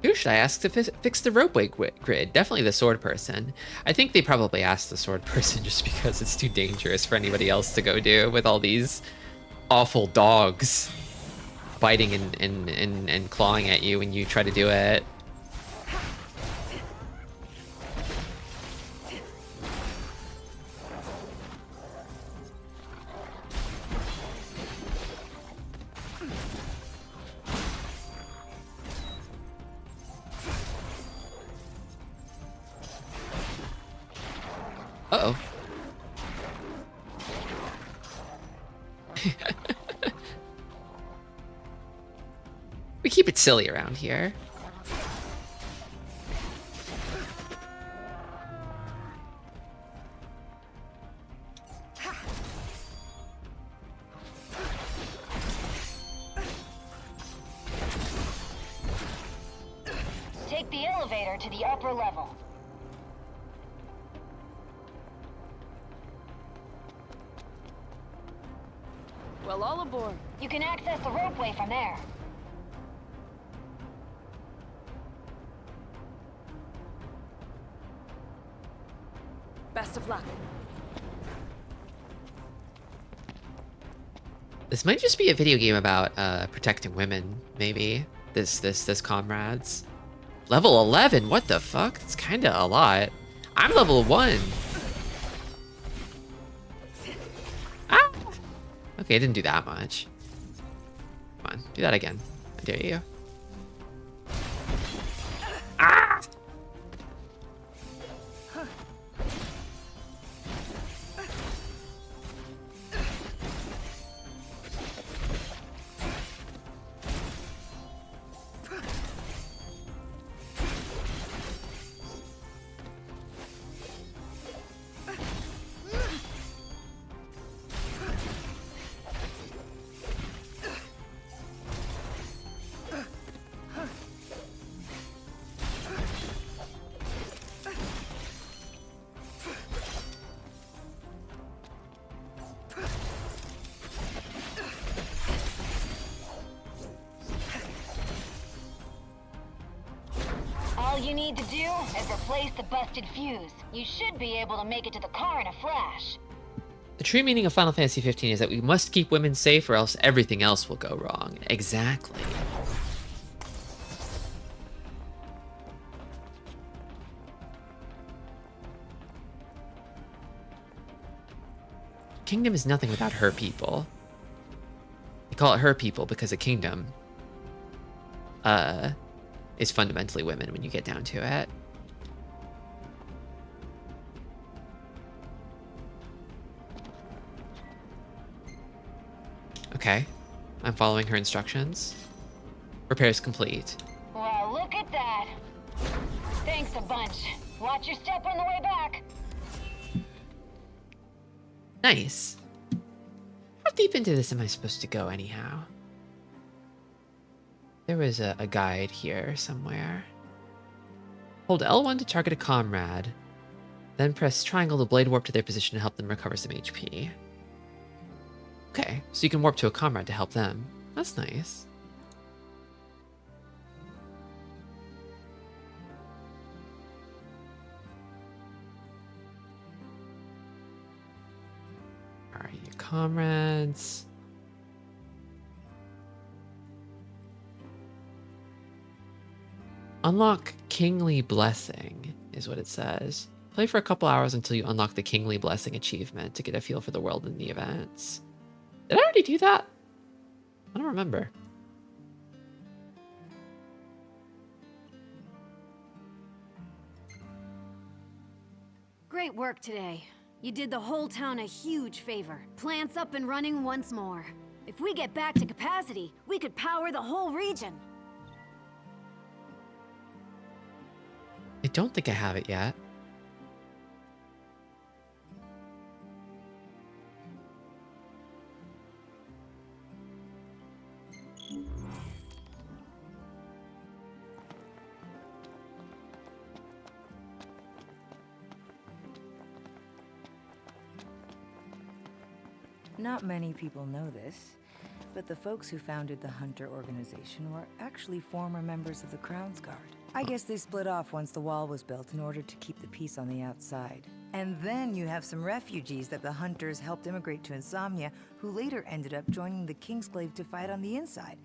Who should I ask to fix the ropeway grid? Definitely the sword person. I think they probably asked the sword person just because it's too dangerous for anybody else to go do with all these awful dogs biting and clawing at you when you try to do it. Uh-oh. We keep it silly around here. Take the elevator to the upper level. Well, all aboard. You can access the ropeway from there. Best of luck. This might just be a video game about protecting women, maybe. This comrades. Level 11, what the fuck? That's kinda a lot. I'm level 1. Ah! Okay, it didn't do that much. Come on, do that again. I dare you. Ah! All you need to do is replace the busted fuse. You should be able to make it to the car in a flash. The true meaning of Final Fantasy 15 is that we must keep women safe or else everything else will go wrong. Exactly. Kingdom is nothing without her people. They call it her people because a kingdom is fundamentally women when you get down to it. Okay. I'm following her instructions. Repairs complete. Well, look at that. Thanks a bunch. Watch your step on the way back. Nice. How deep into this am I supposed to go anyhow? There was a guide here somewhere. Hold L1 to target a comrade. Then press triangle to blade warp to their position to help them recover some HP. Okay, so you can warp to a comrade to help them. That's nice. Alright, your comrades. Unlock Kingly Blessing is what it says. Play for a couple hours until you unlock the Kingly Blessing achievement to get a feel for the world and the events. Did I already do that? I don't remember. Great work today. You did the whole town a huge favor. Plants up and running once more. If we get back to capacity, we could power the whole region. I don't think I have it yet. Not many people know this, but the folks who founded the Hunter organization were actually former members of the Crown's Guard. I guess they split off once the wall was built in order to keep the peace on the outside. And then you have some refugees that the Hunters helped immigrate to Insomnia, who later ended up joining the Kingsglaive to fight on the inside.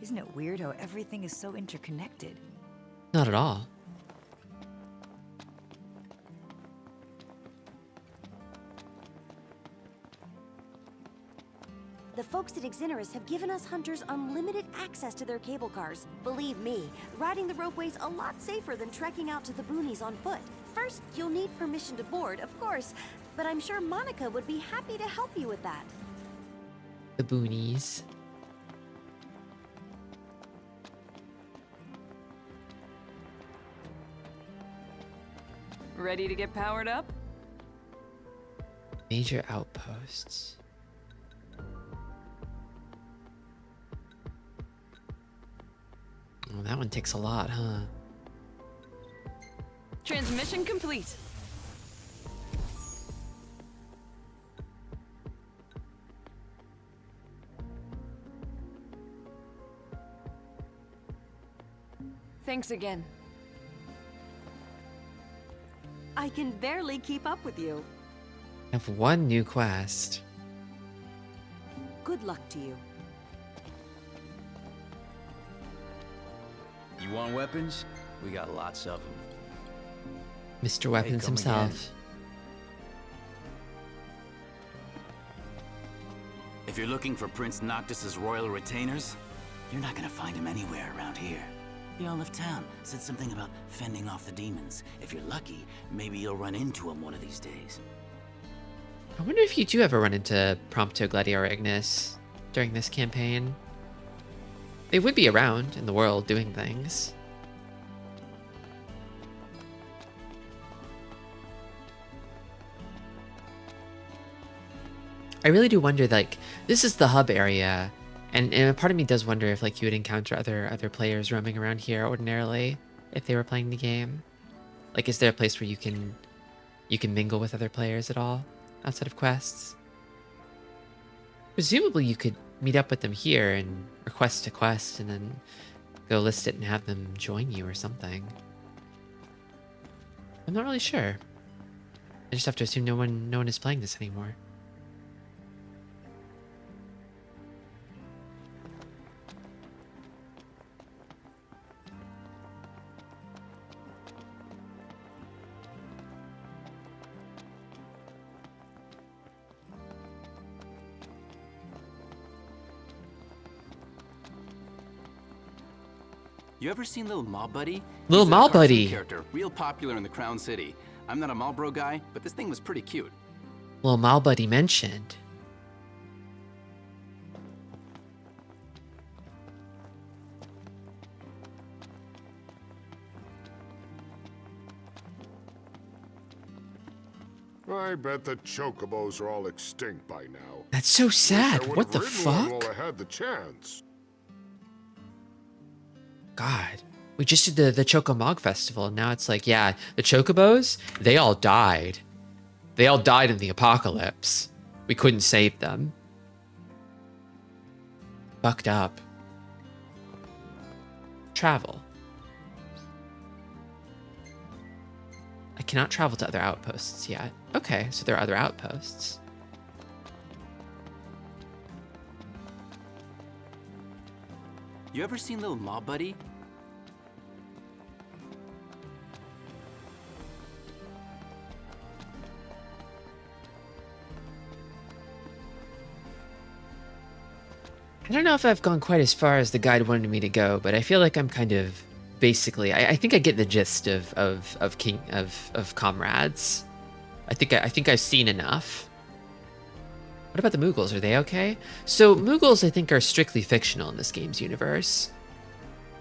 Isn't it weird how everything is so interconnected? Not at all. The folks at Exoneris have given us hunters unlimited access to their cable cars. Believe me, riding the ropeway's a lot safer than trekking out to the boonies on foot. First, you'll need permission to board, of course, but I'm sure Monica would be happy to help you with that. The boonies. Ready to get powered up? Major outposts. Oh, that one takes a lot, huh? Transmission complete. Thanks again. I can barely keep up with you. I have one new quest. Good luck to you. You want weapons? We got lots of them. Mr. Weapons come himself. again. If you're looking for Prince Noctis's royal retainers, you're not gonna find him anywhere around here. He all left town, said something about fending off the demons. If you're lucky, maybe you'll run into him one of these days. I wonder if you do ever run into Prompto Gladiator Ignis during this campaign. They would be around in the world doing things. I really do wonder, like, this is the hub area, and a part of me does wonder if, like, you would encounter other players roaming around here ordinarily if they were playing the game. Like, is there a place where you can mingle with other players at all outside of quests? Presumably you could meet up with them here and request a quest and then go list it and have them join you or something. I'm not really sure. I just have to assume no one is playing this anymore. You ever seen Little Mob Buddy? Little He's a Mob cartoon Buddy. character, real popular in the Crown City. I'm not a Marlboro guy, but this thing was pretty cute. Well, Malbuddy mentioned. I bet the chocobos are all extinct by now. That's so sad. Wish I What the would've ridden one fuck? while I had the chance. God. We just did the Chocomog Festival, and now it's like, yeah, the Chocobos, they all died. They all died in the apocalypse. We couldn't save them. Fucked up. Travel. I cannot travel to other outposts yet. Okay, so there are other outposts. You ever seen little Mob Buddy? I don't know if I've gone quite as far as the guide wanted me to go, but I feel like I'm kind of basically. I think I get the gist of comrades. I think I've seen enough. What about the Mughals? Are they okay? So Mughals, I think, are strictly fictional in this game's universe.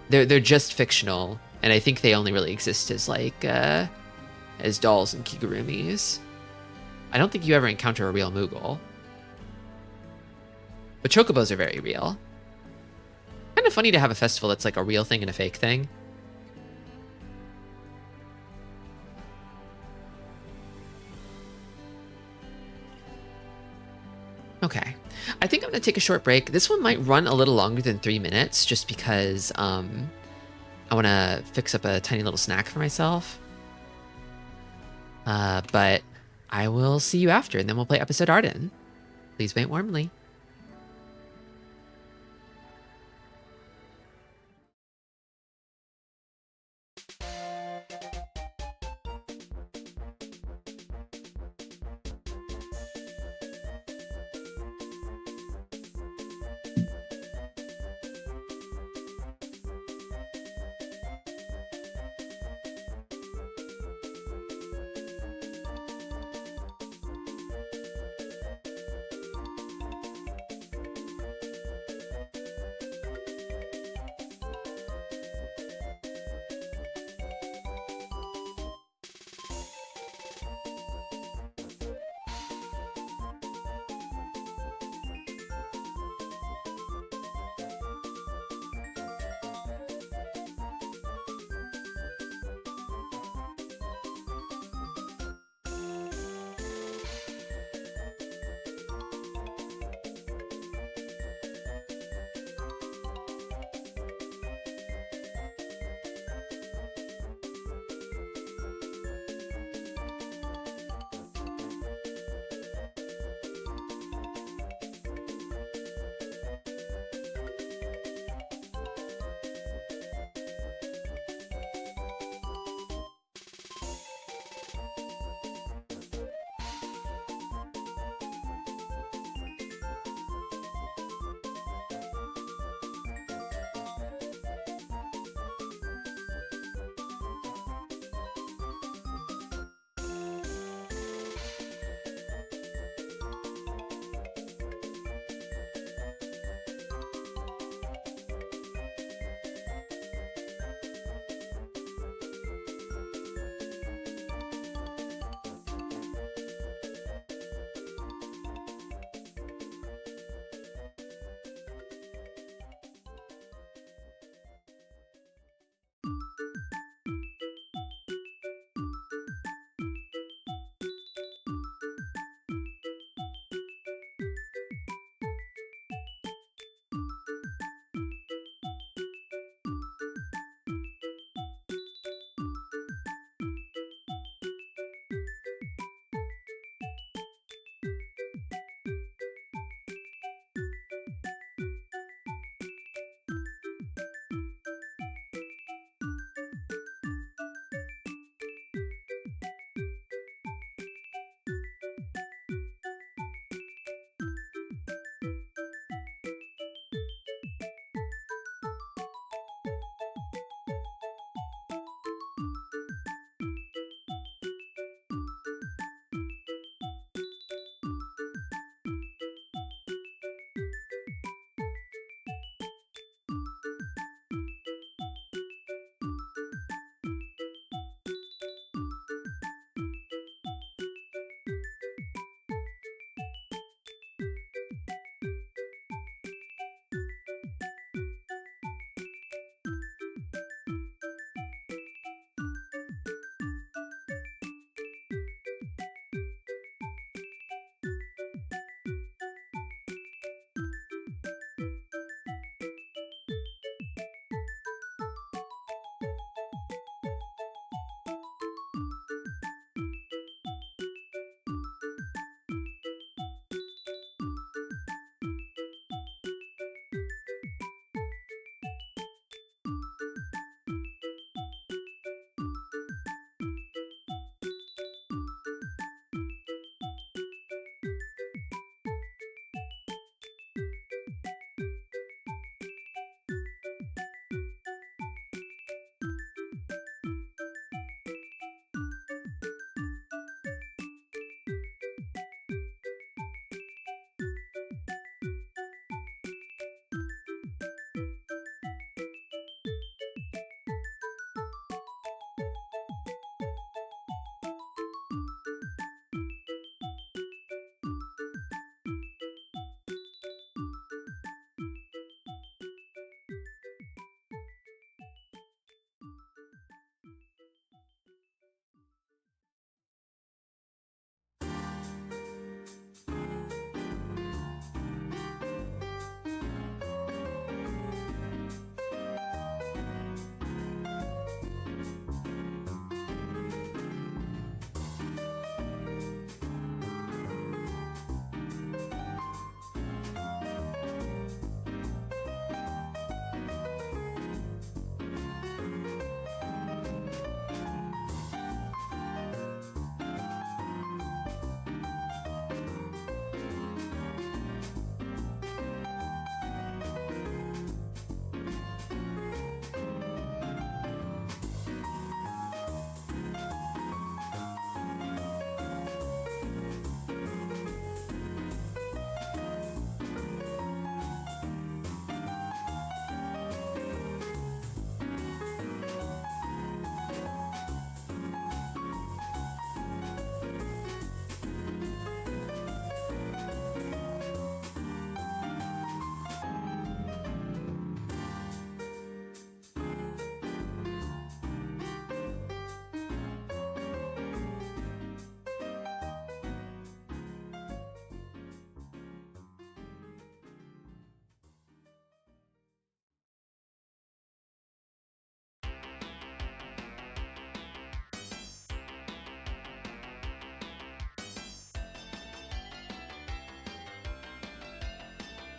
They're just fictional, and I think they only really exist as like as dolls and kigurumis. I don't think you ever encounter a real Mughal. But chocobos are very real. Kind of funny to have a festival that's like a real thing and a fake thing. Okay. I think I'm going to take a short break. This one might run a little longer than 3 minutes just because I want to fix up a tiny little snack for myself. But I will see you after, and then we'll play episode Arden. Please wait warmly.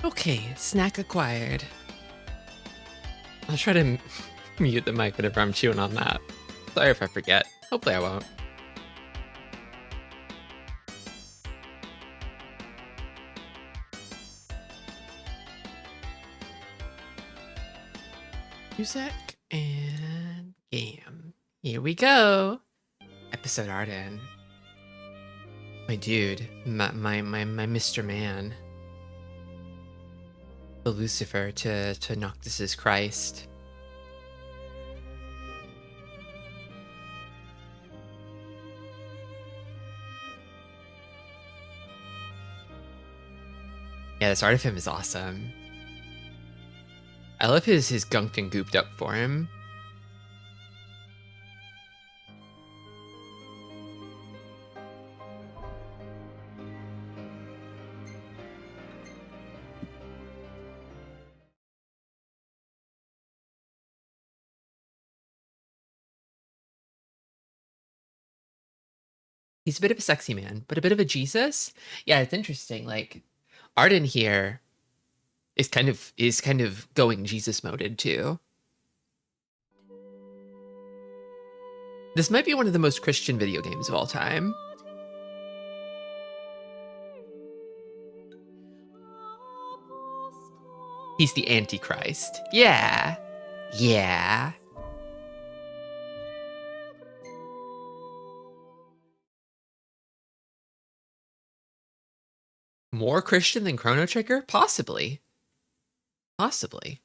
Okay, snack acquired. I'll try to mute the mic whenever I'm chewing on that. Sorry if I forget. Hopefully I won't. Music and game. Here we go. Episode Arden. My dude, my Mr. Man. The Lucifer to Noctis's Christ. Yeah, this art of him is awesome. I love his gunked and gooped up form. He's a bit of a sexy man, but a bit of a Jesus. Yeah, it's interesting. Like, Arden here is kind of going Jesus moded too. This might be one of the most Christian video games of all time. He's the Antichrist. Yeah. Yeah. More Christian than Chrono Trigger? Possibly. Possibly.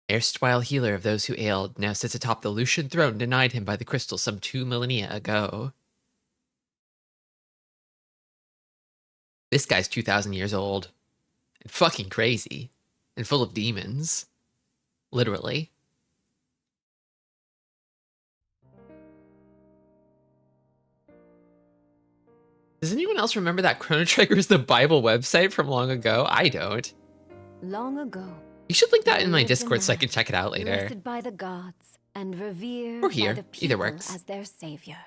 Erstwhile healer of those who ailed, now sits atop the Lucian throne denied him by the crystal some 2 millennia ago. This guy's 2,000 years old. And fucking crazy. And full of demons. Literally. Does anyone else remember that Chrono Trigger is the Bible website from long ago? I don't. Long ago. You should link that in my Discord so I can check it out later. Blessed by the gods and revered Or here. by the Either people works. as their savior.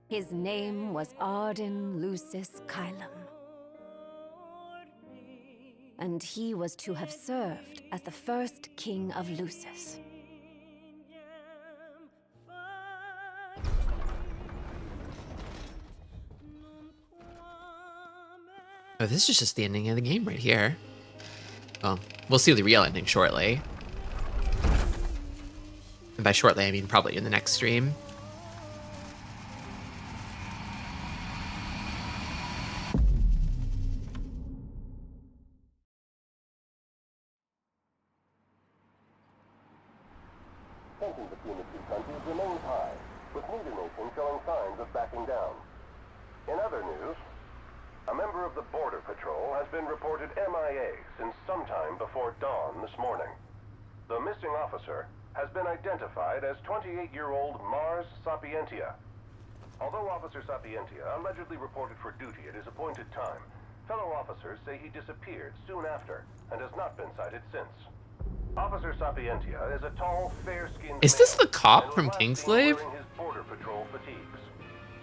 His name was Arden Lucis Kylum. And he was to have served as the first king of Lucis. Oh, this is just the ending of the game right here. Well, we'll see the real ending shortly. And by shortly, I mean probably in the next stream. Tension between the two countries remains high, with neither nation showing signs of backing down. In other news, a member of the Border Patrol has been reported MIA since sometime before dawn this morning. The missing officer has been identified as 28-year-old Mars Sapientia. Although Officer Sapientia allegedly reported for duty at his appointed time, fellow officers say he disappeared soon after and has not been sighted since. Officer Sapientia is a tall, fair-skinned Is this male the cop and was from last seen Kingslave? wearing his Border Patrol fatigues.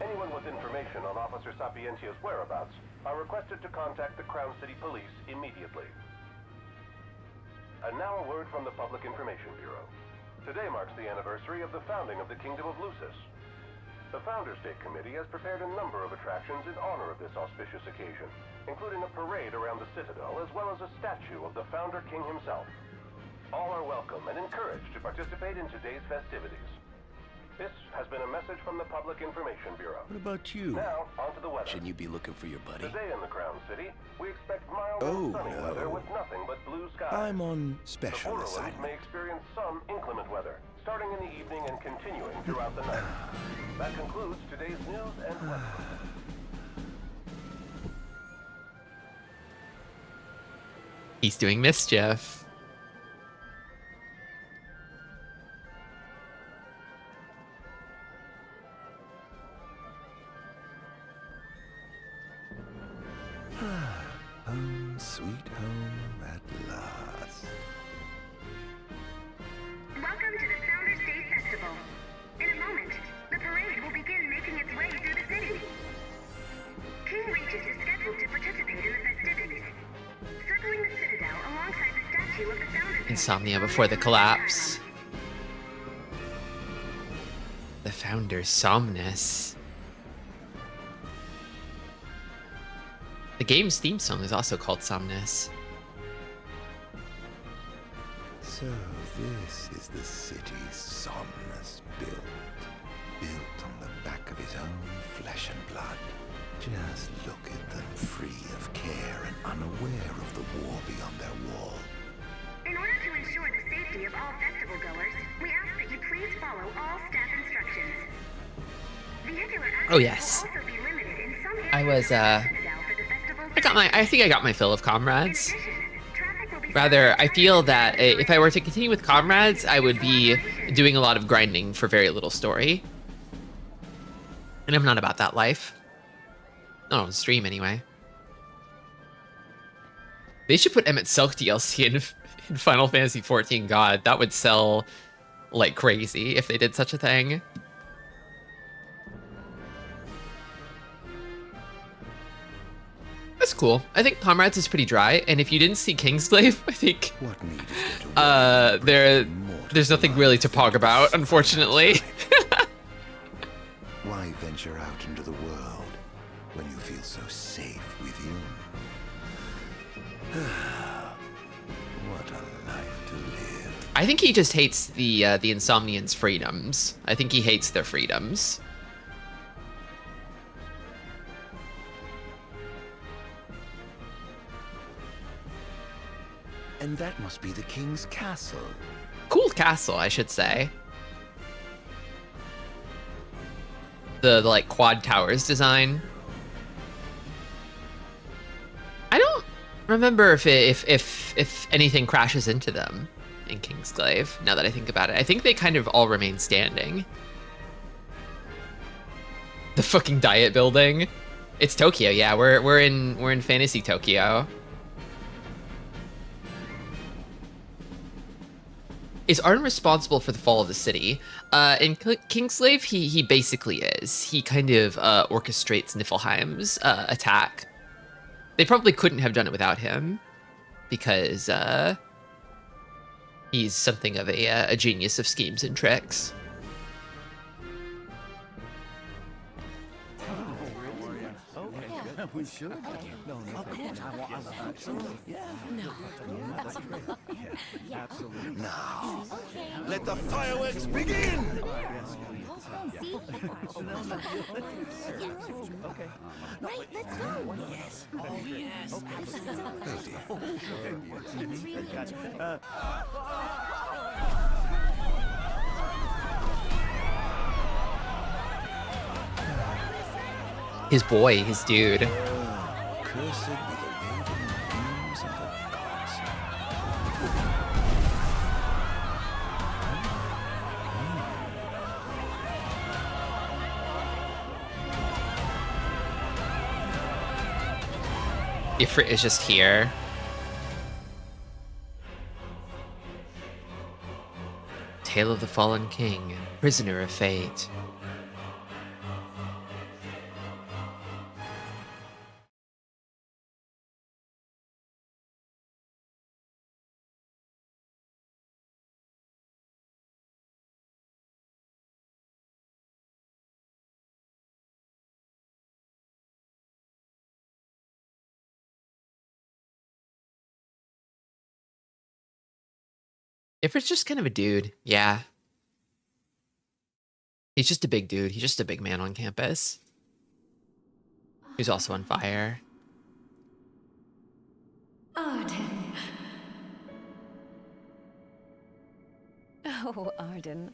Anyone with information on Officer Sapientia's whereabouts are requested to contact the Crown City Police immediately. And now a word from the Public Information Bureau. Today marks the anniversary of the founding of the Kingdom of Lucis. The Founders Day Committee has prepared a number of attractions in honor of this auspicious occasion, including a parade around the Citadel as well as a statue of the Founder King himself. All are welcome and encouraged to participate in today's festivities. This has been a message from the Public Information Bureau. What about you? Now, on to the weather. Shouldn't you be looking for your buddy? Today in the Crown City, we expect mild and sunny weather with nothing but blue skies. I'm on The special Borderlands assignment. may experience some inclement weather, starting in the evening and continuing throughout the night. That concludes today's news and weather. He's doing mischief. Home, sweet home at last. Welcome to the Founders Day Festival. In a moment, the parade will begin making its way through the city. Insomnia before the collapse. The founder, Somnus. The game's theme song is also called Somnus. So this is the city Somnus built. Built on the back of his own flesh and blood. Just look at them, free of care and unaware of the war beyond their wall. In order to ensure the safety of all festival goers, we ask that you please follow all staff instructions. Vehicular access Oh yes. will also be limited in some areas I was I think I got my fill of comrades. Rather, I feel that if I were to continue with comrades, I would be doing a lot of grinding for very little story. And I'm not about that life. Not on stream anyway. They should put Emmett Silk DLC in Final Fantasy XIV. God, that would sell like crazy if they did such a thing. That's cool. I think Comrades is pretty dry, and if you didn't see Kingsglaive, I think there's nothing really to pog about, unfortunately. Why venture out into the world when you feel so safe within? What a life to live. I think he just hates the Insomnians' freedoms. I think he hates their freedoms. And that must be the king's castle. Cool castle, I should say. The like quad towers design. I don't remember if anything crashes into them in Kingsglaive. Now that I think about it, I think they kind of all remain standing. The fucking diet building. It's Tokyo, yeah. We're in fantasy Tokyo. Is Arden responsible for the fall of the city? In Kingsglaive, he basically is. He kind of orchestrates Niflheim's attack. They probably couldn't have done it without him, because he's something of a genius of schemes and tricks. We should. No, absolutely. Now, let the fireworks begin! Right, let's go. Yes. Oh, yes. His boy, his dude. Cursed be the raven beams of the gods. Ifrit is just here. Tale of the Fallen King, prisoner of fate. Ifrit's just kind of a dude, yeah. He's just a big dude. He's just a big man on campus. He's also on fire. Arden. Oh, Arden.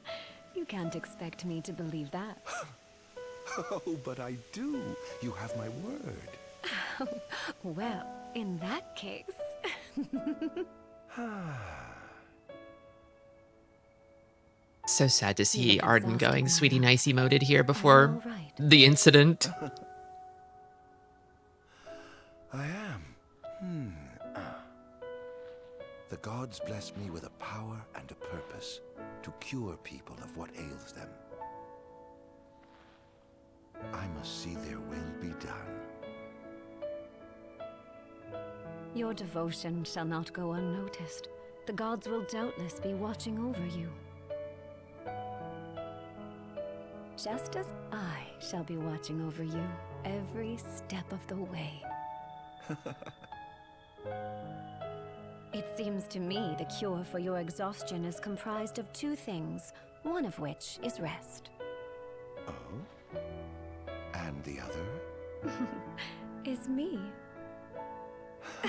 You can't expect me to believe that. Oh, but I do. You have my word. Well, in that case... So sad to see Arden going sweetie nicey moded here before the incident. I am. The gods blessed me with a power and a purpose to cure people of what ails them. I must see their will be done. Your devotion shall not go unnoticed. The gods will doubtless be watching over you. Just as I shall be watching over you every step of the way. It seems to me the cure for your exhaustion is comprised of two things, one of which is rest. Oh? And the other? Is me. Oh,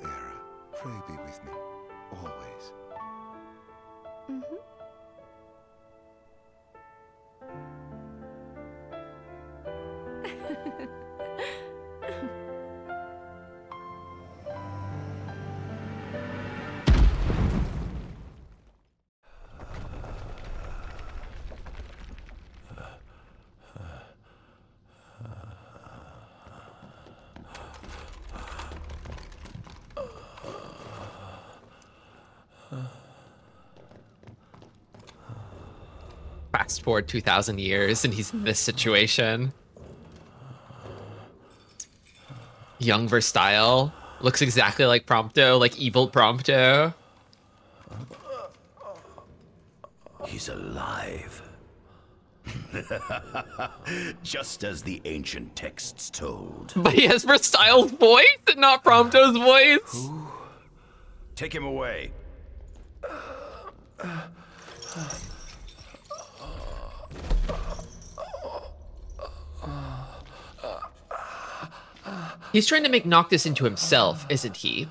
Era, pray be with me, always. Mm-hmm. Fast forward 2,000 years and he's in this situation. Young Verstyle. Looks exactly like Prompto, like evil Prompto. He's alive. Just as the ancient texts told. But he has Verstyle's voice and not Prompto's voice. Take him away. He's trying to make Noctis into himself, isn't he?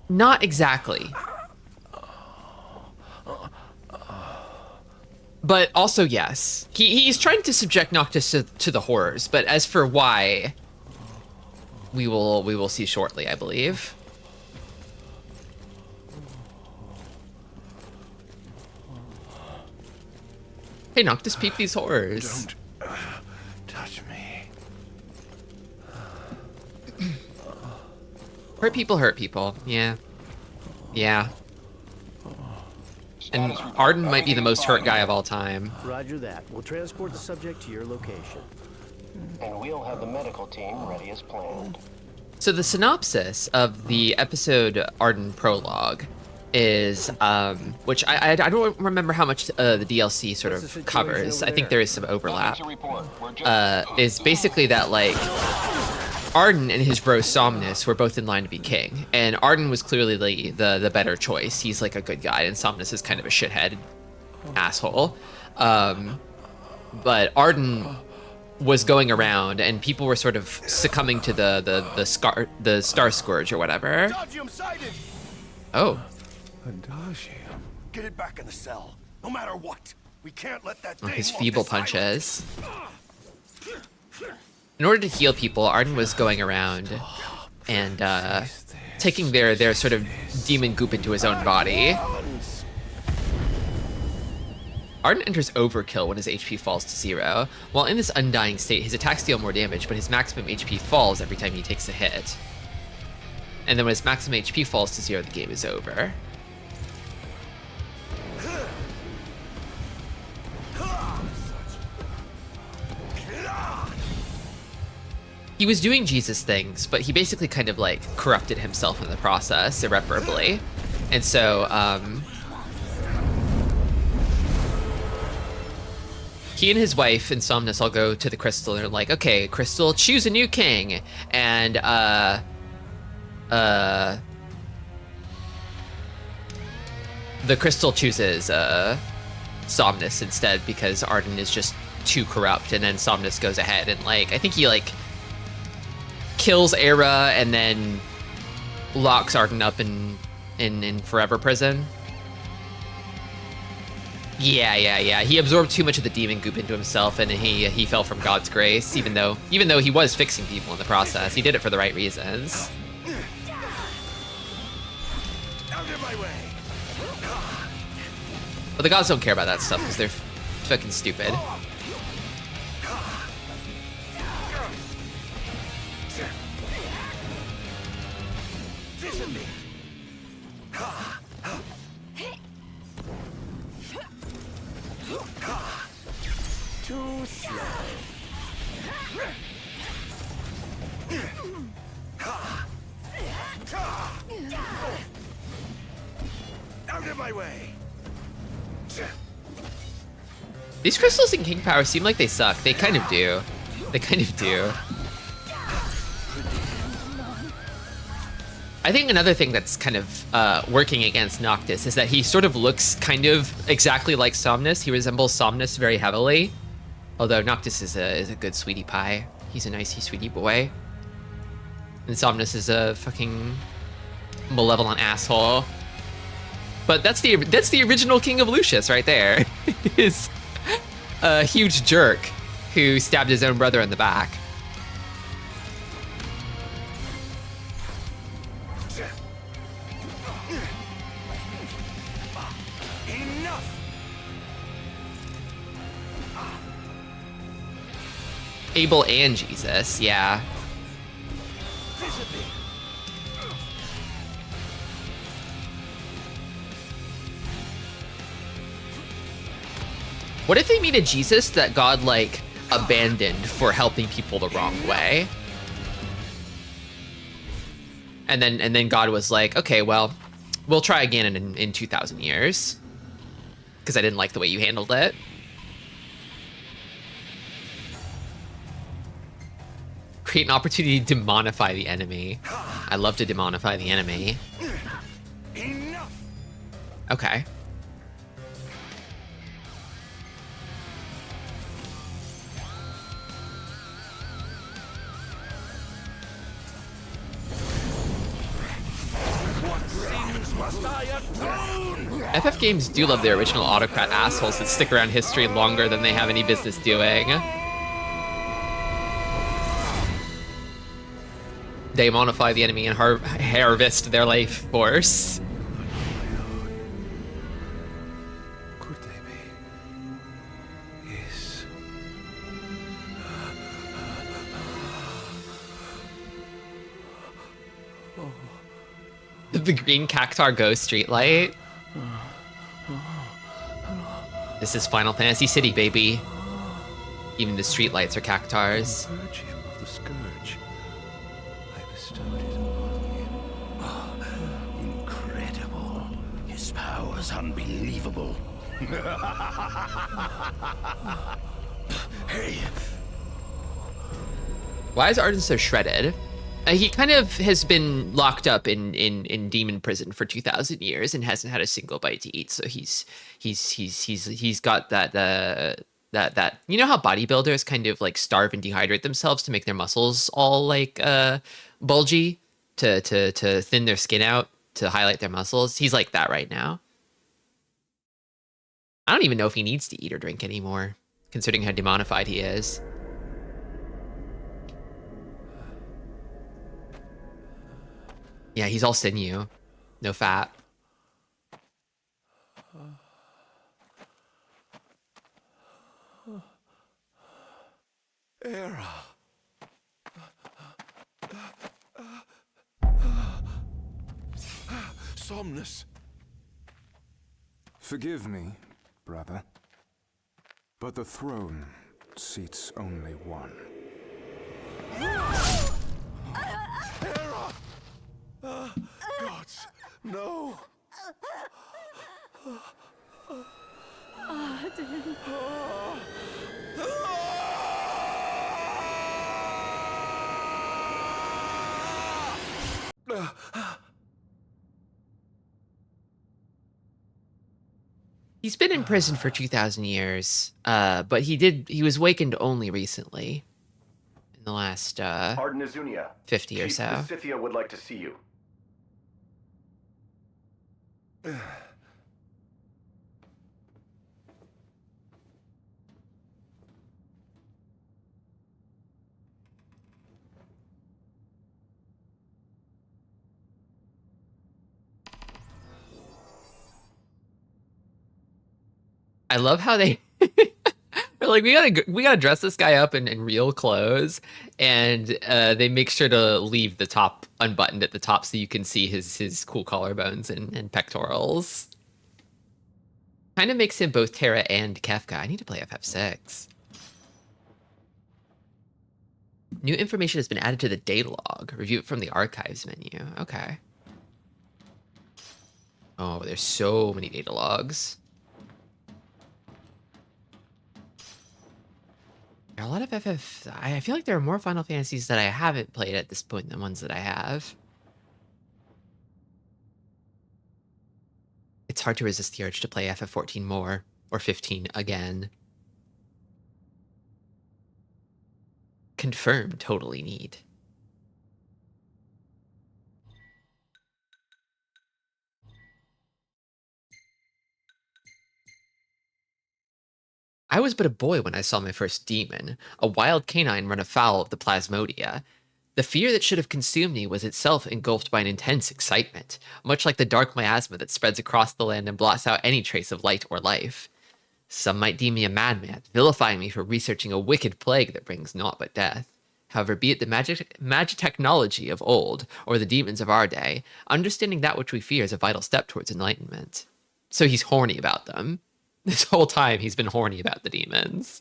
Not exactly. But also, yes. He's trying to subject Noctis to the horrors, but as for why, we will see shortly, I believe. Hey, Noctis, peep these horrors. Don't touch me. Hurt people. Yeah. Yeah. And Arden might be the most hurt guy of all time. Roger that. We'll transport the subject to your location. And we'll have the medical team ready as planned. So the synopsis of the episode Arden prologue is, which I don't remember how much the DLC sort of covers. I think there is some overlap. Is basically that, like, Arden and his bro Somnus were both in line to be king, and Arden was clearly the better choice. He's like a good guy, and Somnus is kind of a shithead asshole. But Arden was going around, and people were sort of succumbing to the Star Scourge or whatever. Oh. Adagium. Get it back in the cell, no matter what. We can't let that thing His walk feeble this island. punches. In order to heal people, Arden was going around and taking their sort of demon goop into his own body. Arden enters overkill when his HP falls to 0. While in this undying state, his attacks deal more damage, but his maximum HP falls every time he takes a hit. And then when his maximum HP falls to 0, the game is over. He was doing Jesus things, but he basically kind of like corrupted himself in the process irreparably. And so, he and his wife, Insomnus, all go to the Crystal and they're like, okay, Crystal, choose a new king. And, the Crystal chooses, Somnus instead because Arden is just too corrupt. And then Somnus goes ahead and, like, I think he, like, kills Era and then locks Arden up in forever prison. Yeah. He absorbed too much of the demon goop into himself, and he fell from God's grace. Even though he was fixing people in the process, he did it for the right reasons. Out of my way. But the gods don't care about that stuff because they're fucking stupid. Too slow. Out of my way. These crystals in King Power seem like they suck. They kind of do. They kind of do. I think another thing that's kind of working against Noctis is that he sort of looks kind of exactly like Somnus. He resembles Somnus very heavily. Although Noctis is a good sweetie pie. He's a nicey sweetie boy. And Somnus is a fucking malevolent asshole. But that's the original King of Lucius right there. Is a huge jerk who stabbed his own brother in the back. Enough. Abel and Jesus, yeah. What if they made a Jesus that God, like, abandoned for helping people the wrong way? And then God was like, okay, well, we'll try again in 2,000 years. Because I didn't like the way you handled it. Create an opportunity to demonify the enemy. I love to demonify the enemy. Enough. Okay. FF games do love their original autocrat assholes that stick around history longer than they have any business doing. Demonify the enemy and harvest their life force. Could they be? Yes. The green cactar ghost streetlight. This is Final Fantasy City, baby. Even the streetlights are cactars. Purge him of the scourge. I bestowed it upon him. Incredible. His power's unbelievable. Hey. Why is Arden so shredded? He kind of has been locked up in demon prison for 2,000 years and hasn't had a single bite to eat. So he's got that you know how bodybuilders kind of like starve and dehydrate themselves to make their muscles all like bulgy to thin their skin out to highlight their muscles. He's like that right now. I don't even know if he needs to eat or drink anymore, considering how demonified he is. Yeah, he's all sinew. No fat. Era. Somnus. Forgive me, brother, but the throne seats only one. Gods, no. Arden. He's been in prison for 2,000 years, but he was awakened only recently, in the last Arden Azunia, 50 or Chief so. Scythia would like to see you. I love how they they're like, we gotta dress this guy up in real clothes, and they make sure to leave the top unbuttoned at the top so you can see his cool collarbones and pectorals. Kind of makes him both Terra and Kefka. I need to play FF6. New information has been added to the data log. Review it from the archives menu. Okay. Oh, there's so many data logs. There are a lot of FF... I feel like there are more Final Fantasies that I haven't played at this point than ones that I have. It's hard to resist the urge to play FF14 more, or 15 again. Confirmed, totally need. I was but a boy when I saw my first demon, a wild canine run afoul of the Plasmodia. The fear that should have consumed me was itself engulfed by an intense excitement, much like the dark miasma that spreads across the land and blots out any trace of light or life. Some might deem me a madman, vilifying me for researching a wicked plague that brings naught but death. However, be it the magic technology of old, or the demons of our day, understanding that which we fear is a vital step towards enlightenment. So he's horny about them. This whole time he's been horny about the demons.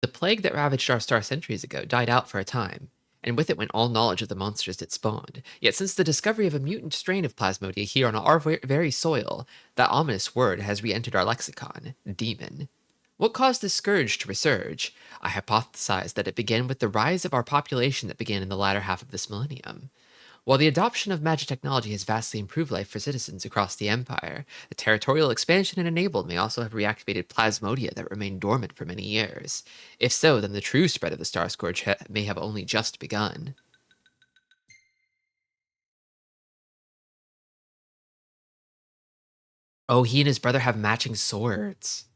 The plague that ravaged our star centuries ago died out for a time, and with it went all knowledge of the monsters it spawned. Yet since the discovery of a mutant strain of Plasmodia here on our very soil, that ominous word has re-entered our lexicon, demon. What caused this scourge to resurge? I hypothesized that it began with the rise of our population that began in the latter half of this millennium. While the adoption of magic technology has vastly improved life for citizens across the Empire, the territorial expansion it enabled may also have reactivated Plasmodia that remained dormant for many years. If so, then the true spread of the Star Scourge may have only just begun. Oh, he and his brother have matching swords.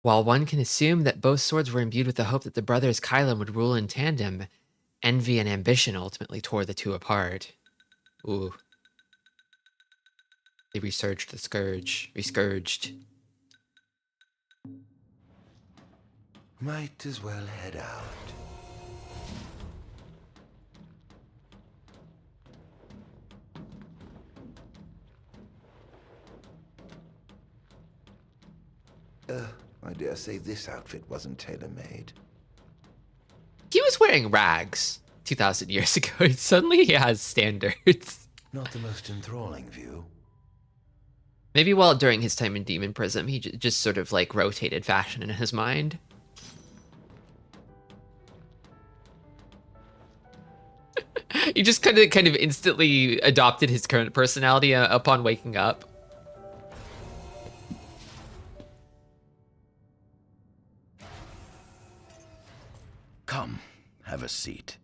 While one can assume that both swords were imbued with the hope that the brothers Kylan would rule in tandem, envy and ambition ultimately tore the two apart. Ooh. They resurged the scourge. Rescourged. Might as well head out. I dare say this outfit wasn't tailor-made. He was wearing rags 2,000 years ago. Suddenly he has standards. Not the most enthralling view. Maybe while during his time in Demon Prism, he just sort of like rotated fashion in his mind. He just kind of instantly adopted his current personality upon waking up. Come, have a seat.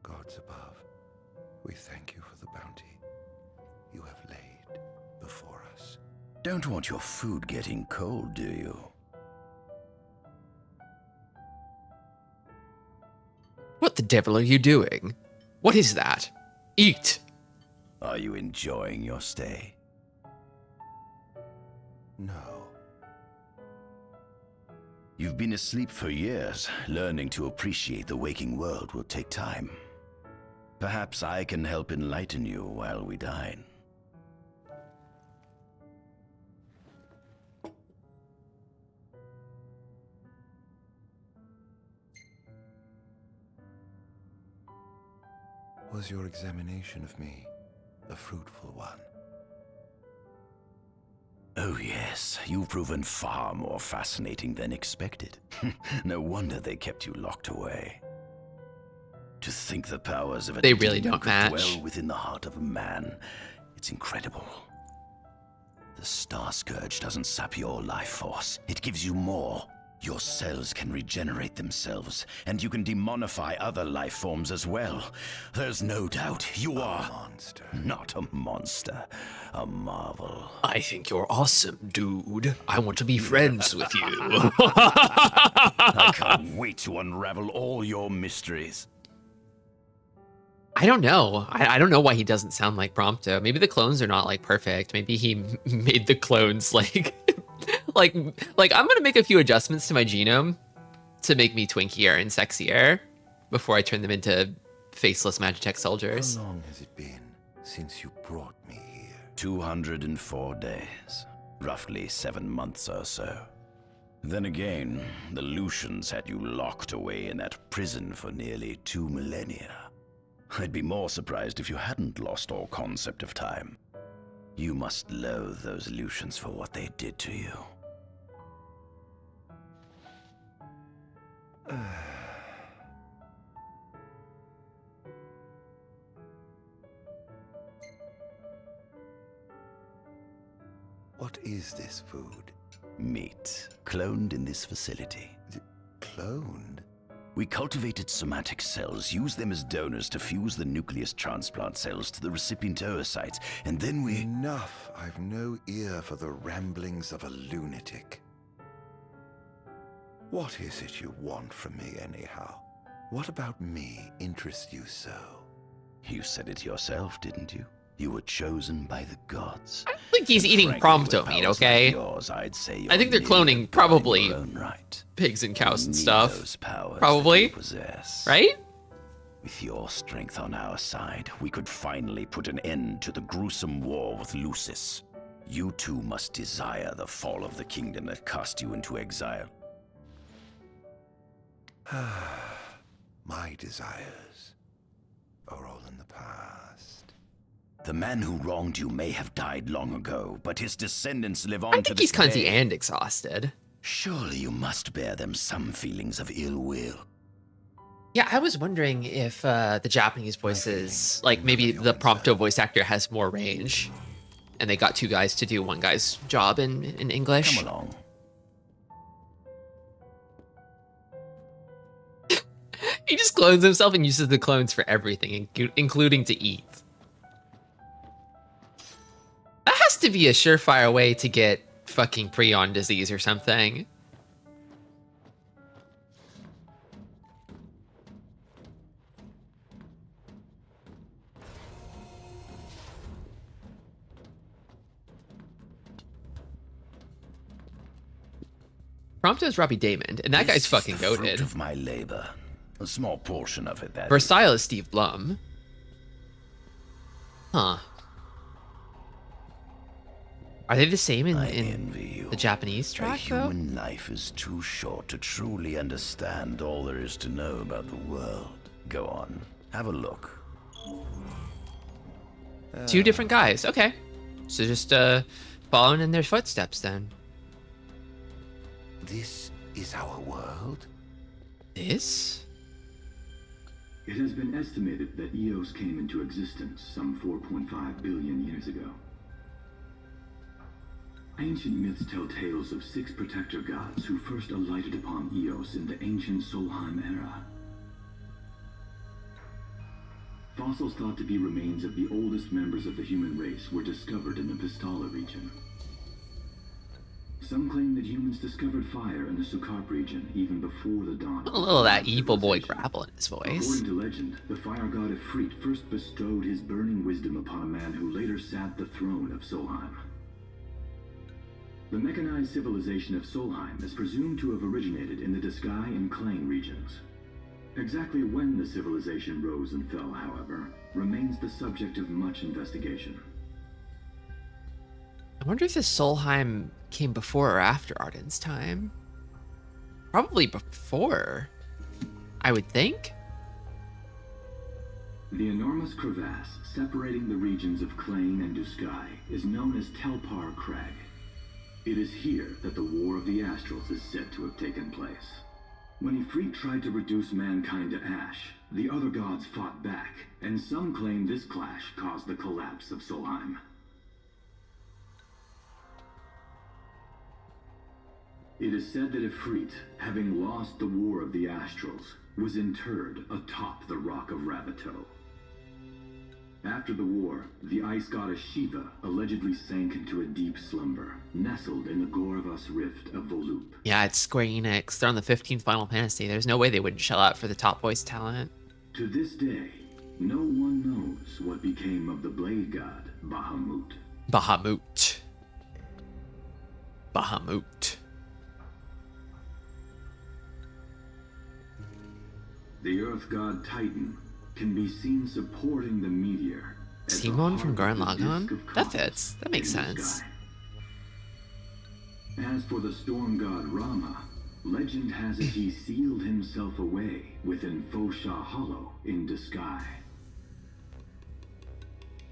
Gods above, we thank you for the bounty you have laid before us. Don't want your food getting cold, do you? What the devil are you doing? What is that? Eat! Are you enjoying your stay? No. You've been asleep for years. Learning to appreciate the waking world will take time. Perhaps I can help enlighten you while we dine. Was your examination of me a fruitful one? Oh yes, you've proven far more fascinating than expected. No wonder they kept you locked away. To think the powers of a They really demon don't could match. dwell within the heart of a man. It's incredible. The Star Scourge doesn't sap your life force. It gives you more. Your cells can regenerate themselves, and you can demonify other life forms as well. There's no doubt you are A monster. not a monster, a marvel. I think you're awesome, dude. I want to be friends with you. I can't wait to unravel all your mysteries. I don't know. I don't know why he doesn't sound like Prompto. Maybe the clones are not like perfect. Maybe he made the clones like like I'm gonna make a few adjustments to my genome to make me twinkier and sexier before I turn them into faceless Magitech soldiers. How long has it been since you brought me here? 204 days. Roughly 7 months or so. Then again, the Lucians had you locked away in that prison for nearly 2 millennia. I'd be more surprised if you hadn't lost all concept of time. You must loathe those Lucians for what they did to you. What is this food? Meat, cloned in this facility. Cloned? We cultivated somatic cells, used them as donors to fuse the nucleus transplant cells to the recipient oocytes, and then we... Enough! I've no ear for the ramblings of a lunatic. What is it you want from me, anyhow? What about me interests you so? You said it yourself, didn't you? You were chosen by the gods. I think he's eating Prompto meat, okay? Like yours, I'd say I think they're cloning probably right. pigs and cows and Need stuff. those powers Probably. that you possess. Right? With your strength on our side, we could finally put an end to the gruesome war with Lucis. You too must desire the fall of the kingdom that cast you into exile. My desires are all in the past. The man who wronged you may have died long ago, but his descendants live on I to think this he's cunty day. and exhausted. Surely you must bear them some feelings of ill will. Yeah, I was wondering if the Japanese voices, like maybe the Prompto voice actor has more range, and they got 2 guys to do one guy's job in English. Come along. He just clones himself and uses the clones for everything, including to eat. That has to be a surefire way to get fucking prion disease or something. Prompto's Robbie Damon, and that guy's fucking This is the fruit goated. of my labor. A small portion of it, that Her is. style is Steve Blum. Huh. Are they the same in the Japanese A track, though? human life is too short to truly understand all there is to know about the world. Go on, have a look. 2 different guys. Okay. So just following in their footsteps then. This is our world? This? It has been estimated that Eos came into existence some 4.5 billion years ago. Ancient myths tell tales of 6 protector gods who first alighted upon Eos in the ancient Solheim era. Fossils thought to be remains of the oldest members of the human race were discovered in the Pistala region. Some claim that humans discovered fire in the Sukarp region even before the dawn. A little of that evil boy gravel in his voice. According to legend, the fire god Ifrit first bestowed his burning wisdom upon a man who later sat the throne of Solheim. The mechanized civilization of Solheim is presumed to have originated in the Disgaea and Klain regions. Exactly when the civilization rose and fell, however, remains the subject of much investigation. I wonder if this Solheim came before or after Arden's time. Probably before, I would think. The enormous crevasse separating the regions of Klain and Disgaea is known as Telpar Crag. It is here that the War of the Astrals is said to have taken place. When Ifrit tried to reduce mankind to ash, the other gods fought back, and some claim this clash caused the collapse of Solheim. It is said that Ifrit, having lost the War of the Astrals, was interred atop the Rock of Ravito. After the war, the ice goddess Shiva allegedly sank into a deep slumber, nestled in the Goravas Rift of Volúp. Yeah, it's Square Enix. They're on the 15th Final Fantasy. There's no way they wouldn't shell out for the top voice talent. To this day, no one knows what became of the blade god Bahamut. Bahamut. Bahamut. The earth god Titan can be seen supporting the meteor. Simon from Gurren Lagann? That fits. That makes sense. As for the storm god Rama, legend has it he sealed himself away within Fosha Hollow in the sky.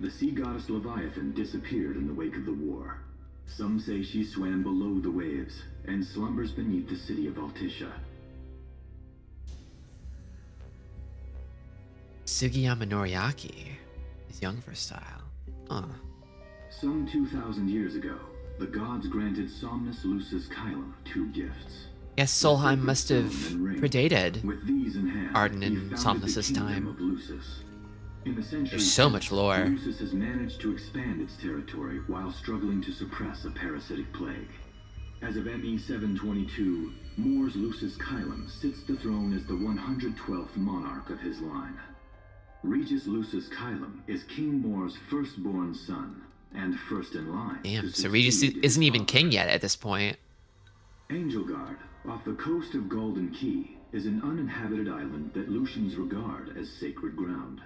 The sea goddess Leviathan disappeared in the wake of the war. Some say she swam below the waves and slumbers beneath the city of Altisha. Sugiyama Noriaki is young for style. Huh. Some 2,000 years ago, the gods granted Somnus Lucis Caelum 2 gifts. Yes, Solheim must have predated With these in hand, Arden he and founded the Somnus's kingdom time. of Lucis. In the centuries There's so much lore. Lucis has managed to expand its territory while struggling to suppress a parasitic plague. As of ME 722, Mor's Lucis Caelum sits the throne as the 112th monarch of his line. Regis Lucis Caelum is King Mor's firstborn son, and first in line. Damn, so Regis isn't even king yet at this point. Angelgard, off the coast of Golden Key, is an uninhabited island that Lucians regard as sacred ground.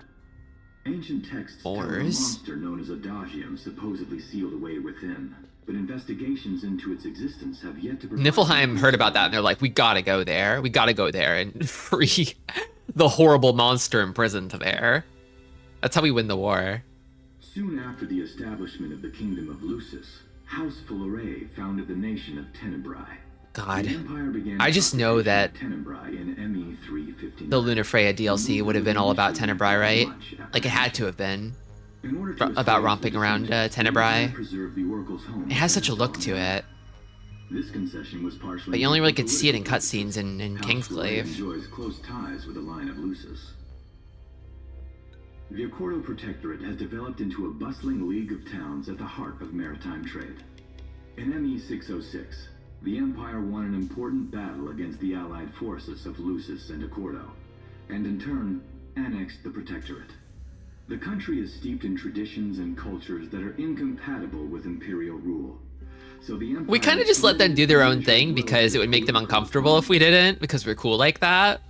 Ancient texts tell of a monster known as Adagium supposedly sealed away within, but investigations into its existence have yet to provide... Niflheim heard about that and they're like, we gotta go there. We gotta go there and free the horrible monster imprisoned there. That's how we win the war. Soon after the establishment of the Kingdom of Lucis, House Fulare founded the nation of Tenebrae. God, The Empire began I just know that Tenebrae in ME 359. the Lunafreya DLC would have been all about Tenebrae, right? Like it had to have been. About romping around Tenebrae. It has such a look to it. This concession was partially But you only really get to see it in cutscenes in Kingsglaive. enjoys close ties with the line of Lucis. The Accordo Protectorate has developed into a bustling league of towns at the heart of maritime trade. In ME 606, the Empire won an important battle against the allied forces of Lucis and Accordo, and in turn, annexed the Protectorate. The country is steeped in traditions and cultures that are incompatible with imperial rule. So the Empire... We kind of just let them do their own thing because it would make them uncomfortable if we didn't, because we're cool like that.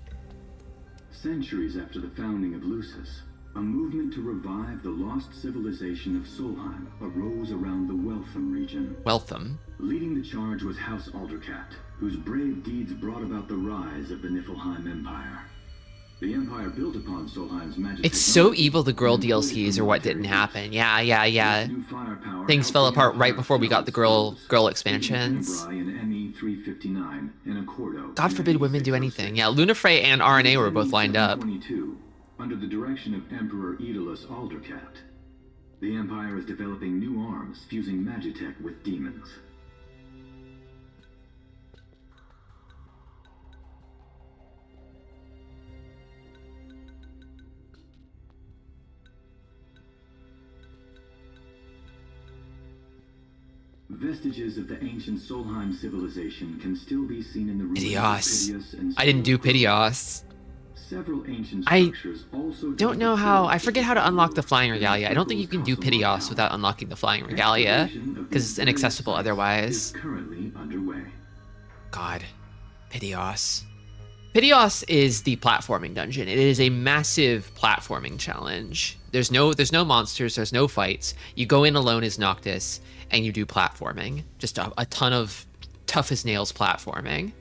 Centuries after the founding of Lucis, a movement to revive the lost civilization of Solheim arose around the Weltham region. Weltham? Leading the charge was House Aldercat, whose brave deeds brought about the rise of the Niflheim Empire. The Empire built upon Solheim's magic. It's so evil the girl DLCs are what didn't happen. Yeah. Things fell apart right before we got the girl expansions. God forbid women do anything. Yeah, Lunafrey and RNA were both lined up. Under the direction of Emperor Aedalus Aldercat, the Empire is developing new arms fusing magitech with demons. Vestiges of the ancient Solheim civilization can still be seen in the ruins of Piteous and I didn't do Piteous. Several ancient I structures also don't know how. I forget how to unlock the Flying Regalia. I don't think you can do Piteous without unlocking the Flying Regalia, because it's inaccessible otherwise. currently underway. God, Piteous. Piteous is the platforming dungeon. It is a massive platforming challenge. There's no monsters, there's no fights. You go in alone as Noctis, and you do platforming. Just a ton of tough as nails platforming.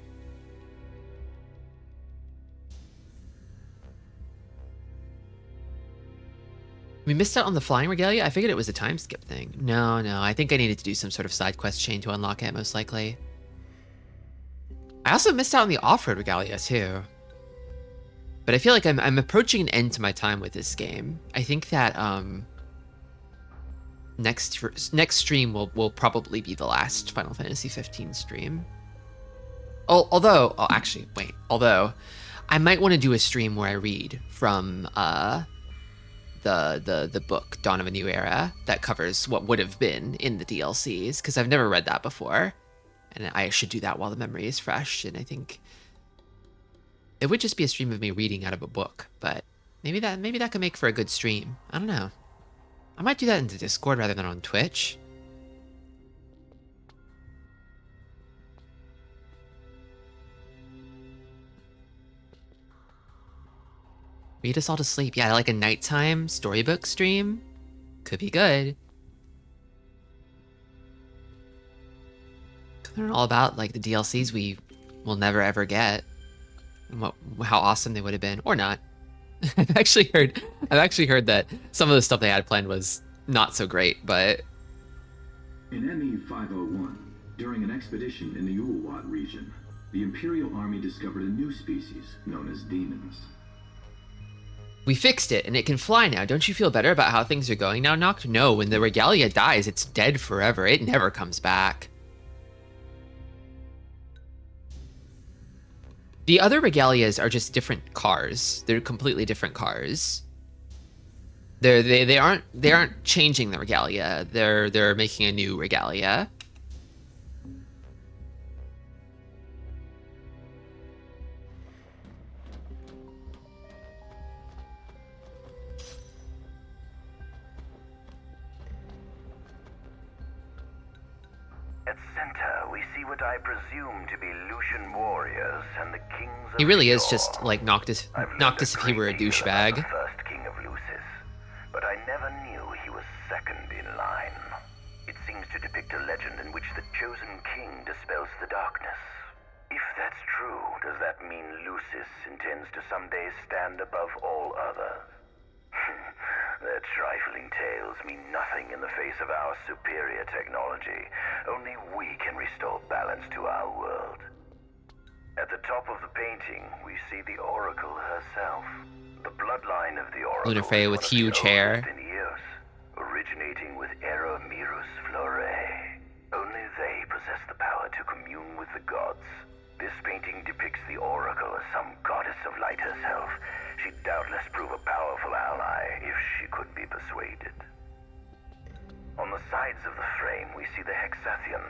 We missed out on the Flying Regalia? I figured it was a time skip thing. No, I think I needed to do some sort of side quest chain to unlock it, most likely. I also missed out on the Off-Road Regalia, too. But I feel like I'm approaching an end to my time with this game. I think that, next stream will probably be the last Final Fantasy 15 stream. Although I might want to do a stream where I read from the book Dawn of a New Era that covers what would have been in the DLCs, because I've never read that before, and I should do that while the memory is fresh. And I think it would just be a stream of me reading out of a book, but maybe that could make for a good stream. I don't know. I might do that in the Discord rather than on Twitch. Read us all to sleep. Yeah, like a nighttime storybook stream. Could be good. Learn all about like the DLCs we will never ever get, and how awesome they would have been, or not. I've actually heard that some of the stuff they had planned was not so great, but in ME 501, during an expedition in the Ulwat region, the Imperial Army discovered a new species known as demons. we fixed it and it can fly now. Don't you feel better about how things are going now, Noct? No, when the Regalia dies, it's dead forever. It never comes back. The other Regalias are just different cars. They're completely different cars. They aren't changing the Regalia. They're making a new Regalia. At center, we see what I presume to be Lucian warriors and the kings of He really is Shore. just like Noctis if he were a douchebag. The first king of Lucis, but I never knew he was second in line. It seems to depict a legend in which the chosen king dispels the darkness. If that's true, does that mean Lucis intends to someday stand above all others? Their trifling tales mean nothing in the face of our superior technology. Only we can restore balance to our world. At the top of the painting, we see the Oracle herself. The bloodline of the Oracle Lunafreya with huge hair. in Eos, originating with Eromirus Flore. Only they possess the power to commune with the gods. This painting depicts the Oracle as some goddess of light herself. She'd doubtless prove a powerful ally if she could be persuaded. On the sides of the frame, we see the Hexathian.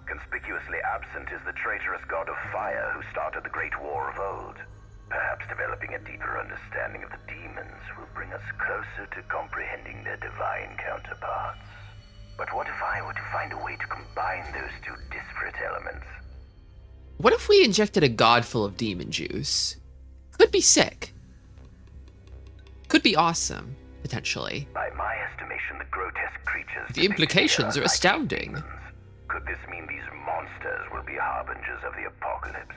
Conspicuously absent is the traitorous god of fire who started the Great War of old. Perhaps developing a deeper understanding of the demons will bring us closer to comprehending their divine counterparts. But what if I were to find a way to combine those two disparate elements? What if we injected a god full of demon juice? Could be sick. Could be awesome, potentially. By my estimation, the grotesque creatures... The implications are astounding. Could this mean these monsters will be harbingers of the apocalypse?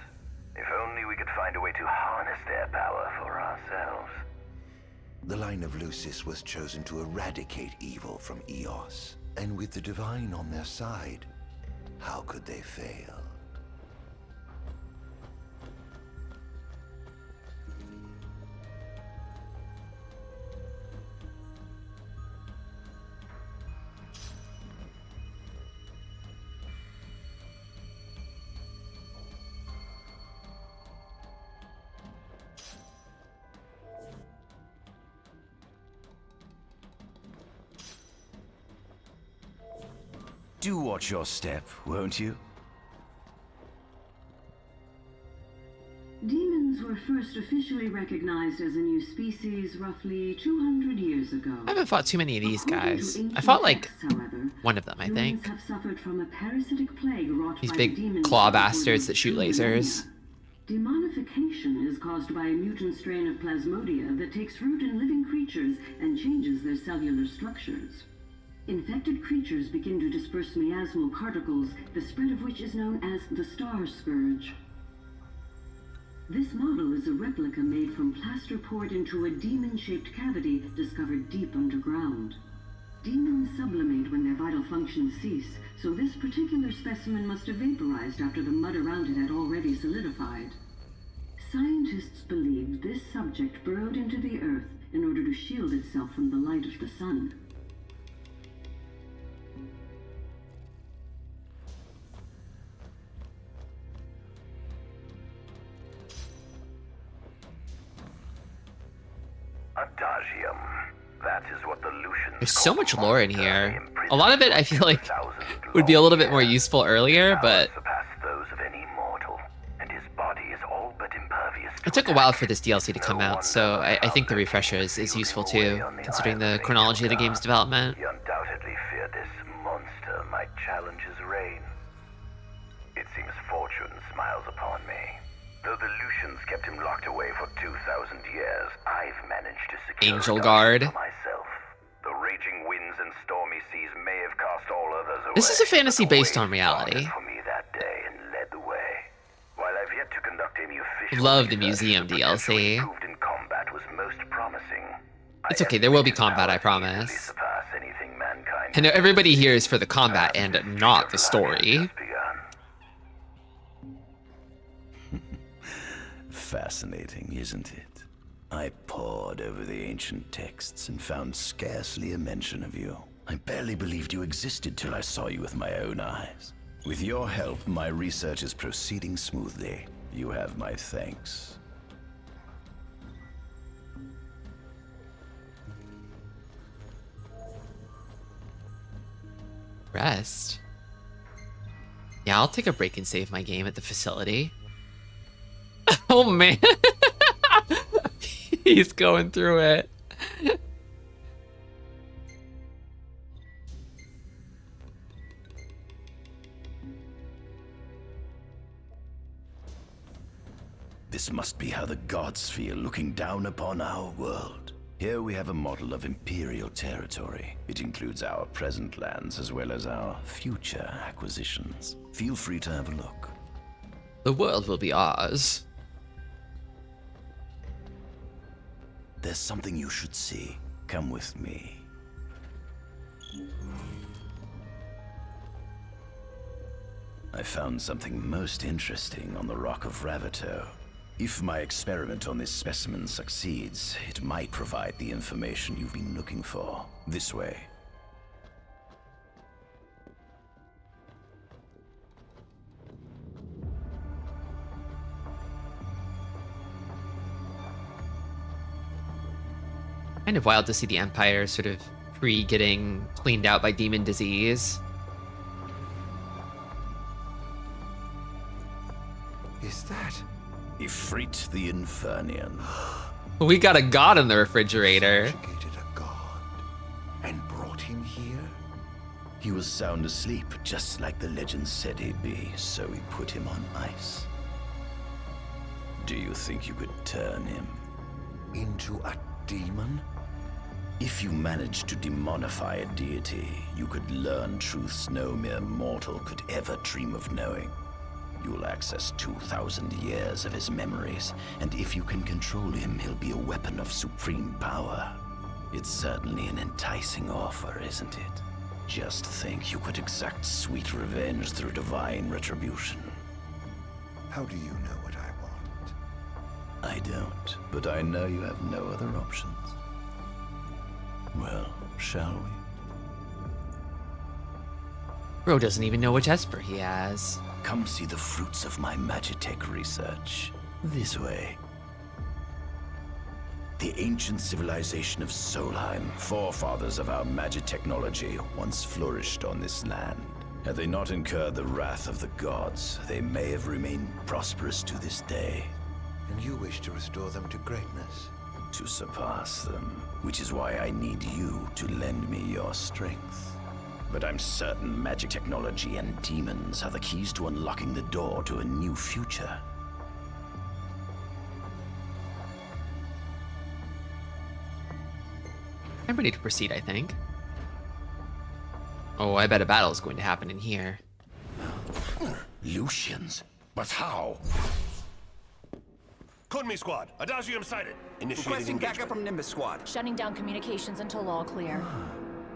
If only we could find a way to harness their power for ourselves. The line of Lucis was chosen to eradicate evil from Eos, and with the divine on their side, how could they fail? Do watch your step, won't you? Demons were first officially recognized as a new species roughly 200 years ago. I haven't fought too many of these guys. I fought like one of them, I think. Humans have suffered from a parasitic plague wrought These by big demons claw for bastards that shoot millennia. lasers. Demonification is caused by a mutant strain of plasmodia that takes root in living creatures and changes their cellular structures. Infected creatures begin to disperse miasmal particles, the spread of which is known as the Star Scourge. This model is a replica made from plaster poured into a demon-shaped cavity discovered deep underground. Demons sublimate when their vital functions cease, so this particular specimen must have vaporized after the mud around it had already solidified. Scientists believed this subject burrowed into the earth in order to shield itself from the light of the sun. adagium. That is what the Lucians There's so much lore in here. A lot of it I feel like would be a little bit more useful earlier, but those of any mortal, and his body is all but impervious. it took a while for this DLC to come out, so I think the refresher is useful too, considering the chronology of the game's development. He undoubtedly feared this monster might challenge his reign. It seems fortune smiles upon me. Though the Lucians kept him locked away for 2,000 years, I've managed to secure Angel Guard. for myself. The raging winds and stormy seas may have cast all others away. This is a fantasy based on reality. For me that day and led the way. While I've yet to conduct any official Love the museum DLC. proved in combat was most promising. It's okay, there will be combat, I promise. Surpass anything mankind. I know everybody here is for the combat and not the story. Fascinating, isn't it? I pored over the ancient texts and found scarcely a mention of you. I barely believed you existed till I saw you with my own eyes. With your help, my research is proceeding smoothly. You have my thanks. Rest? Yeah, I'll take a break and save my game at the facility. Oh man. He's going through it. This must be how the gods feel looking down upon our world. Here we have a model of imperial territory. It includes our present lands as well as our future acquisitions. Feel free to have a look. The world will be ours. There's something you should see. Come with me. I found something most interesting on the Rock of Ravito. If my experiment on this specimen succeeds, it might provide the information you've been looking for. This way. Kind of wild to see the Empire sort of pre-getting cleaned out by demon disease. Is that Ifrit the Infernian? We got a god in the refrigerator. and brought him here? He was sound asleep, just like the legends said he'd be, so we put him on ice. Do you think you could turn him into a demon? If you managed to demonify a deity, you could learn truths no mere mortal could ever dream of knowing. You'll access 2,000 years of his memories, and if you can control him, he'll be a weapon of supreme power. It's certainly an enticing offer, isn't it? Just think you could exact sweet revenge through divine retribution. How do you know what I want? I don't, but I know you have no other options. Well, shall we? Bro doesn't even know which Esper he has. Come see the fruits of my Magitech research. This way. The ancient civilization of Solheim, forefathers of our Magitechnology, once flourished on this land. Had they not incurred the wrath of the gods, they may have remained prosperous to this day. And you wish to restore them to greatness? To surpass them, which is why I need you to lend me your strength. But I'm certain magic technology and demons are the keys to unlocking the door to a new future. I'm ready to proceed, I think. Oh, I bet a battle is going to happen in here. Lucians? But how? Kunmi squad, adagium sighted. Initiating Requesting backup from Nimbus squad. Shutting down communications until all clear.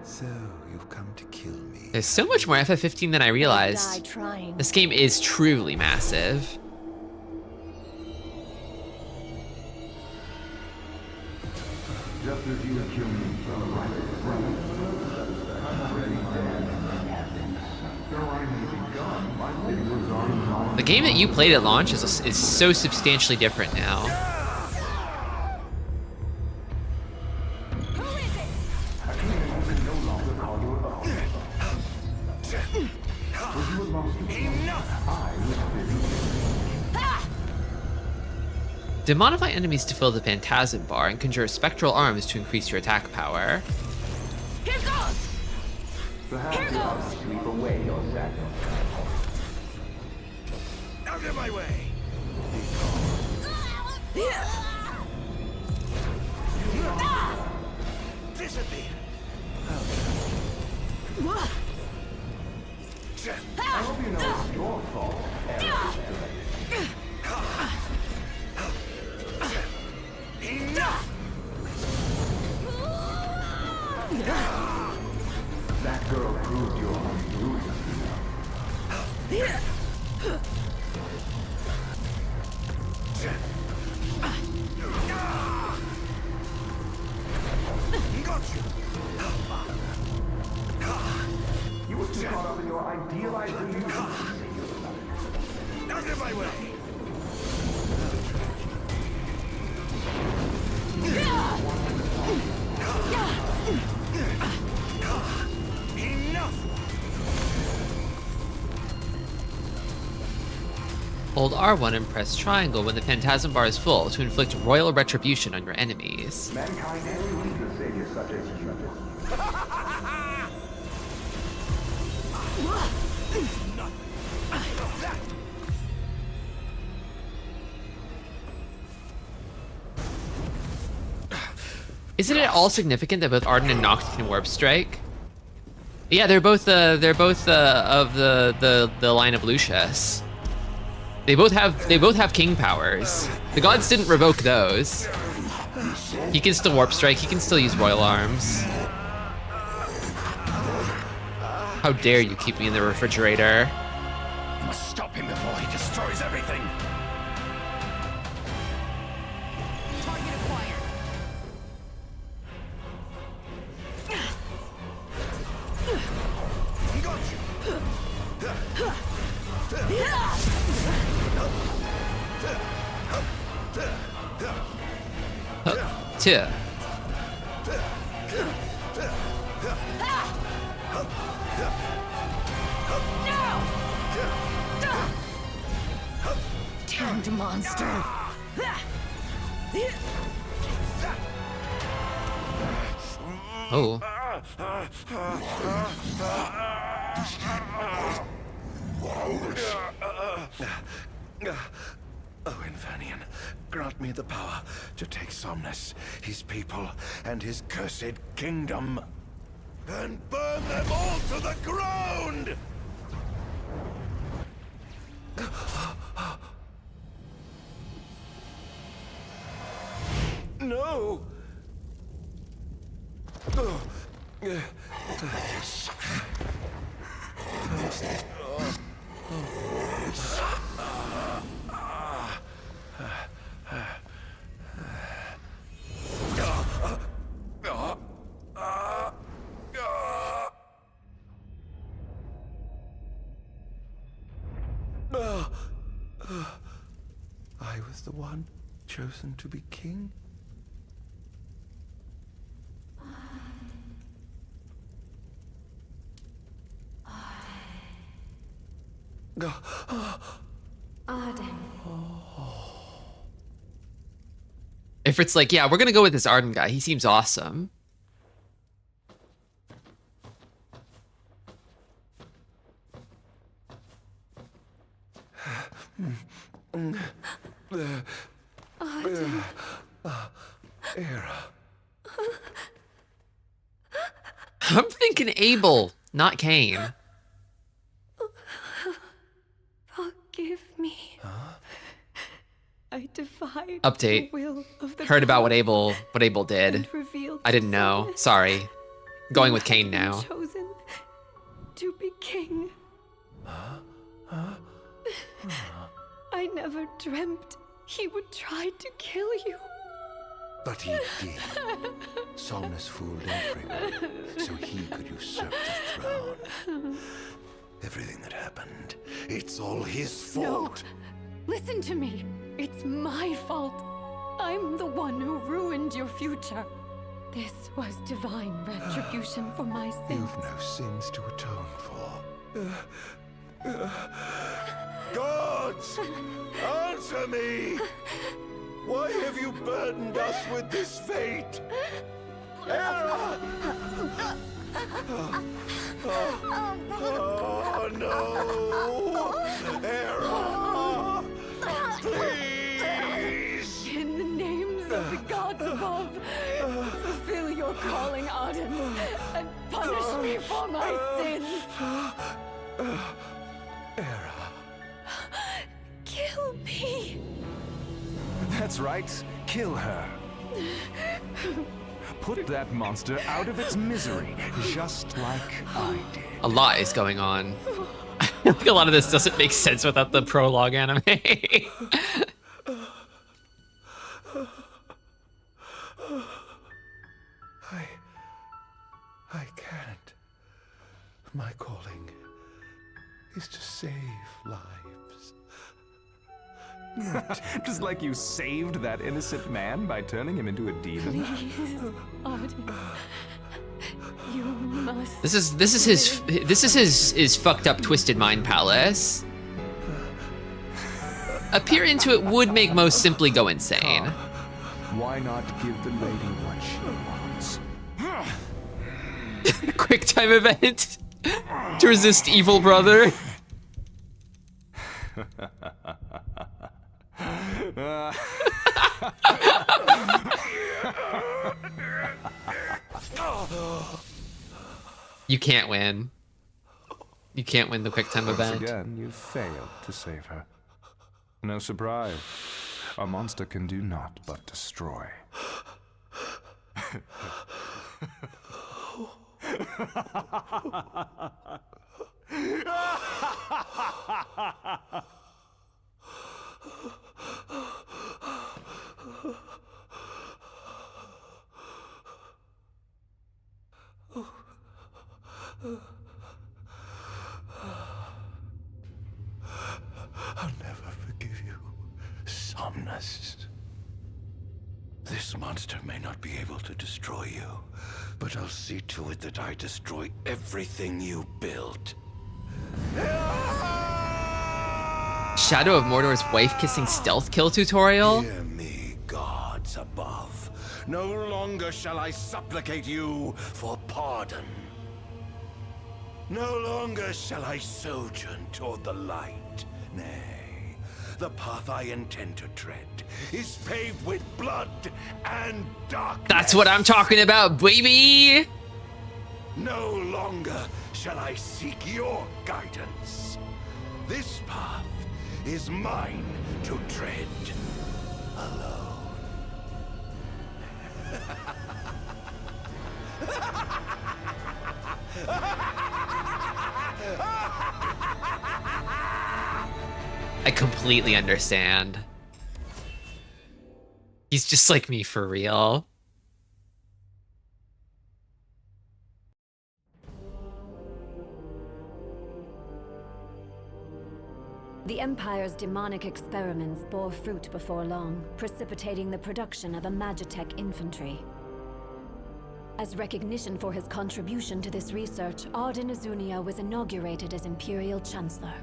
So, you've come to kill me. There's so much more FF15 than I realized. Die trying. This game is truly massive. Just as you had killed me, The game that you played at launch is so substantially different now. Demonify enemies to fill the Phantasm bar and conjure spectral arms to increase your attack power. Here goes! Here goes! Sweep away your shadow. Out of my way! Disappear! I hope you know it's your fault, Enough! That girl proved you're unruly. Got you! You were too caught up in your idealized illusion to say you're Out of my way! Enough! Hold R1 and press triangle when the Phantasm bar is full to inflict royal retribution on your enemies. Mankind only needs a savior such as you. Isn't it all significant that both Arden and Noct can warp strike? Yeah, they're both of the line of Lucius. They both have king powers. The gods didn't revoke those. He can still warp strike. He can still use royal arms. How dare you keep me in the refrigerator? You must stop him before he destroys everything! Target acquired. Got Two. Damned monster. Oh. Oh, Infernian, grant me the power to take Somnus, his people, and his cursed kingdom, And burn them all to the ground! No! I was the one chosen to be king? Arden. Ifrit's like, yeah, we're gonna go with this Arden guy. He seems awesome. Arden. Era. I'm thinking Abel, not Cain. Forgive me. I defied Update. the will of the Heard about what gods Abel did. and revealed I didn't know. Somnus. Sorry. Going with You Cain have been now. chosen to be king. I never dreamt he would try to kill you. But he did. Somnus fooled everyone, so he could usurp the throne. Everything that happened, it's all his fault. No. Listen to me. It's my fault. I'm the one who ruined your future. This was divine retribution for my sins. You've no sins to atone for. Gods! Answer me! Why have you burdened us with this fate? Era! Oh no! Era! Please! In the names of the gods above, fulfill your calling, Arden, and punish me for my sins. Era. Kill me. That's right. Kill her. Put that monster out of its misery, just like I did. A lot is going on. I think a lot of this doesn't make sense without the prologue anime. I can't. My calling is to save lives. Just like you saved that innocent man by turning him into a demon. Please, Arden. You must. This is his fucked up twisted mind palace. A peer into it would make most simply go insane. Why not give the lady what she wants? Quick time event to resist evil brother. You can't win. You can't win the quick time event. Once again, you failed to save her. No surprise. A monster can do naught but destroy. I'll never forgive you, Somnus. This monster may not be able to destroy you, but I'll see to it that I destroy everything you built. Shadow of Mordor's wife kissing stealth kill tutorial? Hear me, gods above. No longer shall I supplicate you for pardon. No longer shall I sojourn toward the light. Nay, the path I intend to tread is paved with blood and darkness. That's what I'm talking about, baby! No longer shall I seek your guidance. This path is mine to tread alone. I completely understand. He's just like me for real. The Empire's demonic experiments bore fruit before long, precipitating the production of a Magitech infantry. As recognition for his contribution to this research, Arden Azunia was inaugurated as Imperial Chancellor.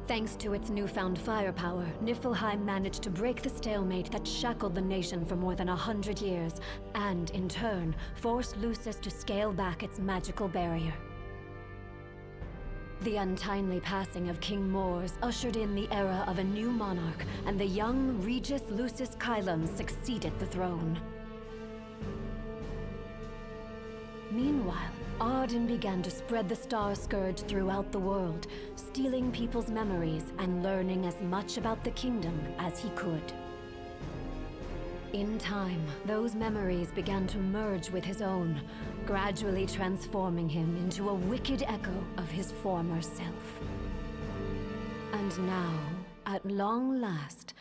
Thanks to its newfound firepower, Niflheim managed to break the stalemate that shackled the nation for more than 100 years, and, in turn, forced Lucis to scale back its magical barrier. The untimely passing of King Mors ushered in the era of a new monarch, and the young Regis Lucis Kylum succeeded the throne. Meanwhile, Arden began to spread the Star Scourge throughout the world, stealing people's memories and learning as much about the kingdom as he could. In time, those memories began to merge with his own, gradually transforming him into a wicked echo of his former self. And now, at long last,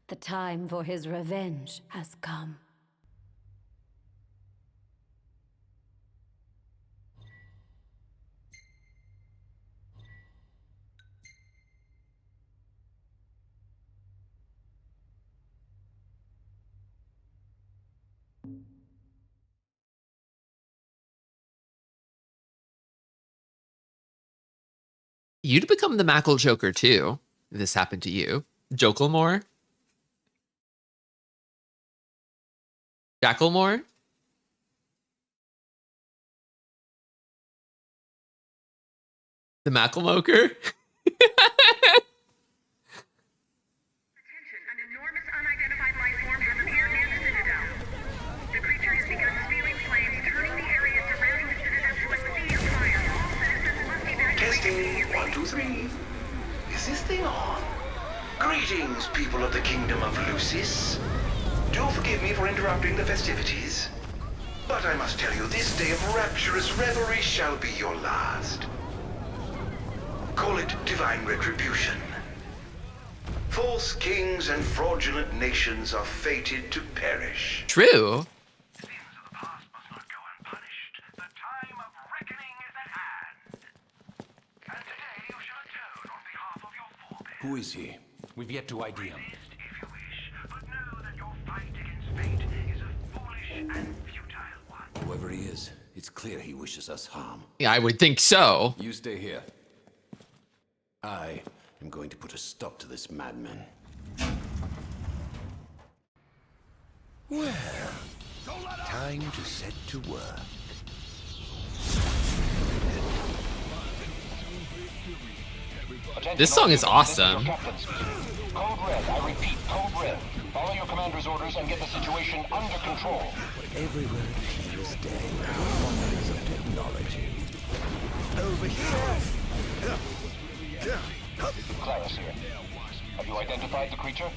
the time for his revenge has come. You'd become the Mackle Joker too, if this happened to you. Jokelmore? Jackalmore? The Macklemoker? Testing, 1, 2, 3. Is this thing on? Greetings, people of the Kingdom of Lucis. Do forgive me for interrupting the festivities, but I must tell you, this day of rapturous revelry shall be your last. Call it divine retribution. False kings and fraudulent nations are fated to perish. True. Who is he? We've yet to ID him. Whoever he is, it's clear he wishes us harm. Yeah, I would think so. You stay here. I am going to put a stop to this madman. Well, time to set to work. This song is awesome. Code Red, I repeat, Code Red. Follow your commander's orders and get the situation under control. Everywhere in this day, wonders of technology. Over here! Claris here. Have you identified the creature?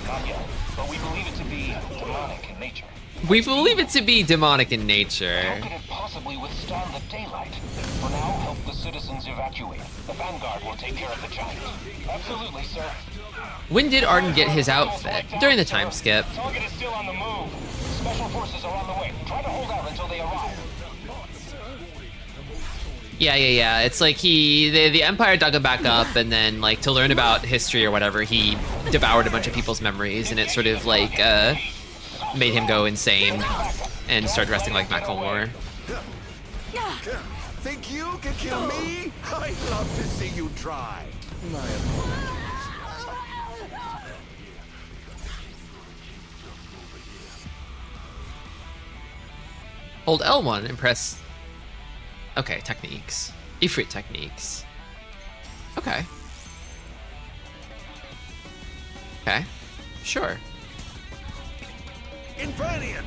Not yet, but we believe it to be demonic in nature. We believe it to be demonic in nature. How could it possibly withstand the daylight? For now, help the citizens evacuate. The Vanguard will take care of the giant. Absolutely, sir. When did Arden get his outfit? During the time skip. Target is still on the move. Special forces are on the way. Try to hold out until they arrive. Yeah. It's like the Empire dug him back up, and then like to learn about history or whatever, he devoured a bunch of people's memories, and it sort of like made him go insane and start dressing like Macklemore. Think you can kill me? I'd love to see you try. My apologies. Hold L1 and press... Okay, techniques. Ifrit techniques. Okay. Okay. Sure. Infernian!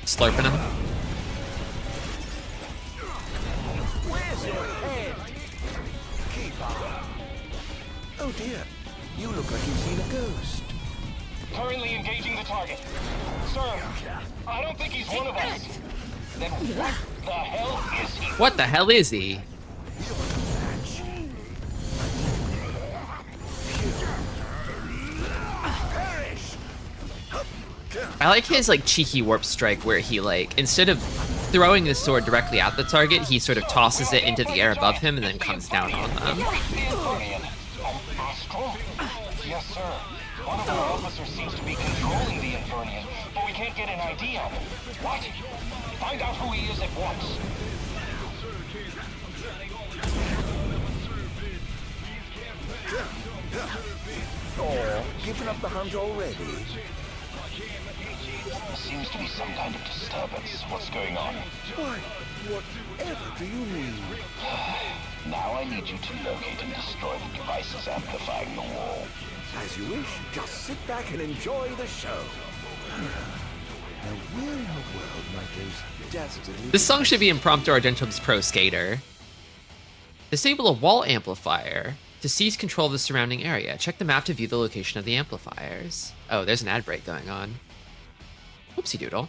Slurping him. Where's your head? Keep on. Oh dear, you look like you've seen a ghost. Currently engaging the target. Sir, I don't think he's one of us. Then what the hell is he? What the hell is he? I like his like cheeky warp strike where he like, instead of throwing the sword directly at the target, he sort of tosses it into the air above him and then comes down on them. Yes, sir. One of our officers seems to be controlling the Infernian, but we can't get an ID on him. What? Find out who he is at once. Oh, giving up the hunt already? Seems to be some kind of disturbance. What's going on? Why, whatever do you mean? Now I need you to locate and destroy the devices amplifying the wall. As you wish, just sit back and enjoy the show. Now where in the world might those dastardly... This song should be in Prompto Argentum's Pro Skater. Disable a wall amplifier to seize control of the surrounding area. Check the map to view the location of the amplifiers. Oh, there's an ad break going on. Whoopsie doodle.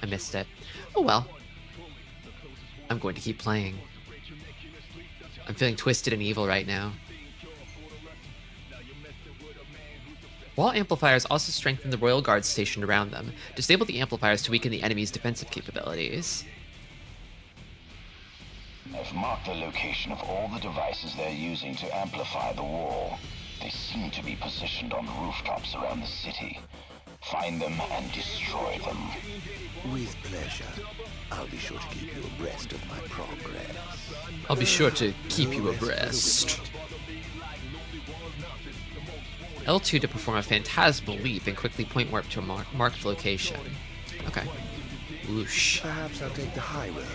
I missed it. Oh well. I'm going to keep playing. I'm feeling twisted and evil right now. Wall amplifiers also strengthen the Royal Guards stationed around them. Disable the amplifiers to weaken the enemy's defensive capabilities. I've marked the location of all the devices they're using to amplify the wall. They seem to be positioned on rooftops around the city. Find them and destroy them. With pleasure. I'll be sure to keep you abreast of my progress. I'll be sure to keep you abreast. L2 to perform a phantasmal leap and quickly point warp to a marked location. Okay. Whoosh. Perhaps I'll take the high road.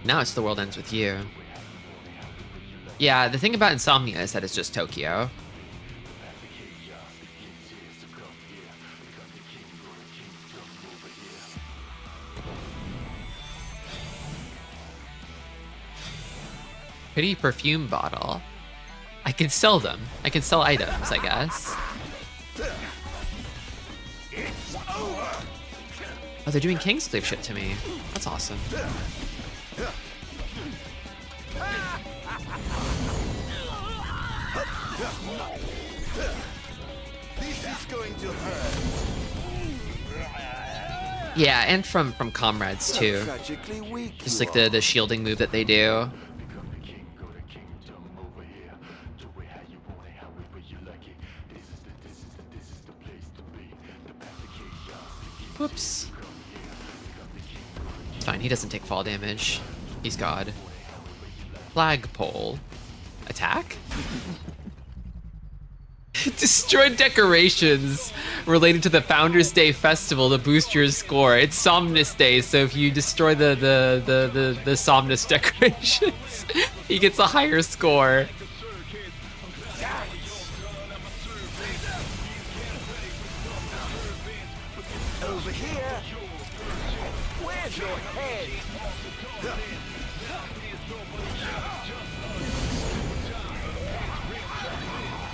Now it's The World Ends With You. Yeah, the thing about Insomnia is that it's just Tokyo. Pretty perfume bottle. I can sell them. I can sell items, I guess. Oh, they're doing Kingslave shit to me. That's awesome. This is going to hurt. Yeah, and from comrades too. Just like the shielding move that they do. Whoops. It's fine, he doesn't take fall damage. He's God. Flagpole. Attack? Destroy decorations related to the Founders Day Festival to boost your score. It's Somnus Day, so if you destroy the Somnus decorations, he gets a higher score. Over here. Where's your head?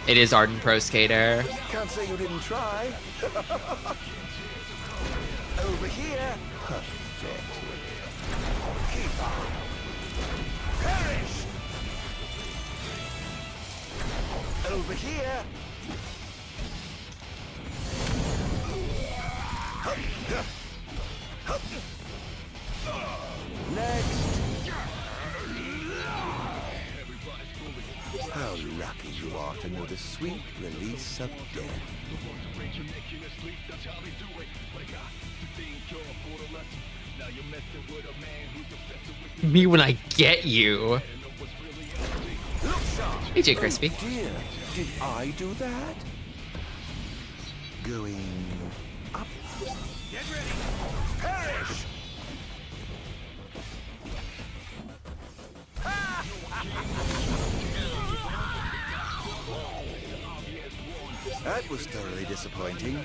It is Arden Pro Skater. Can't say you didn't try. Over here. Perfect. Keep on. Perish. Over here. Next. How lucky you are to know the sweet release of death. Me when I get you. Hey, J. Crispy. Dear, did I do that? Going up. Get ready. Perish. That was thoroughly disappointing.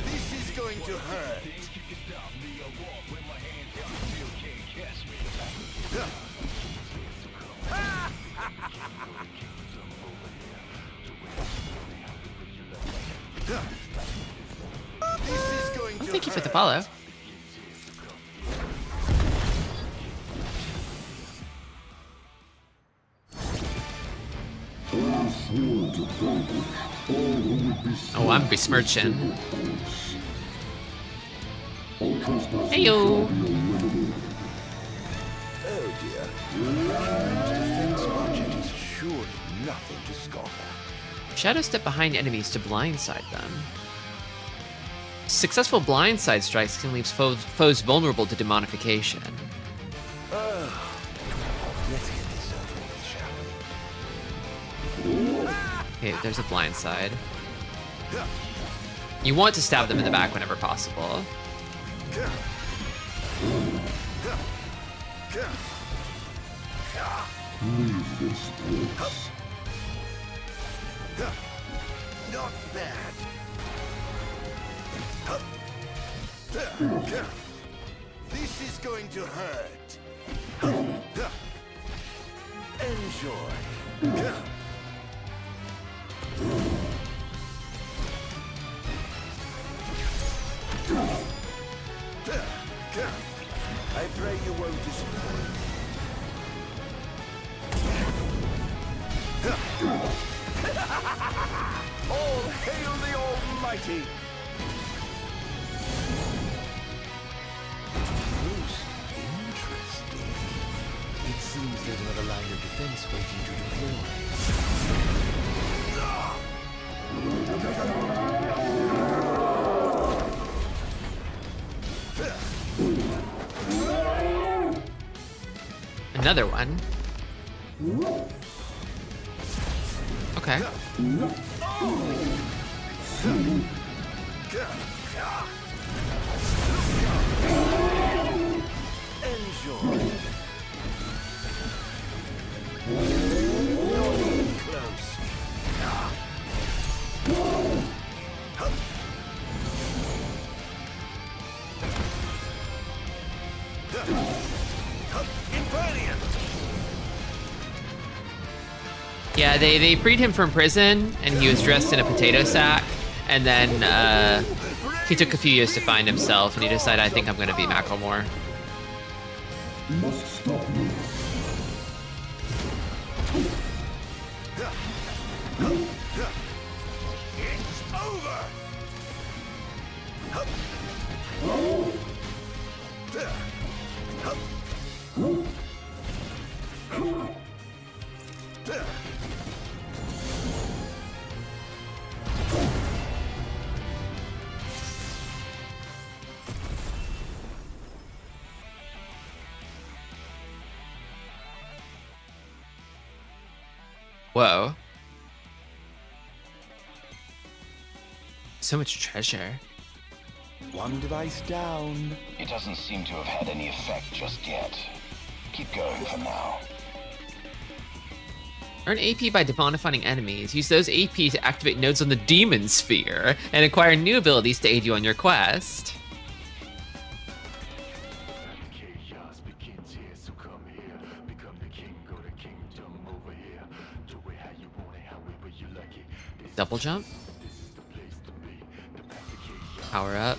This is going to hurt. This is going to Thank you for the follow. Oh, I'm besmirching. Heyo. Oh dear. This defense budget is surely nothing to scoff at. Shadow step behind enemies to blindside them. Successful blindside strikes can leave foes vulnerable to demonification. Let's get this over with, shall we? Okay, there's a blindside. You want to stab them in the back whenever possible. Leave this place. Not bad. This is going to hurt. Enjoy. I pray you won't disappoint. All hail the Almighty! Seems there's another line of defense waiting to deploy. Another one. Okay. Enjoy. Close. Yeah, they freed him from prison, and he was dressed in a potato sack. And then he took a few years to find himself, and he decided, I think I'm going to be Macklemore. Must stop me. It's over! Whoa. So much treasure. One device down. It doesn't seem to have had any effect just yet. Keep going for now. Earn AP by demonifying enemies. Use those AP to activate nodes on the Demon Sphere and acquire new abilities to aid you on your quest. Double jump. Power up.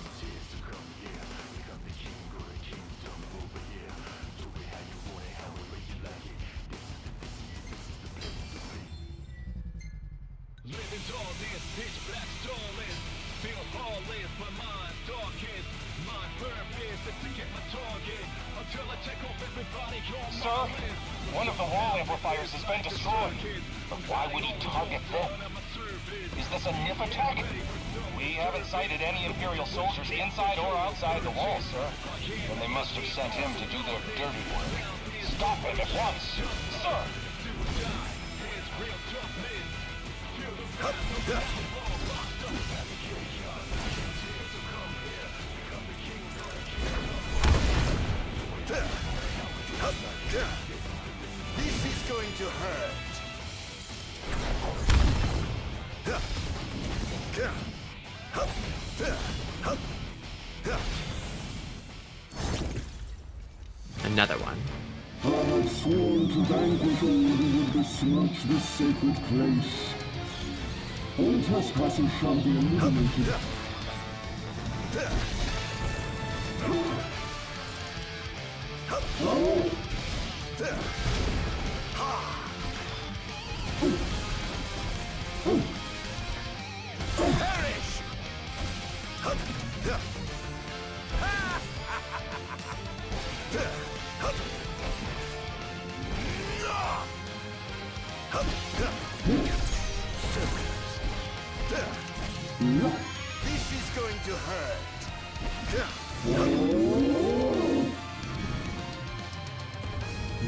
Sir, one of the wall amplifiers has been destroyed. But why would he target them? Is this a NIF attack? We haven't sighted any Imperial soldiers inside or outside the wall, sir. Then they must have sent him to do their dirty work. Stop him at once, sir! This is going to hurt. Another one. I have sworn to vanquish all who would besmirch this sacred place. All trespassers shall be eliminated. Perish! This is going to hurt.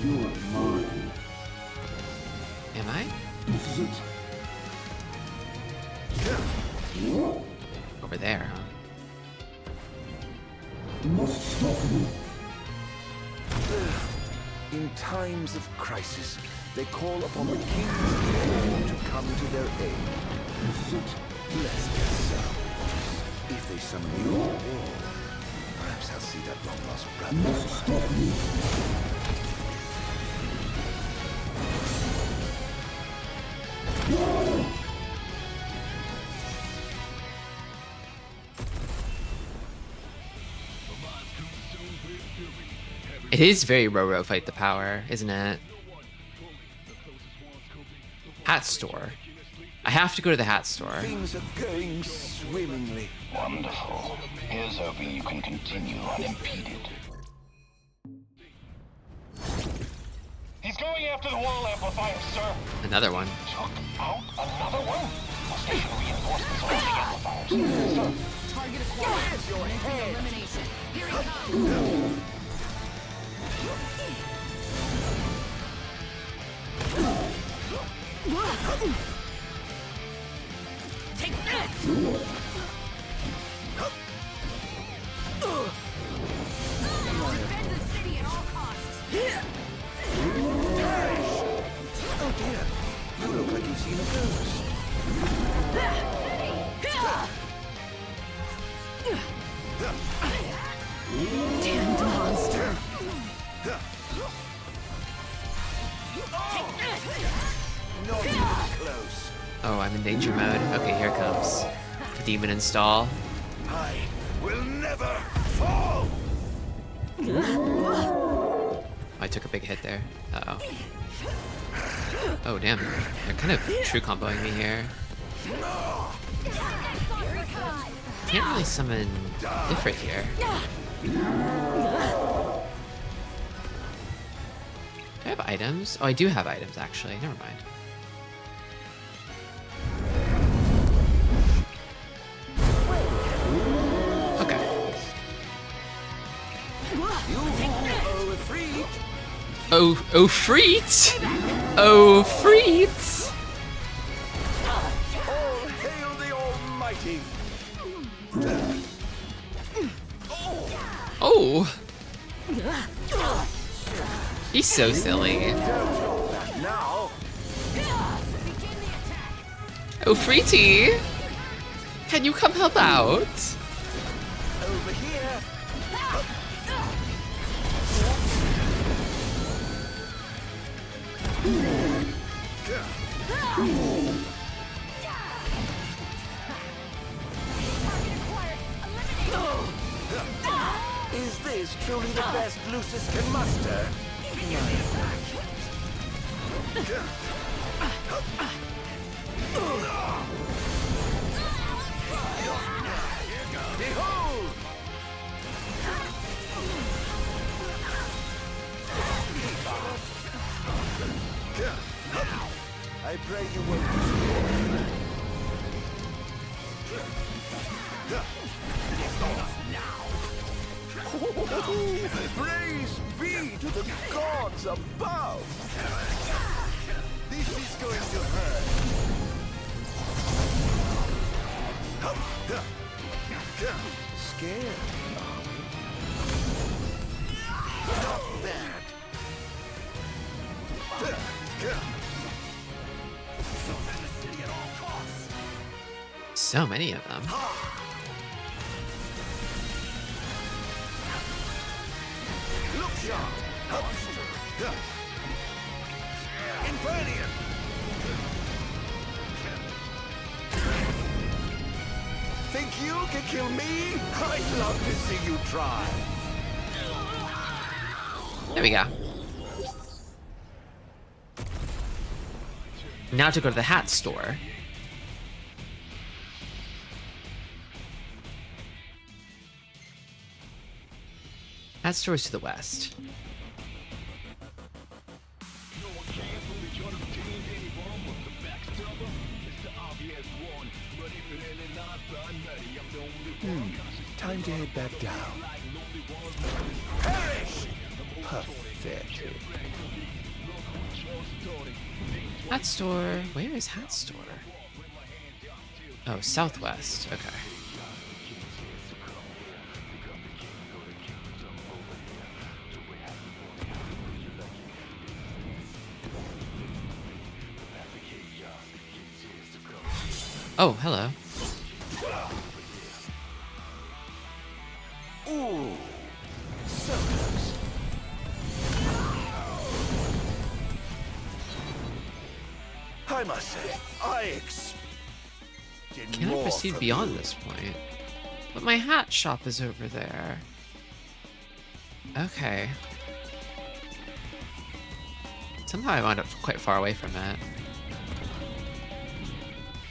You're mine. Am I? This is it. Over there, huh? Must stop me. In times of crisis, they call upon the kings to come to their aid. This is it. Bless their souls. If they summon you on war, perhaps I'll see that long-lost brother. Must stop me. It is very Roro Fight the Power, isn't it? Hat store. I have to go to the hat store. Things are going swimmingly. Wonderful. Here's hoping you can continue unimpeded. He's going after the wall amplifiers, sir. Another one. Took out another one? I'll station reinforcements around the amplifiers. Sir. Target acquired. Where's your head? Elimination. Here he comes. Take this! Defend the city at all costs. Oh dear, you look like you've seen a ghost. Damned monster. Take this! Not even close. Oh, I'm in danger mode. Okay, here it comes. The demon install. I will never fall. I took a big hit there. Uh-oh. Oh, damn. They're kind of true comboing me here. Can't really summon different here. Do I have items? Oh, I do have items, actually. Never mind. Okay. Oh, freet! Oh, freet! All hail the Almighty. Oh! He's so silly. Now. Oh, Freety! Can you come help out? Over here. Is this truly the best Lucius can muster? Behold! I pray you won't destroy. Praise be to the gods above! This is going to hurt. Scared, are we? Not bad. So many of them. Look sharp. Infernian. Think you can kill me? I'd love to see you try. There we go. Now to go to the hat store. Hat store is to the west. Time to head back down. Perish! Pathetic. Hat store. Where is hat store? Oh, southwest. Okay. Oh, hello. Ooh, so close. I must say, I expected Can I more proceed from beyond you. this point? But my hat shop is over there. Okay. Somehow I wound up quite far away from it.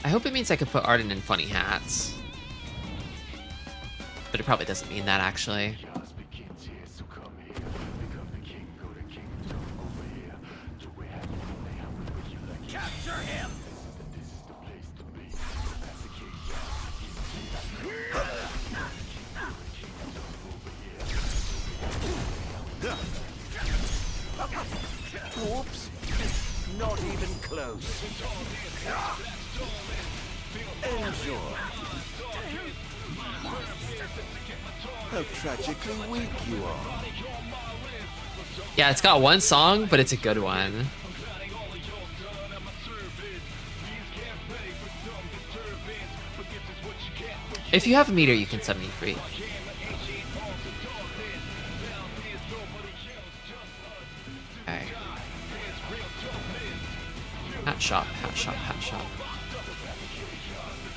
I hope it means I could put Arden in funny hats. But it probably doesn't mean that, actually. sure. How tragically weak you are. Yeah, it's got one song, but it's a good one. If you have a meter, you can sub me free. Okay. Hat shop, hat shop, hat shop.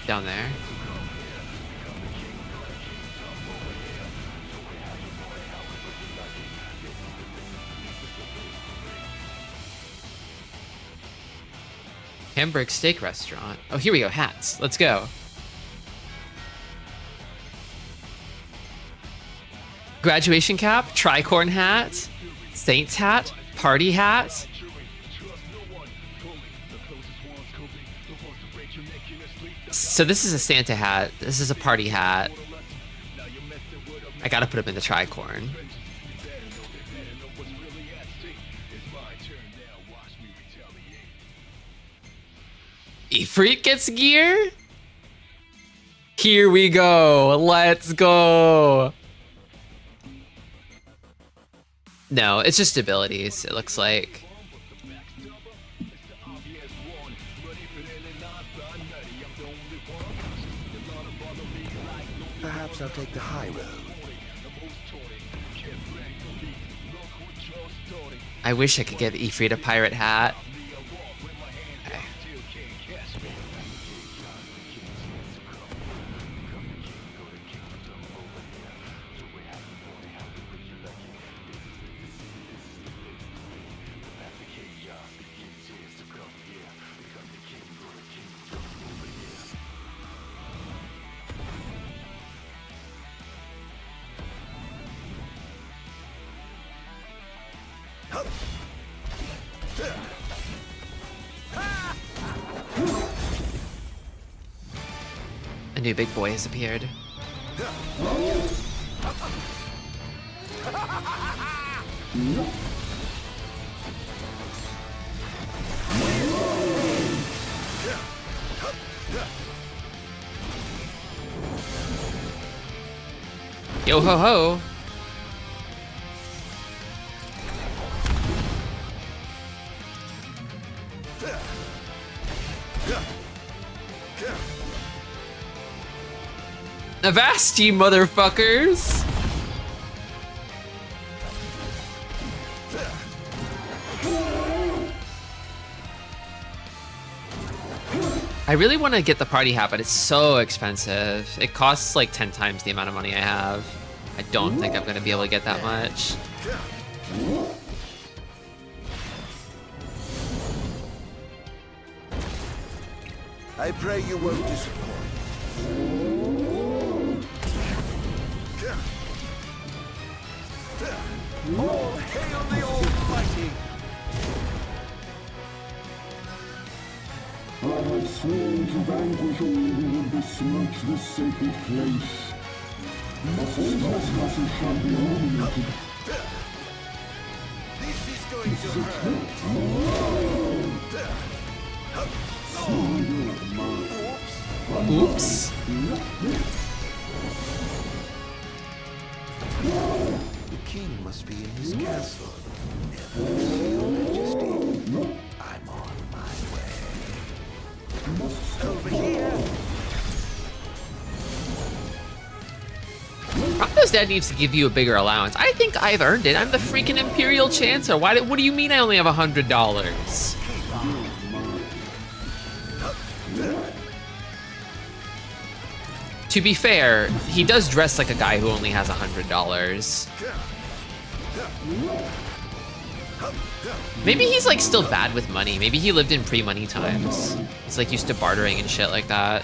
Down there. Hamburg steak restaurant. Oh, here we go. Hats. Let's go. Graduation cap, tricorn hat, Saints hat, party hat. So this is a Santa hat. This is a party hat. I gotta put him in the tricorn. Ifrit gets gear? Here we go. Let's go. No, it's just abilities, it looks like. Perhaps I'll take the high road. I wish I could get Ifrit a pirate hat. Okay. A new big boy has appeared. Yo ho ho! Avast, you motherfuckers! I really want to get the party hat, but it's so expensive. It costs like 10 times the amount of money I have. I don't think I'm going to be able to get that much. I pray you won't disappoint. All hail the Almighty! I have sworn to vanquish all who would besmirch the sacred place. All trespassers shall be eliminated. This is going to hurt. Oops. The king must be in his castle. Never fear, Your Majesty. I'm on my way. Over here. Rocco's dad needs to give you a bigger allowance. I think I've earned it. I'm the freaking Imperial Chancellor. What do you mean I only have $100? To be fair, he does dress like a guy who only has $100. Maybe he's like still bad with money. Maybe he lived in pre-money times. He's like used to bartering and shit like that.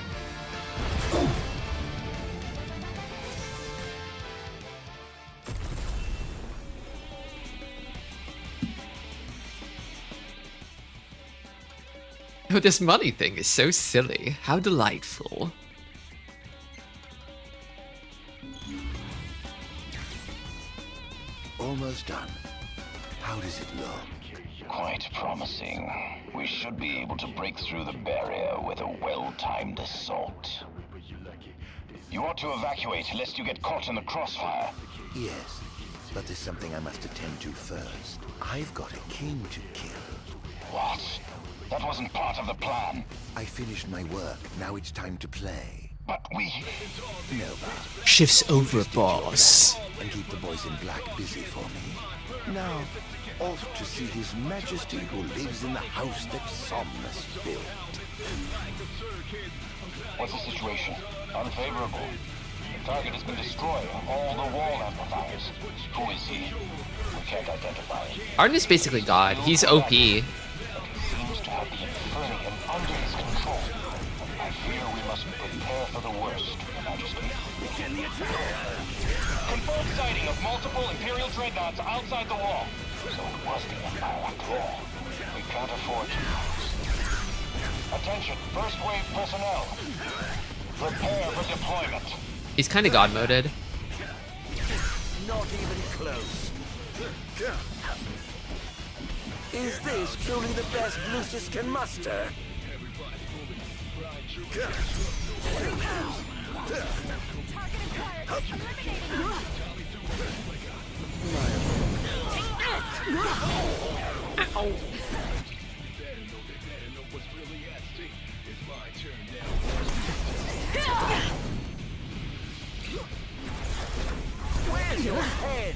Oh, this money thing is so silly. How delightful. Almost done. How does it look? quite promising. We should be able to break through the barrier with a well-timed assault. You ought to evacuate lest you get caught in the crossfire. Yes, but there's something I must attend to first. I've got a king to kill. What? That wasn't part of the plan. I finished my work. Now it's time to play. But we... No, boss. Shift's over, boss. And keep the boys in black busy for me. Now, off to see His Majesty who lives in the house that Somnus built. What's the situation? Unfavorable. The target has been destroying all the wall amplifiers. Who is he? We can't identify him. Arden is basically God. He's OP. But he seems to have the Infernium under his control. I fear we must prepare for the worst, Your Majesty. Begin the attack! Confirmed sighting of multiple Imperial dreadnoughts outside the wall. So it was the Empire after all. We can't afford to lose. Attention, first wave personnel. Prepare for deployment. He's kind of God moded. Not even close. Is this truly the best Lucius can muster? Where's your head?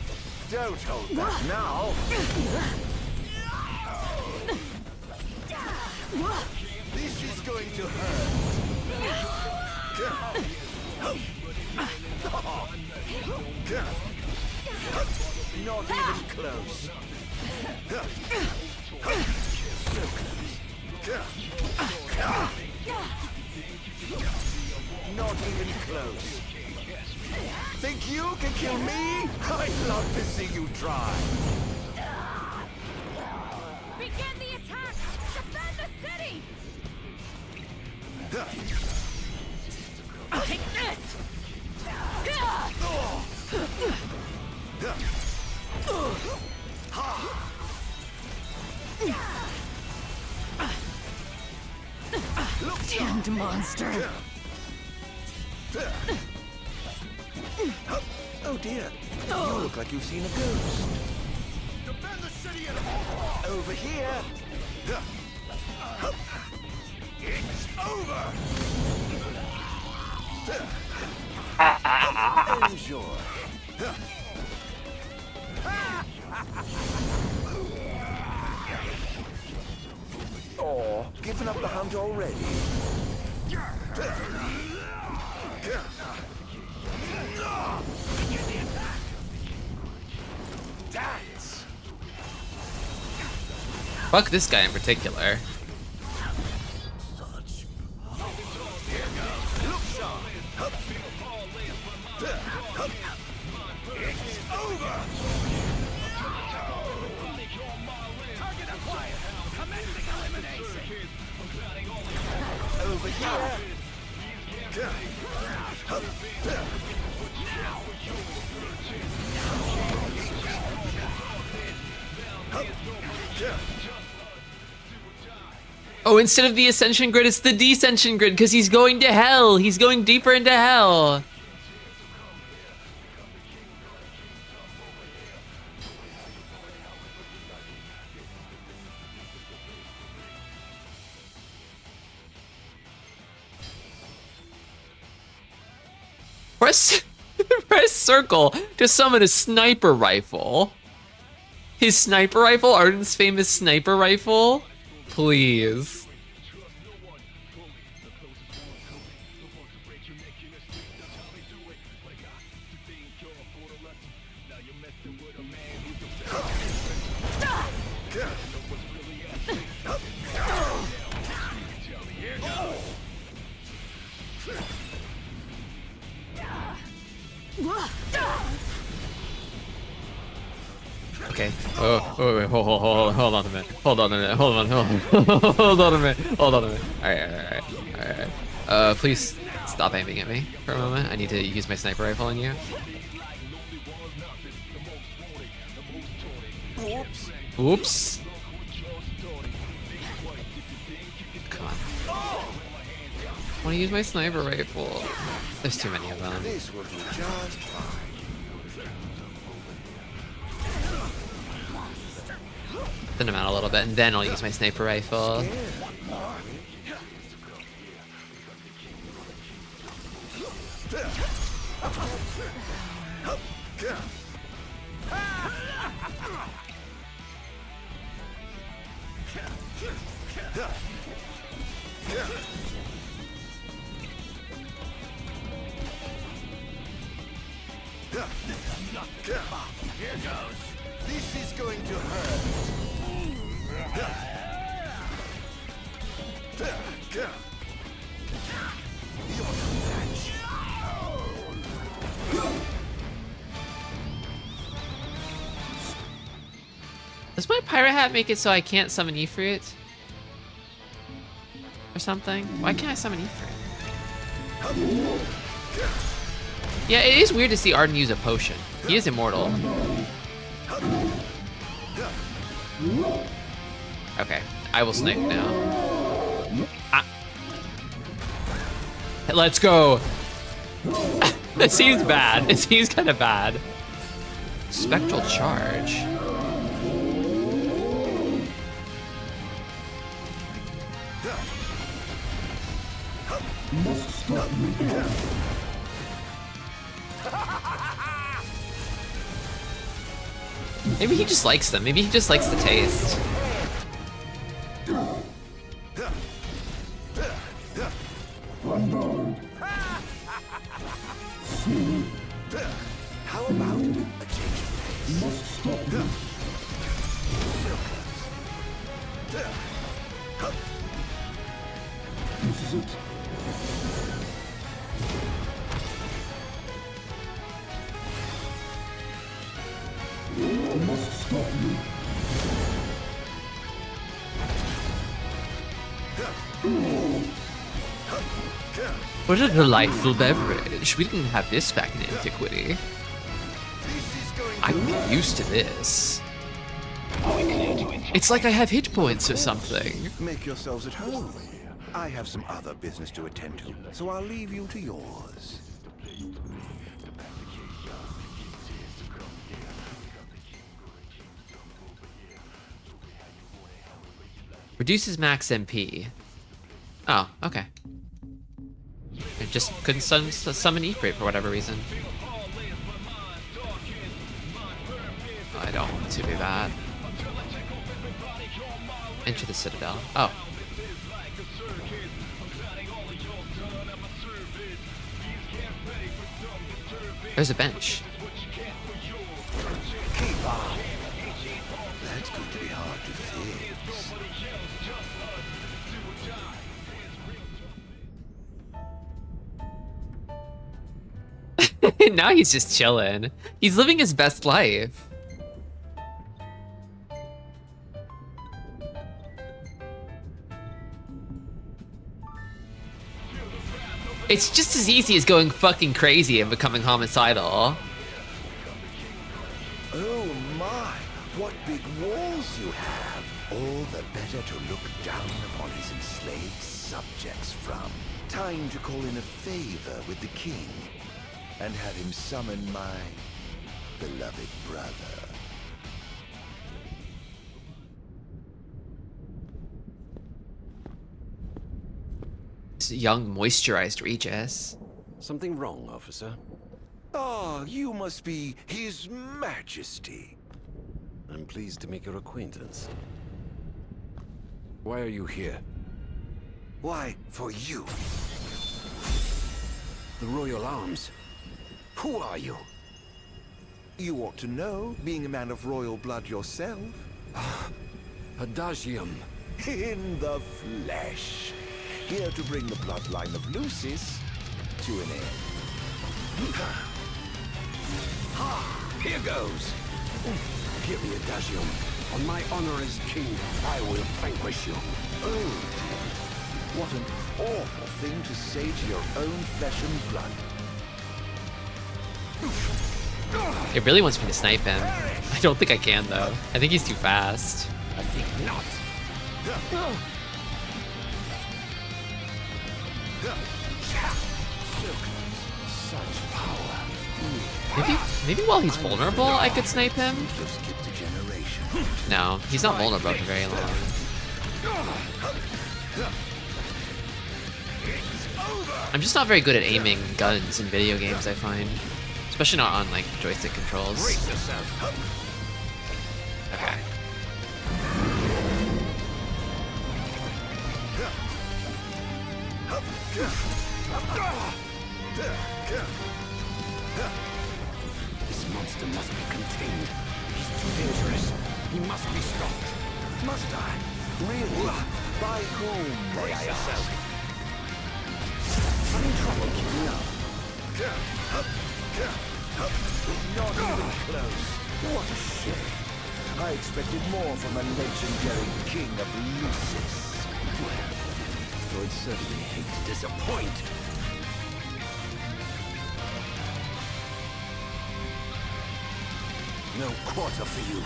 Don't hold that now. This is going to hurt. Not even close. Not even close. Think you can kill me? I'd love to see you try. Begin the attack! Defend the city! Take this! Damned monster! Oh dear, you look like you've seen a ghost. Defend the city Over here. It's over! Enjoy. Oh, giving up the hunt already? Dance! Fuck this guy in particular. It's over! Target acquired! Commencing elimination! Over here. Oh, instead of the ascension grid, it's the descension grid because he's going to hell. He's going deeper into hell. Press circle to summon a sniper rifle. His sniper rifle, Arden's famous sniper rifle. Please. Okay. Oh, wait, hold on a minute. Hold on a minute. Hold on a minute. Hold on a minute. Alright. Please stop aiming at me for a moment. I need to use my sniper rifle on you. Oops. want to use my sniper rifle. There's too many of them. This will do just fine. Thin them out a little bit, and then I'll use my sniper rifle. Here goes. This is going to hurt. Does my pirate hat make it so I can't summon Ifrit? Or something? Why can't I summon Ifrit? Yeah, it is weird to see Arden use a potion. He is immortal. Okay, I will snipe now. Ah. Let's go. It seems bad. It seems kind of bad. Spectral charge. Maybe he just likes them. Maybe he just likes the taste. How about a change of pace? This is it. I must stop you. What a delightful beverage. We didn't have this back in antiquity. I'm used to this. It's like I have hit points or something. Make yourselves at home. I have some other business to attend to, so I'll leave you to yours. Reduces max MP. Oh, okay. I just couldn't summon Ifrit for whatever reason. I don't want to do that. Enter the Citadel. Oh. There's a bench. Keep on. That's going to be hard to fix. Now he's just chilling. He's living his best life. It's just as easy as going fucking crazy and becoming homicidal. Oh my, what big walls you have. All the better to look down upon his enslaved subjects from. Time to call in a favor with the king and have him summon my beloved brother. This young, moisturized Regis. Something wrong, officer? Ah, you must be His Majesty. I'm pleased to make your acquaintance. Why are you here? Why, for you. The Royal Arms. Who are you? You ought to know, being a man of royal blood yourself. Adagium. In the flesh. Here to bring the bloodline of Lucis to an end. Here goes. Give me Adagium. On my honor as king, I will vanquish you. Oh, what an awful thing to say to your own flesh and blood. It really wants me to snipe him. I don't think I can, though. I think he's too fast. I think not. Such power. Maybe while he's vulnerable, I could snipe him. Just skip the generation. No, he's not vulnerable for very long. I'm just not very good at aiming guns in video games, I find. Especially not on, like, joystick controls. Okay. This monster must be contained. He's too dangerous. He must be stopped. Must I? Really? By whom, may I ask? I'm in trouble keeping up. Not even close. What a shame. I expected more from a legendary king of Lucis. Well, though I'd certainly hate to disappoint. No quarter for you.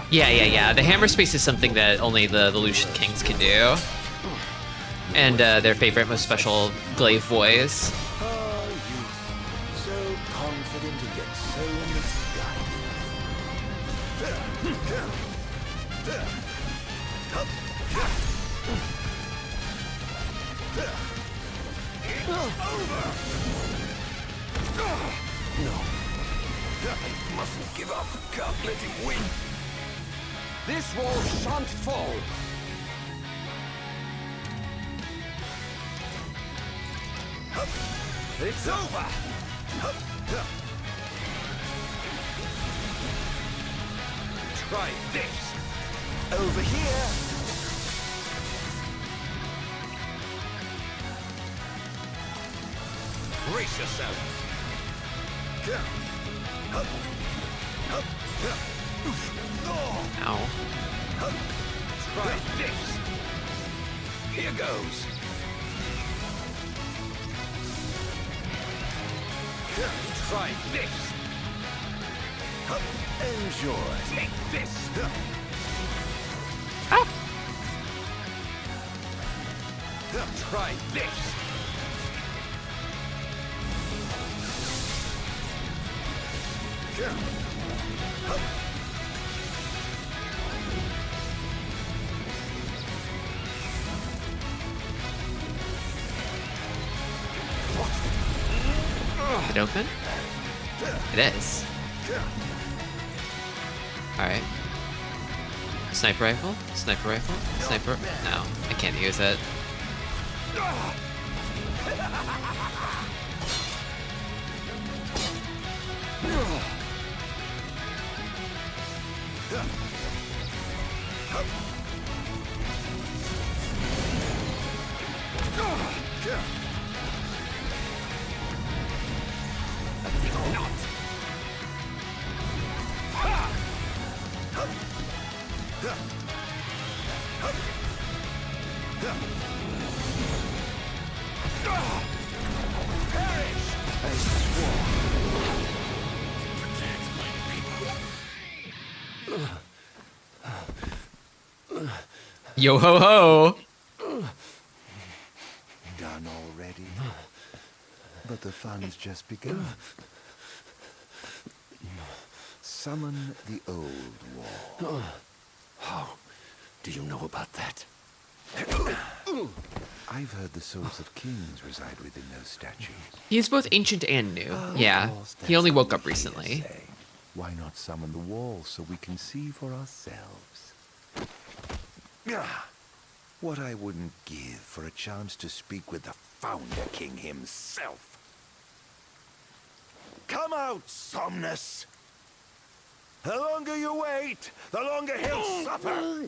Yeah. The hammer space is something that only the Lucian Kings can do. And their favorite, most special glaive boys. Oh, you. So confident and yet so No. I mustn't give up. Can't let him win. This wall shan't fall. It's over. Try this. over here. Brace yourself. Ow. Try this. Here goes. Try this. Enjoy. Take this. Try this. Is it open? It is. Alright. Sniper rifle? Sniper rifle? Sniper? No, I can't use it. Yo ho ho! Done already? But the fun's just begun. Summon the old wall. How do you know about that? I've heard the souls of kings reside within those statues. He is both ancient and new. Yeah, he only woke up recently. Why not summon the wall so we can see for ourselves? What I wouldn't give for a chance to speak with the Founder King himself. Come out, Somnus! The longer you wait, the longer he'll suffer!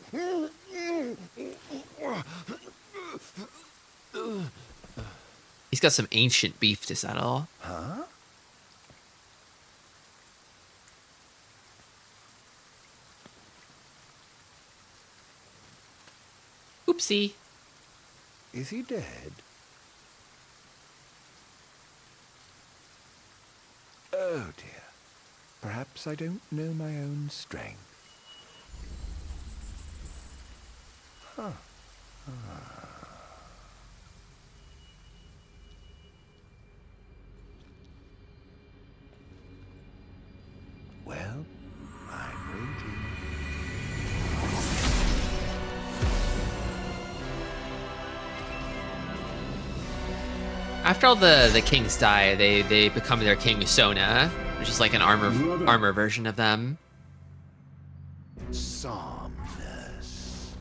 He's got some ancient beef to settle. Huh? Oopsie. Is he dead? Oh dear. Perhaps I don't know my own strength. Huh. Well, I'm waiting. After all the kings die, they become their king Sona, which is like an armor version of them. Somnus.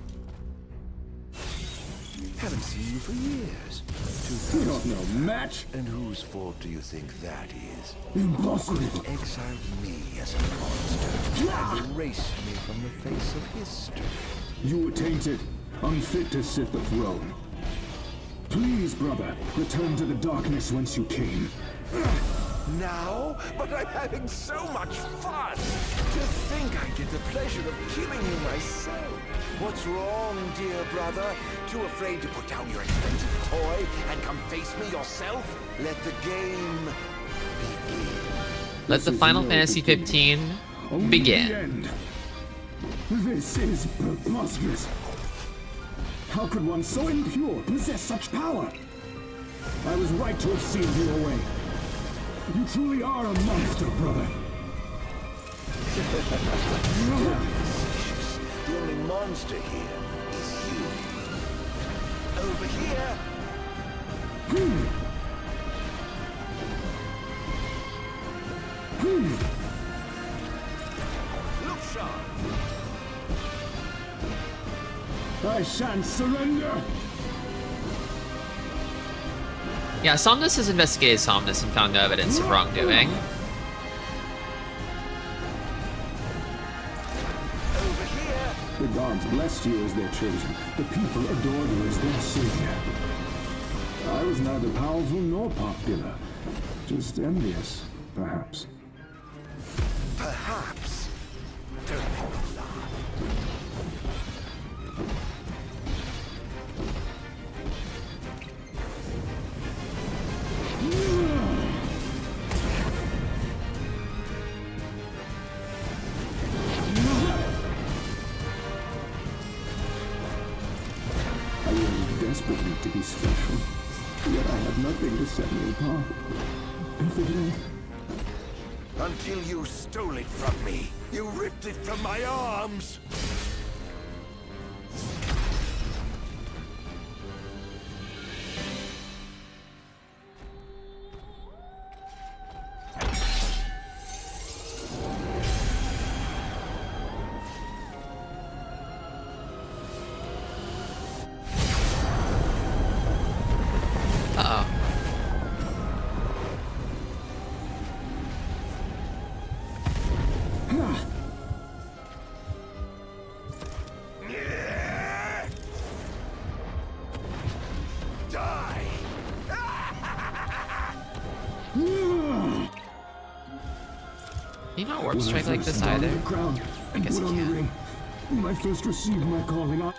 Haven't seen you for years. You don't know match. And whose fault do you think that is? Impossible. It exiled me as a monster and erased me from the face of history. You were tainted, unfit to sit the throne. Please, brother, return to the darkness whence you came. Now? But I'm having so much fun! To think I get the pleasure of killing you myself! What's wrong, dear brother? Too afraid to put down your expensive toy and come face me yourself? Let the game begin. Let the Final Fantasy 15 begin. This is preposterous. How could one so impure possess such power? I was right to have sealed you away. You truly are a monster, brother. The only monster here is you. Over here! Look sharp! I shan't surrender! Yeah, Somnus has investigated Somnus and found no evidence of wrongdoing. The gods blessed you as their chosen. The people adored you as their savior. I was neither powerful nor popular. Just envious, perhaps. Perhaps. Don't make me laugh. I yearned desperately to be special, yet I had nothing to set me apart. And today, Until you stole it from me. You ripped it from my arms. Can you not warp strike like this either? I guess you can. when I first received my calling, I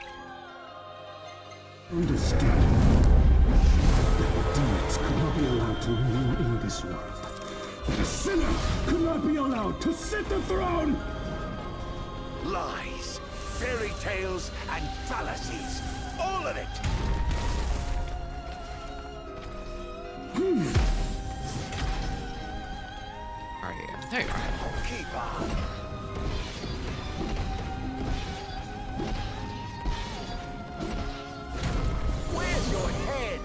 understood that demons could not be allowed to rule in this world. That a sinner could not be allowed to sit the throne! Lies, fairy tales, and fallacies. All of it. Are you? There you are. Keep on. Where's your head?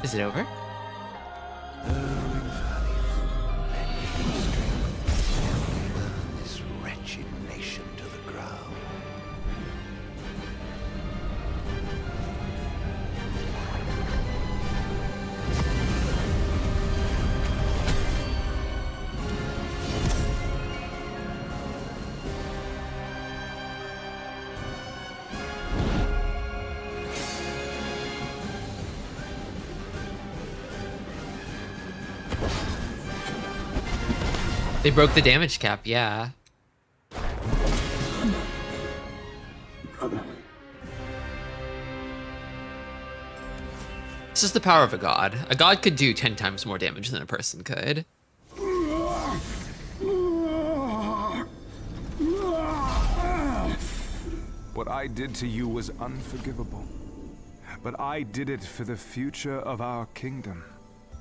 Is it over? This wretched nation to the ground. They broke the damage cap, yeah. This is the power of a god. A god could do 10 times more damage than a person could. What I did to you was unforgivable. But I did it for the future of our kingdom,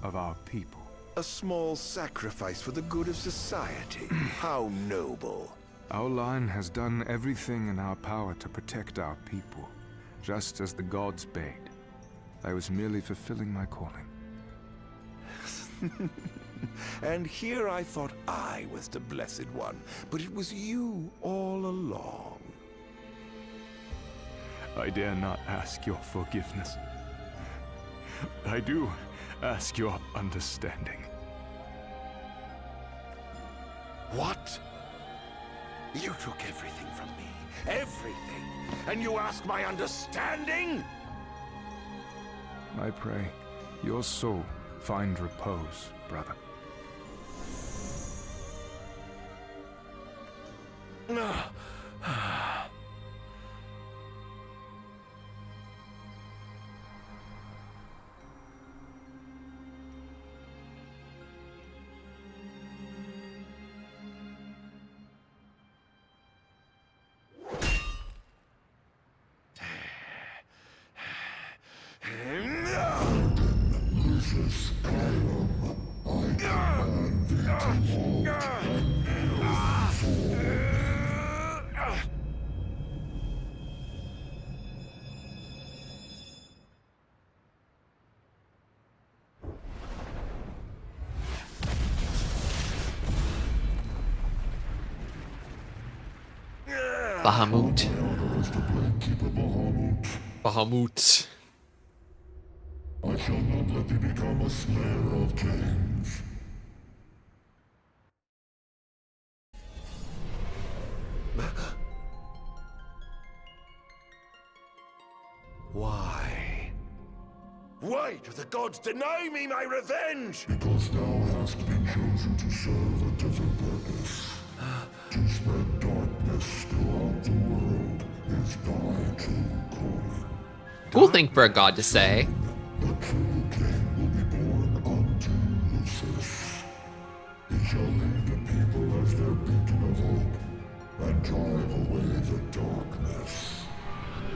of our people. A small sacrifice for the good of society. How noble. Our line has done everything in our power to protect our people, just as the gods bade. I was merely fulfilling my calling. And here I thought I was the Blessed One, but it was you all along. I dare not ask your forgiveness. I do ask your understanding. What? You took everything from me. Everything. And you ask my understanding? I pray your soul find repose, brother. Bahamut. Bahamut. I shall not let thee become a slayer of kings. Why? Why do the gods deny me my revenge? Because thou hast been chosen to serve a different purpose. To spread darkness throughout the world is thy true calling. Cool thing for a god to say. The true king will be born unto Lucis. He shall lead the people as their beacon of hope and drive away the darkness.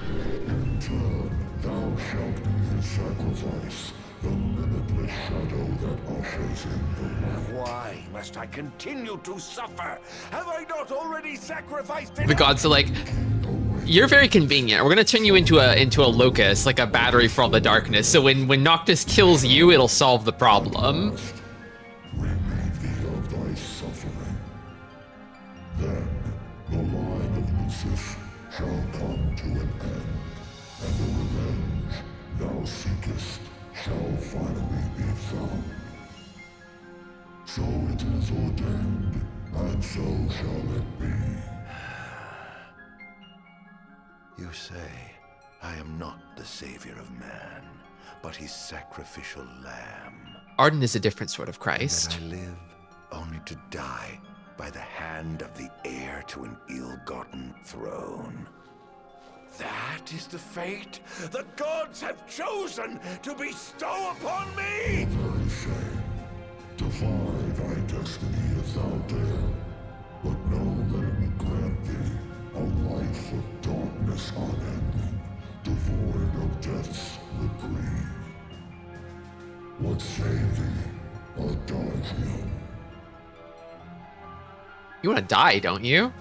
In turn, thou shalt be his sacrifice, the limitless shadow that ushers in the light. Why must I continue to suffer? Have I not already sacrificed The gods are like, you're very convenient. We're gonna turn you into a locust, like a battery for all the darkness. So when Noctis kills you, it'll solve the problem. Relieve thee of thy suffering. Then the line of Lucis shall come to an end, and the revenge thou seekest shall finally be found. So it is ordained, and so shall it be. You say I am not the savior of man, but his sacrificial lamb. Arden is a different sort of Christ. That I live only to die by the hand of the heir to an ill-gotten throne. That is the fate the gods have chosen to bestow upon me! Very shame. Defy thy destiny if thou dare, but know that it will grant thee a life of darkness unending, devoid of death's reprieve. What say thee, Adagium? You wanna die, don't you?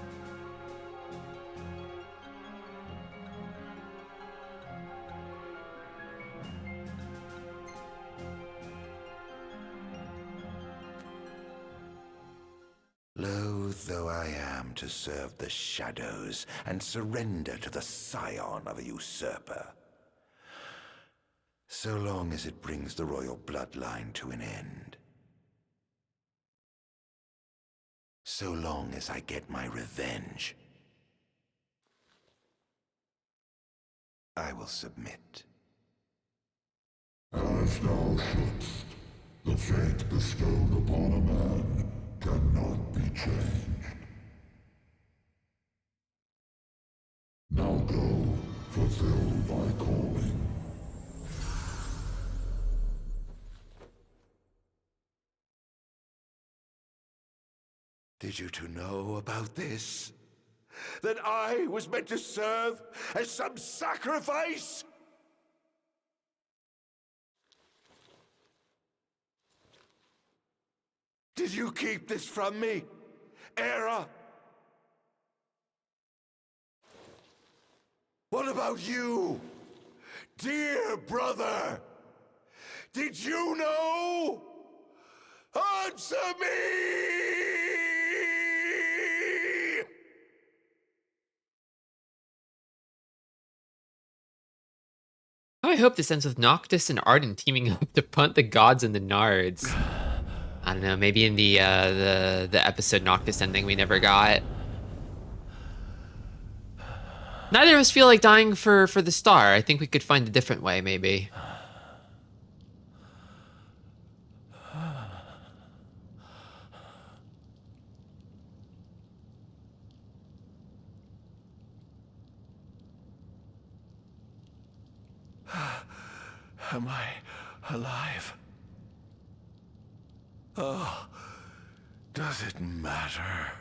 Loath though I am to serve the shadows and surrender to the scion of a usurper, so long as it brings the royal bloodline to an end. So long as I get my revenge, I will submit. As thou shouldst, the fate bestowed upon a man cannot be go, fulfill thy calling. Did you two know about this? That I was meant to serve as some sacrifice? Did you keep this from me, Era? What about you, dear brother? Did you know? Answer me! Oh, I hope this ends with Noctis and Arden teaming up to punt the gods and the Nards. I don't know, maybe in the episode Noctis ending we never got. Neither of us feel like dying for the star. I think we could find a different way, maybe. Am I alive? Oh, does it matter?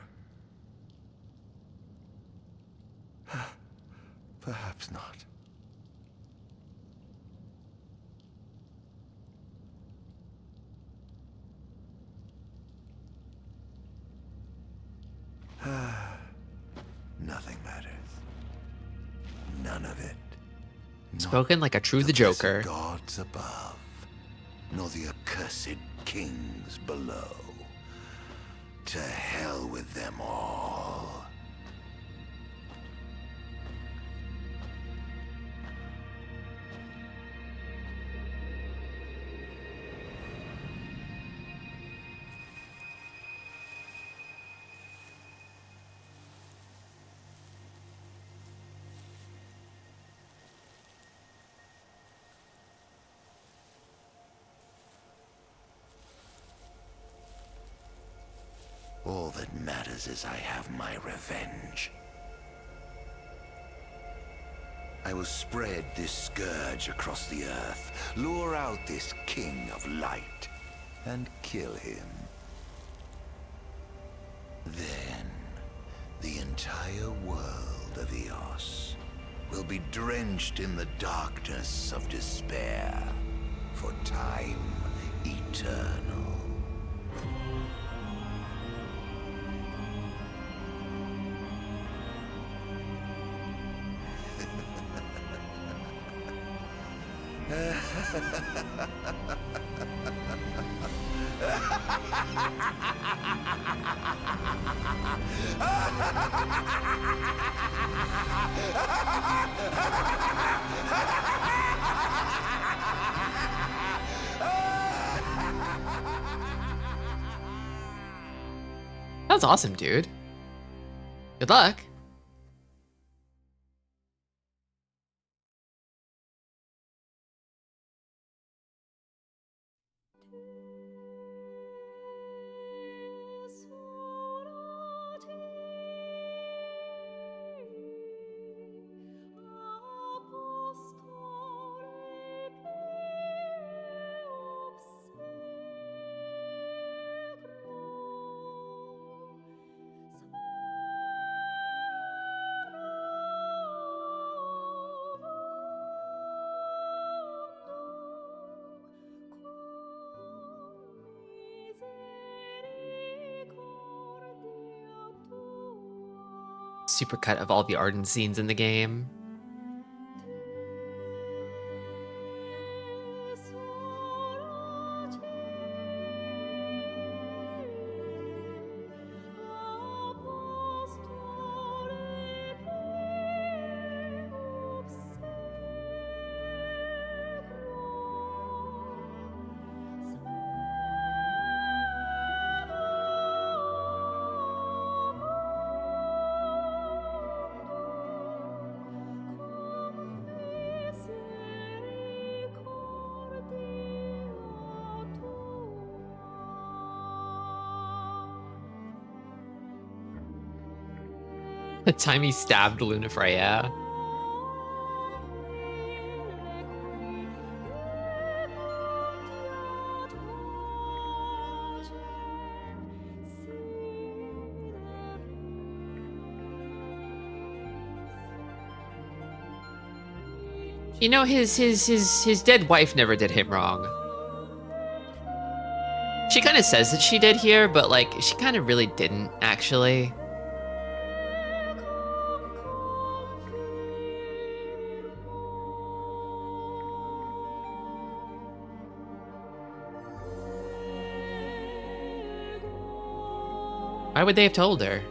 Perhaps not. Nothing matters. None of it. Spoken like a true the blessed Joker. Gods above, nor the accursed kings below. To hell with them all. All that matters is I have my revenge. I will spread this scourge across the earth, lure out this king of light, and kill him. Then, the entire world of Eos will be drenched in the darkness of despair for time eternal. That was awesome, dude. Good luck. Supercut of all the Arden scenes in the game. The time he stabbed Lunafreya. You know, his dead wife never did him wrong. She kind of says that she did here, but like she kind of really didn't actually. Why would they have told her?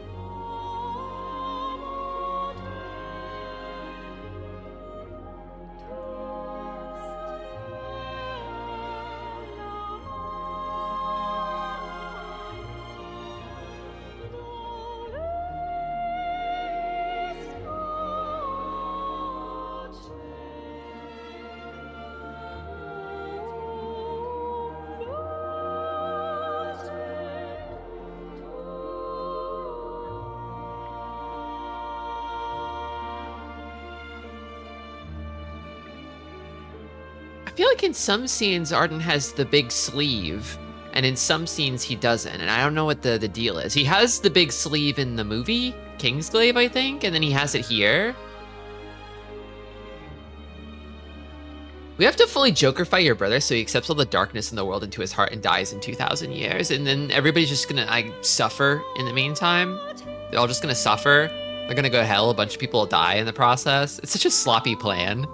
I feel like in some scenes Arden has the big sleeve, and in some scenes he doesn't, and I don't know what the deal is. He has the big sleeve in the movie, Kingsglaive, I think, and then he has it here. We have to fully Jokerify your brother so he accepts all the darkness in the world into his heart and dies in 2,000 years, and then everybody's just gonna suffer in the meantime. They're all just gonna suffer. They're gonna go to hell, a bunch of people will die in the process. It's such a sloppy plan.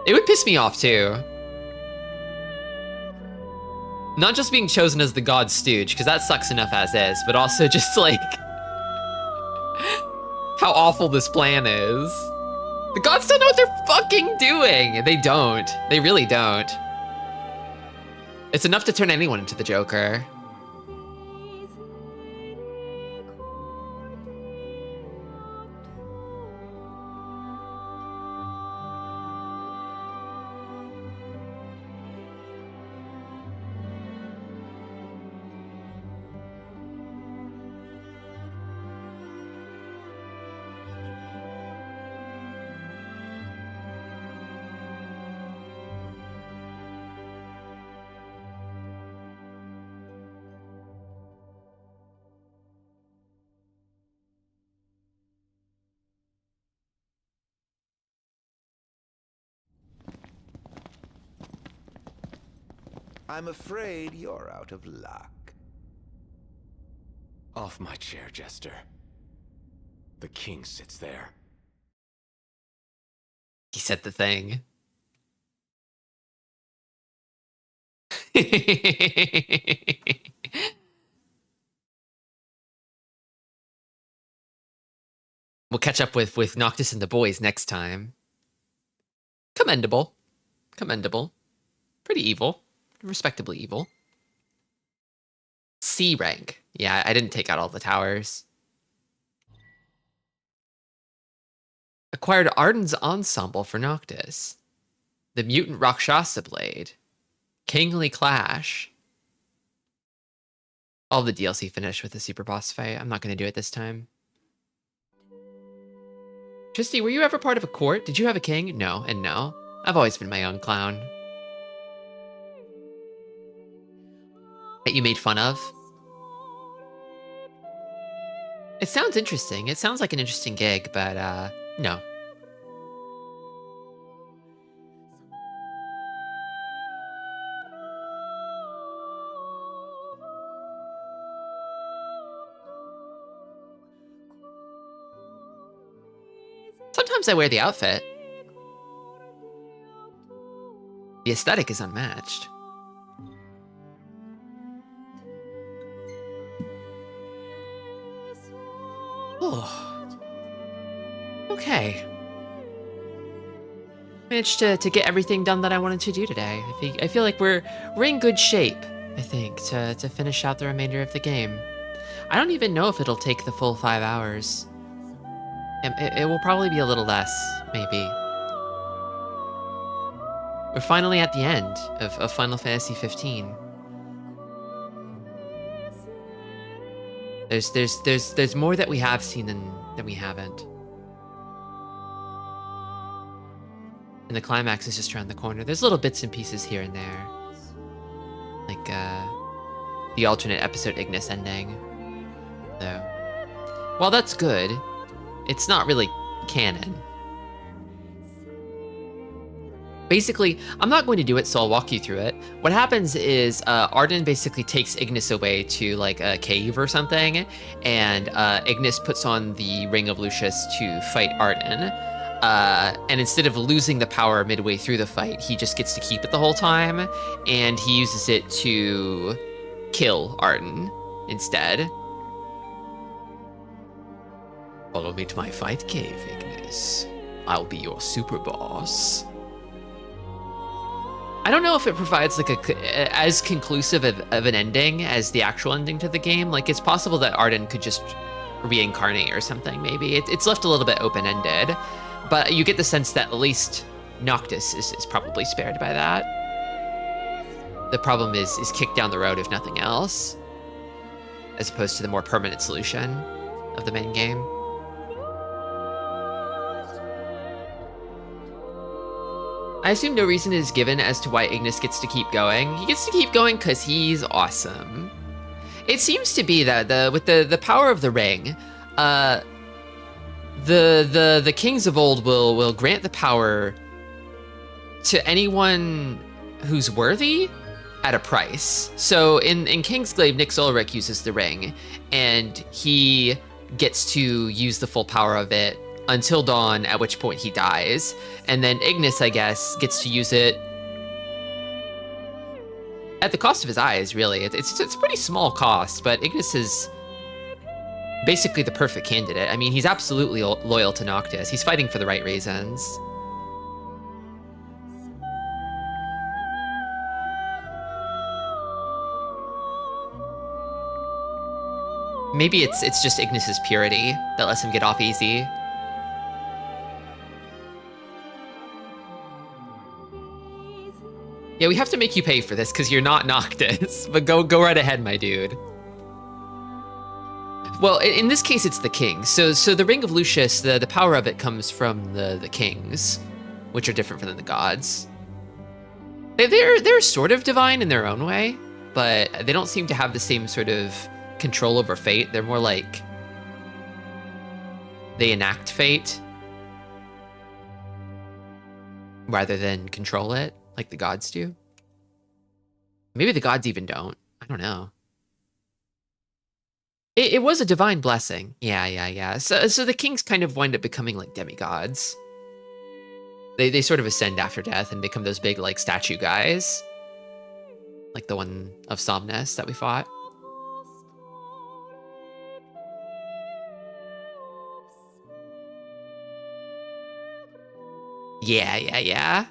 It would piss me off too. Not just being chosen as the god stooge, because that sucks enough as is, but also just like how awful this plan is. The gods don't know what they're fucking doing. They don't. They really don't. It's enough to turn anyone into the Joker. I'm afraid you're out of luck. Off my chair, Jester. The king sits there. He said the thing. We'll catch up with Noctis and the boys next time. Commendable. Commendable. Pretty evil. Respectably evil. C rank. Yeah, I didn't take out all the towers. Acquired Arden's ensemble for Noctis. The Mutant Rakshasa Blade. Kingly Clash. All the DLC finished with the super boss fight. I'm not going to do it this time. Tristy, were you ever part of a court? Did you have a king? No, and no. I've always been my own clown. That you made fun of? It sounds interesting. It sounds like an interesting gig, but no. Sometimes I wear the outfit. The aesthetic is unmatched. Oh. Okay. Managed to get everything done that I wanted to do today. I feel like we're in good shape, I think, to finish out the remainder of the game. I don't even know if it'll take the full 5 hours. It will probably be a little less, maybe. We're finally at the end of Final Fantasy 15. There's more that we have seen than we haven't. And the climax is just around the corner. There's little bits and pieces here and there. Like the alternate episode Ignis ending. So while that's good, it's not really canon. Basically, I'm not going to do it, so I'll walk you through it. What happens is Arden basically takes Ignis away to like a cave or something, and Ignis puts on the Ring of Lucius to fight Arden. And instead of losing the power midway through the fight, he just gets to keep it the whole time, and he uses it to kill Arden instead. Follow me to my fight cave, Ignis. I'll be your super boss. I don't know if it provides like as conclusive of an ending as the actual ending to the game. Like, it's possible that Arden could just reincarnate or something, maybe. It's left a little bit open-ended, but you get the sense that at least Noctis is probably spared by that. The problem is kicked down the road, if nothing else, as opposed to the more permanent solution of the main game. I assume no reason is given as to why Ignis gets to keep going. He gets to keep going because he's awesome. It seems to be that with the power of the ring, the kings of old will grant the power to anyone who's worthy at a price. So in Kingsglaive, Nyx Ulrich uses the ring, and he gets to use the full power of it until dawn, at which point he dies. And then Ignis, I guess, gets to use it at the cost of his eyes, really. It's a pretty small cost, but Ignis is basically the perfect candidate. I mean, he's absolutely loyal to Noctis. He's fighting for the right reasons. Maybe it's just Ignis's purity that lets him get off easy. Yeah, we have to make you pay for this because you're not Noctis, but go right ahead, my dude. Well, in this case, it's the king. So the Ring of Lucius, the power of it comes from the kings, which are different from the gods. They're sort of divine in their own way, but they don't seem to have the same sort of control over fate. They're more like they enact fate rather than control it, like the gods do. Maybe the gods even don't. I don't know. It was a divine blessing. Yeah. So the kings kind of wind up becoming like demigods. They sort of ascend after death and become those big like statue guys. Like the one of Somnus that we fought. Yeah.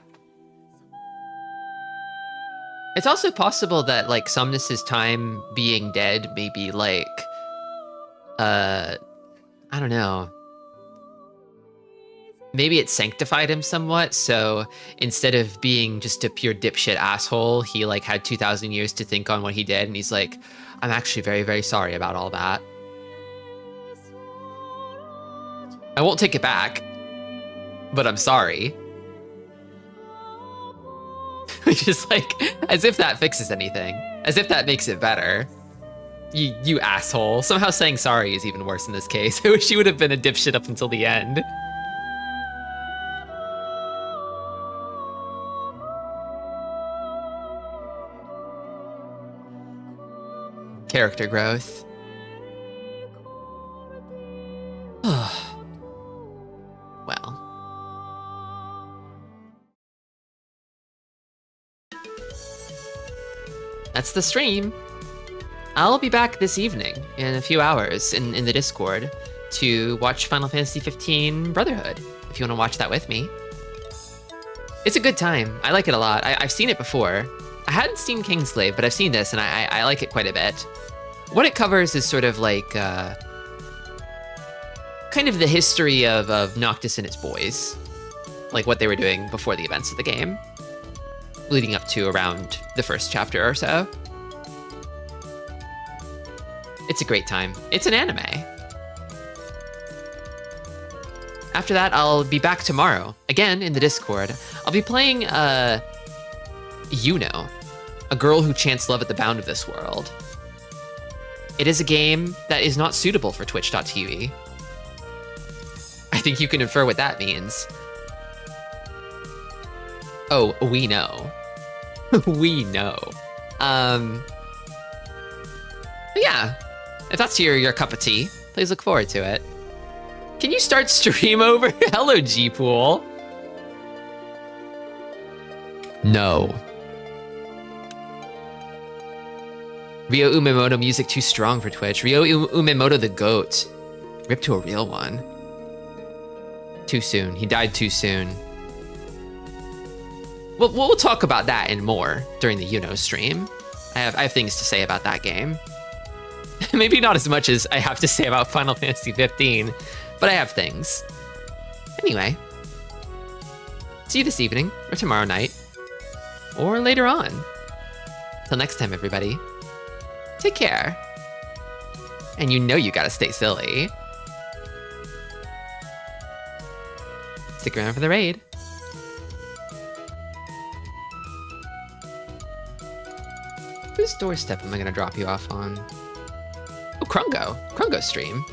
It's also possible that like Somnus's time being dead maybe like I don't know. Maybe it sanctified him somewhat, so instead of being just a pure dipshit asshole, he like had 2,000 years to think on what he did, and he's like, I'm actually very, very sorry about all that. I won't take it back, but I'm sorry. Which is like, as if that fixes anything. As if that makes it better. You asshole. Somehow saying sorry is even worse in this case. I wish you would have been a dipshit up until the end. Character growth. Well. That's the stream. I'll be back this evening in a few hours in the Discord to watch Final Fantasy XV Brotherhood, if you want to watch that with me. It's a good time. I like it a lot. I've seen it before. I hadn't seen Kingsglaive, but I've seen this, and I like it quite a bit. What it covers is sort of like kind of the history of Noctis and its boys, like what they were doing before the events of the game, leading up to around the first chapter or so. It's a great time. It's an anime. After that, I'll be back tomorrow, again in the Discord. I'll be playing, Yuno, a girl who chants love at the bound of this world. It is a game that is not suitable for Twitch.tv. I think you can infer what that means. Oh, we know. We know. But yeah, if that's your cup of tea, please look forward to it. Can you start stream over? Hello, G-Pool. No. Ryo Umemoto music too strong for Twitch. Ryo Umemoto the GOAT. Ripped to a real one. Too soon. He died too soon. We'll talk about that and more during the Yuno stream. I have things to say about that game. Maybe not as much as I have to say about Final Fantasy 15, but I have things. Anyway. See you this evening, or tomorrow night, or later on. Till next time, everybody. Take care. And you know you gotta stay silly. Stick around for the raid. Whose doorstep am I gonna drop you off on? Oh, Krungo. Krungo stream.